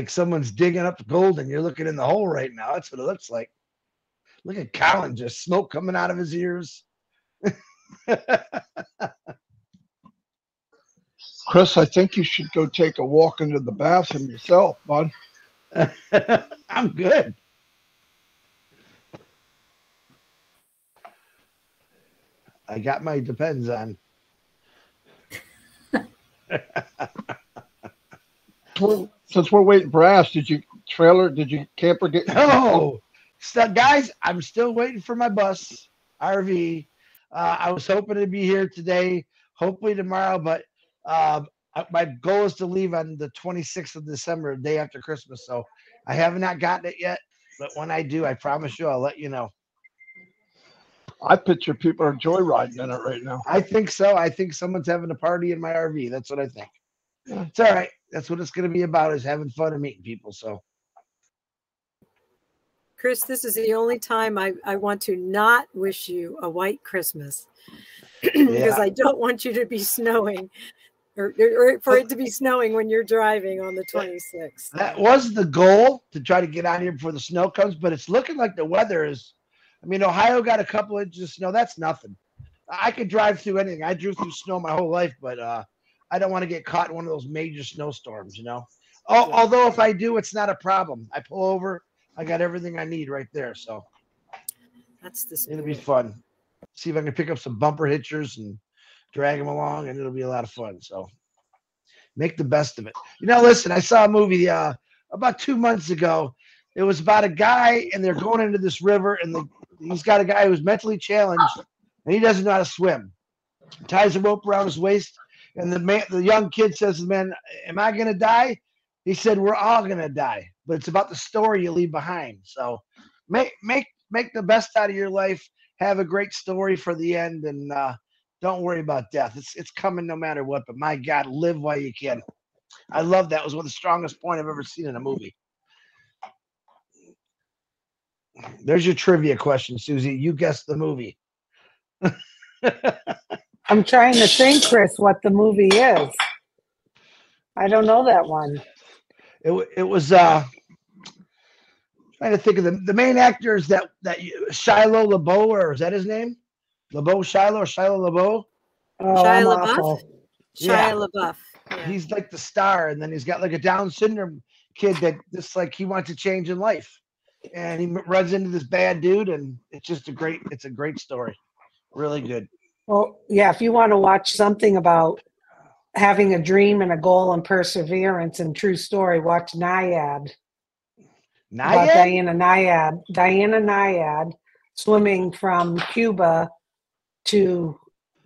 someone's digging up gold and you're looking in the hole right now. That's what it looks like. Look at Colin, just smoke coming out of his ears. Chris, I think you should go take a walk into the bathroom yourself, bud. I'm good. I got my Depends on. Since we're waiting for Ash, did you camper get? No, guys, I'm still waiting for my bus RV. I was hoping to be here today, hopefully tomorrow, but my goal is to leave on the 26th of December, the day after Christmas. So I have not gotten it yet, but when I do, I promise you, I'll let you know. I picture people are joyriding in it right now. I think so. I think someone's having a party in my RV. That's what I think. Yeah. It's all right. That's what it's going to be about, is having fun and meeting people. So, Chris, this is the only time I want to not wish you a white Christmas because I don't want you to be snowing or for it to be snowing when you're driving on the 26th. That was the goal, to try to get out here before the snow comes, but it's looking like the weather is, I mean, Ohio got a couple inches of snow. That's nothing. I could drive through anything. I drove through snow my whole life, but I don't want to get caught in one of those major snowstorms, you know. Although if I do, it's not a problem. I pull over, I got everything I need right there. So that's the it'll be fun. See if I can pick up some bumper hitchers and drag them along, and it'll be a lot of fun. So make the best of it. You know, listen, I saw a movie about 2 months ago. It was about a guy, and they're going into this river, and he's got a guy who's mentally challenged, and he doesn't know how to swim. Ties a rope around his waist. And the young kid says to the man, "Am I going to die?" He said, "We're all going to die, but it's about the story you leave behind." So make the best out of your life. Have a great story for the end, and don't worry about death. It's coming no matter what. But my God, live while you can. I love that. It was one of the strongest points I've ever seen in a movie. There's your trivia question, Susie. You guessed the movie. I'm trying to think, Chris, what the movie is. I don't know that one. It was trying to think of the main actor is that Shiloh LaBeouf, or is that his name? LaBeouf Shiloh or Shiloh LaBeouf? Shia LaBeouf. Shia LaBeouf. Yeah. He's like the star, and then he's got like a Down syndrome kid that just like he wants to change in life, and he runs into this bad dude, and it's a great story, really good. Well, yeah, if you want to watch something about having a dream and a goal and perseverance and true story, watch Naiad. About Diana Naiad swimming from Cuba to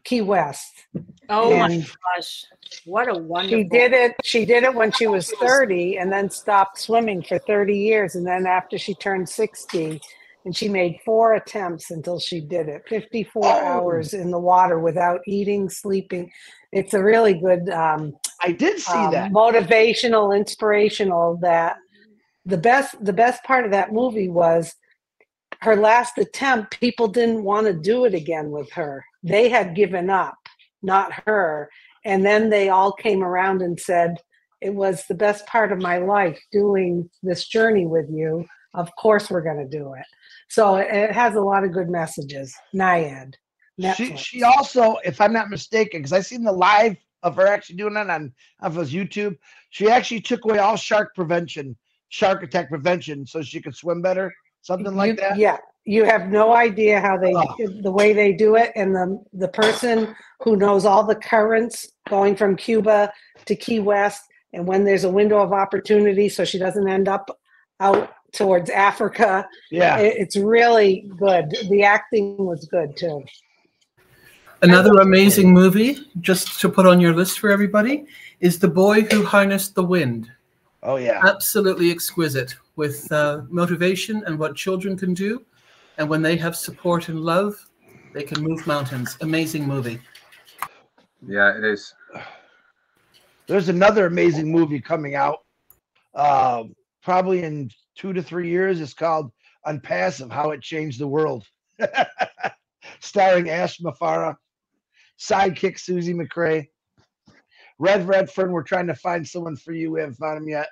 Key West. Oh my gosh. What a wonderful. She did it when she was 30 and then stopped swimming for 30 years. And then after she turned 60, and she made 4 attempts until she did it. 54 hours in the water without eating, sleeping. It's a really good. I I did see that. Motivational, inspirational. That the best part of that movie was her last attempt. People didn't want to do it again with her. They had given up, not her. And then they all came around and said, it was the best part of my life doing this journey with you. Of course we're going to do it. So it has a lot of good messages. Naiad. She also, if I'm not mistaken, because I seen the live of her actually doing that on his YouTube, she actually took away all shark attack prevention, so she could swim better, something like that. Yeah, you have no idea how the way they do it, and the person who knows all the currents going from Cuba to Key West, and when there's a window of opportunity, so she doesn't end up out towards Africa. Yeah, it's really good. The acting was good too. Another amazing movie, just to put on your list for everybody, is The Boy Who Harnessed the Wind. Oh, yeah. Absolutely exquisite, with motivation and what children can do. And when they have support and love, they can move mountains. Amazing movie. Yeah, it is. There's another amazing movie coming out probably in 2 to 3 years. It's called Onpassive, How It Changed the World. Starring Ash Mufareh, sidekick Susie McCrae. Redfern, we're trying to find someone for you. We haven't found him yet.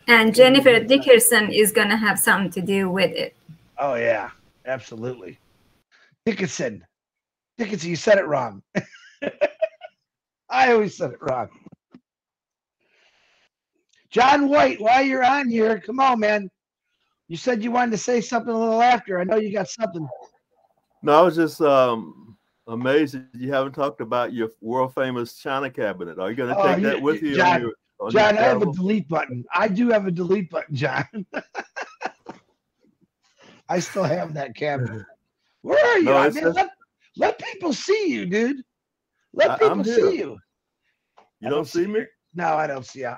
And Jennifer Dickerson is going to have something to do with it. Oh, yeah, absolutely. Dickinson, you said it wrong. I always said it wrong. John White, while you're on here, come on, man. You said you wanted to say something a little after. I know you got something. No, I was just amazed that you haven't talked about your world famous China cabinet. Are you going to take that with you? John, on John, your I have a travel? delete button. I do have a delete button, John. I still have that cabinet. Where are you? No, I it's mean, just- let people see you, dude. Let people I'm see here. you. You don't see me? No, I don't see you.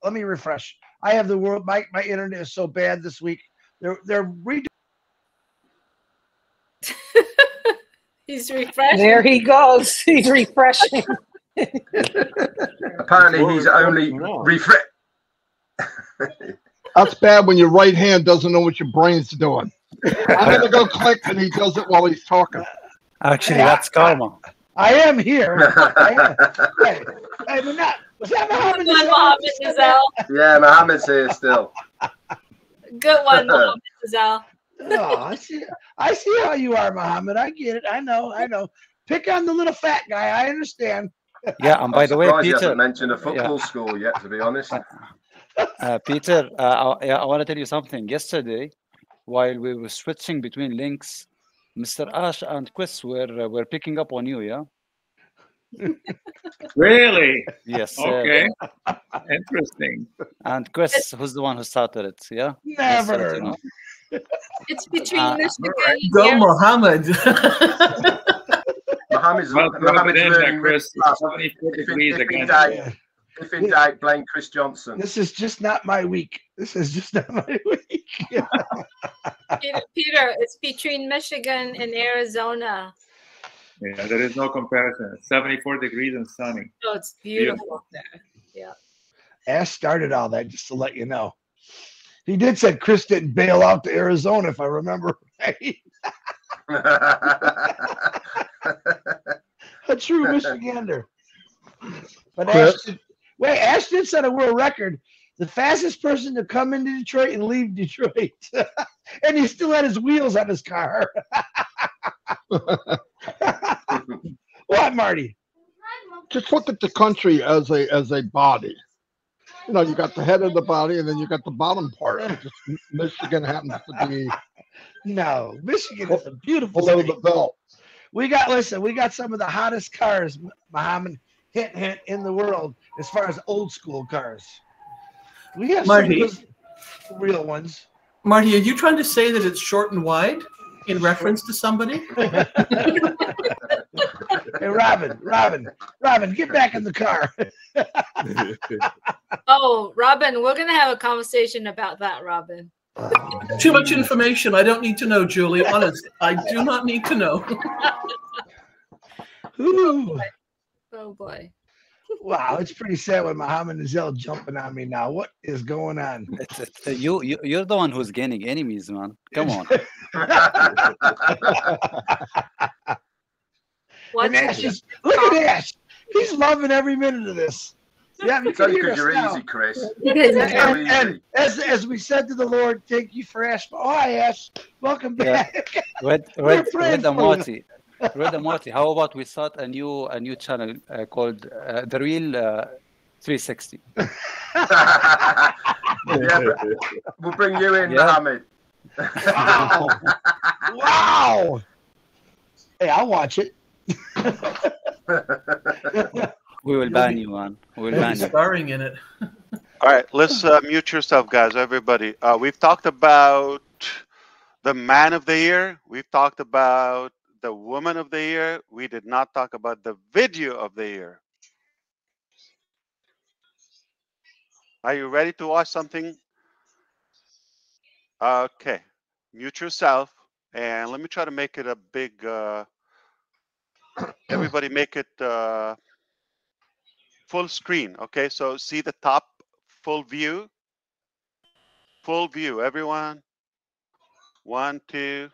Let me refresh. I have the world. My internet is so bad this week. They're redoing. He's refreshing. There he goes. He's refreshing. Apparently, he's only refresh. That's bad when your right hand doesn't know what your brain's doing. I'm gonna go click, and he does it while he's talking. Actually, that's karma. I am here. I am. Hey, but not. Was that Mohammed? Good one, Mohammed Nazal. Yeah, Mohammed's here still. Good one, Mohammed Nazal. Oh, I see how you are, Mohammed. I get it. I know. Pick on the little fat guy. I understand. Yeah, and by the way, Surprised he Peter, hasn't mentioned a football school yet, to be honest. Peter, I want to tell you something. Yesterday, while we were switching between links, Mr. Ash and Chris were picking up on you, yeah? Really? Yes. Okay. Interesting. And Chris, who's the one who started it, yeah? Never. Just so that you know. It's between Michigan and Go, Arizona. Mohammed. Mohammed's learning Chris. fast. 74 degrees If in again. doubt, if in doubt, blame Chris Johnson. This is just not my week. This is just not my week. Peter, it's between Michigan and Arizona. Yeah, there is no comparison. 74 degrees and sunny. So it's beautiful up there. Yeah. Ash started all that, just to let you know. He did say Chris didn't bail out to Arizona, if I remember right. A true Michigander. But Ash did set a world record. The fastest person to come into Detroit and leave Detroit. And he still had his wheels on his car. What, Marty? Just look at the country as a body. You know, you got the head of the body, and then you got the bottom part. Just Michigan happens to be No, Michigan is a beautiful below state. the belt. We got some of the hottest cars, Muhammad, hint, in the world as far as old school cars. We have Marty. some of those real ones. Marty, are you trying to say that it's short and wide in reference to somebody? Hey, Robin, get back in the car. Oh, Robin, we're going to have a conversation about that, Robin. Too much information. I don't need to know, Julie. Honest, I do not need to know. Ooh. Oh, boy. Wow, it's pretty sad when Muhammad Nazel jumping on me now. What is going on? You're the one who's gaining enemies, man. Come on. And Ash just, look at Ash. He's loving every minute of this. Yeah, you It's can only hear because us you're now. easy, Chris. And as we said to the Lord, thank you for Ash. Oh, hi, Ash. Welcome back. Red praying for you. Amati. Red Amati. How about we start a new channel called The Real 360? Yeah, but we'll bring you in, Mohammed. Wow. Wow. Hey, I'll watch it. We will ban you, man. We will ban you. Starring in it. All right, let's mute yourself, guys. Everybody, we've talked about the man of the year. We've talked about the woman of the year. We did not talk about the video of the year. Are you ready to watch something? Okay, mute yourself, and let me try to make it a big. Everybody, make it full screen. Okay, so see the top, full view. Full view, everyone. 1, 2.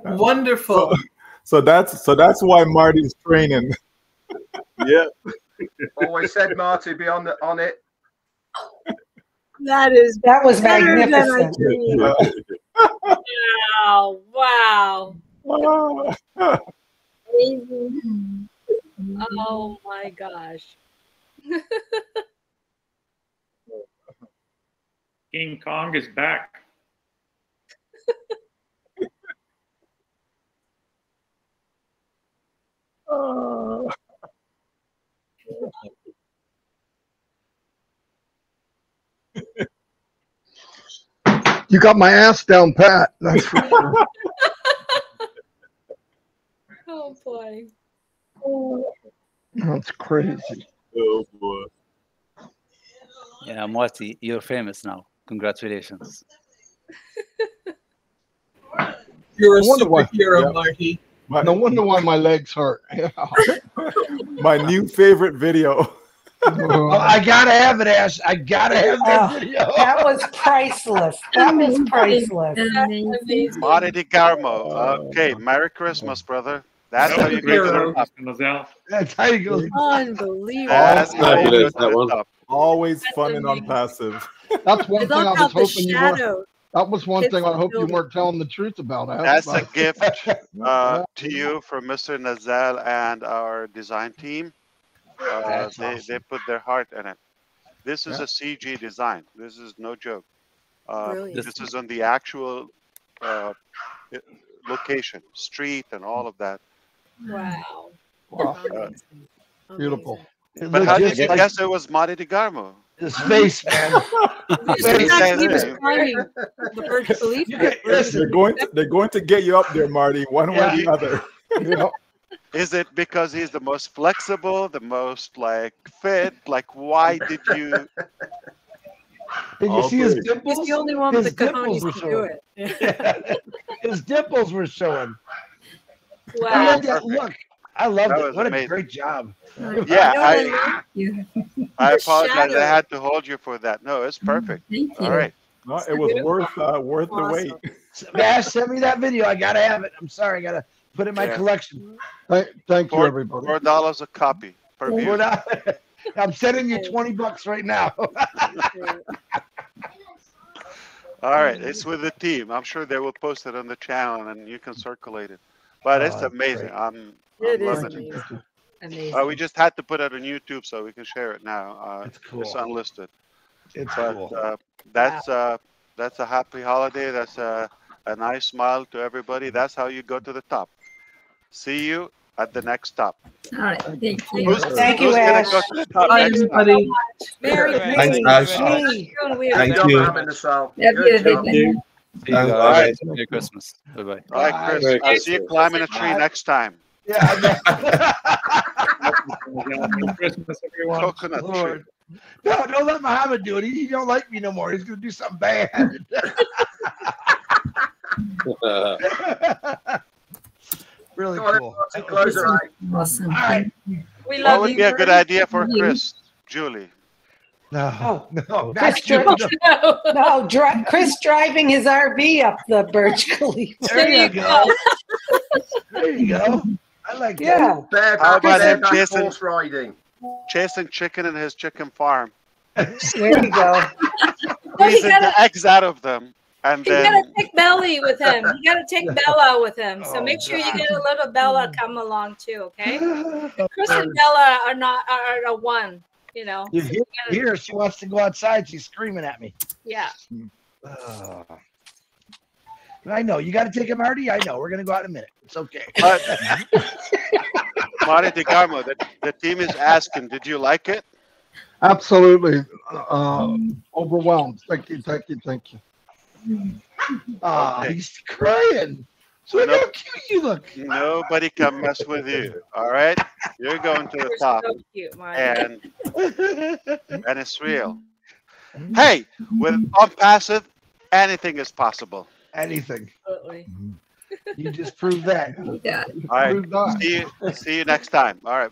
Wonderful. So that's why Marty's training. Yeah. Always said Marty be on it. That was better than I magnificent. dreamed. Wow. Amazing. Oh my gosh. King Kong is back. You got my ass down pat. That's for sure. Oh boy. That's crazy. Oh boy. Yeah, Marty, you're famous now. Congratulations. You're a No wonder why- superhero, yeah. Marty. No wonder why my legs hurt. My new favorite video. Oh, I gotta have it, Ash. I gotta have that video. That was priceless. That was priceless. Marty Di Carmo. Okay, Merry Christmas, brother. That's how you go to the top. That's how you go. Unbelievable. That's how you go to that the one. top. Always That's fun and amazing. unpassive. That's one I thing I love was how the hoping you weren't. shadow That was one hits thing I the hope you building. weren't telling the truth about. That's a gift Yeah. to you from Mr. Nazal and our design team. That's They awesome. put their heart in it. This is Yeah. a CG design. This is no joke. Brilliant. This is on the actual location, street, and all of that. Wow. Wow. Amazing. Beautiful. It But looked how did just you like guess it was Marty DeGarmo? his face, man. Just He the fact said he was it. climbing the Burj Khalifa. They're going to get you up there, Marty, one way or the other. Yeah. Is it because he's the most flexible, the most like fit? Like, why did you? Did you All see his great. dimples? He's the only one with His the dimples cojones were to do showing. it. His dimples were showing. I Wow. love that look. I loved That it. was What amazing. a great job. Yeah, Thank you. I The apologize. shadow. I had to hold you for that. No, it's perfect. Thank All you. right. No, it was worth the wait. Awesome. Bash, send me that video. I gotta have it. I'm sorry. I gotta put it in my Yeah. collection. Thank you, everybody. $4 a copy per We're view. not- I'm sending you $20 right now. All right, it's with the team. I'm sure they will post it on the channel and you can circulate it. But it's Oh, amazing. great. I'm It is loving it. amazing. Amazing. We just had to put it on YouTube so we can share it now. It's cool. It's unlisted. It's But cool. that's a happy holiday. That's a nice smile to everybody. That's how you go to the top. See you at the next top. All right. Thank you. Thank you, Who's gonna Ash. go to the top Bye, next time? everybody. Merry Thanks, Christmas. Ash. Me. Doing Thank weird. you. Love Good you, job. everybody. See you Thanks, guys. Alright. Merry Christmas. Bye bye. All right, Chris. Merry I'll see you Christmas. climbing a tree next time. Yeah. Merry Christmas, everyone. Coconut tree. Lord. No, don't let Muhammad do it. He don't like me no more. He's gonna do something bad. Really cool. Close your eyes. Awesome. All right. We What love would you. be a good idea for Chris, Julie? No, no, Chris, not you. no, Chris driving his RV up the Burj Khalifa. There you go. There you go. I like Yeah. How about him bareback chasing, horse riding? chasing chicken in his chicken farm? There you go. Squeezing the eggs out of them. And You then gotta take Belly with him. You gotta take Bella with him. So Oh, make sure you God. get a little Bella come along too, okay? Chris and Bella are a one, you know. You So hear, you gotta- hear her, she wants to go outside. She's screaming at me. yeah. I know. You got to take him, Marty. I know. We're going to go out in a minute. It's okay. But Marty DeGarmo, the team is asking, did you like it? Absolutely. Overwhelmed. Thank you. Thank you. Thank you. Okay. He's crying. So look Nope. how cute you look. Nobody can mess with you. All right? You're going to the You're top. so cute, Marty. And it's real. Hey, with Onpassive, anything is possible. Anything. Absolutely. You just proved that. Yeah. All right. Proved that. See you next time. All right.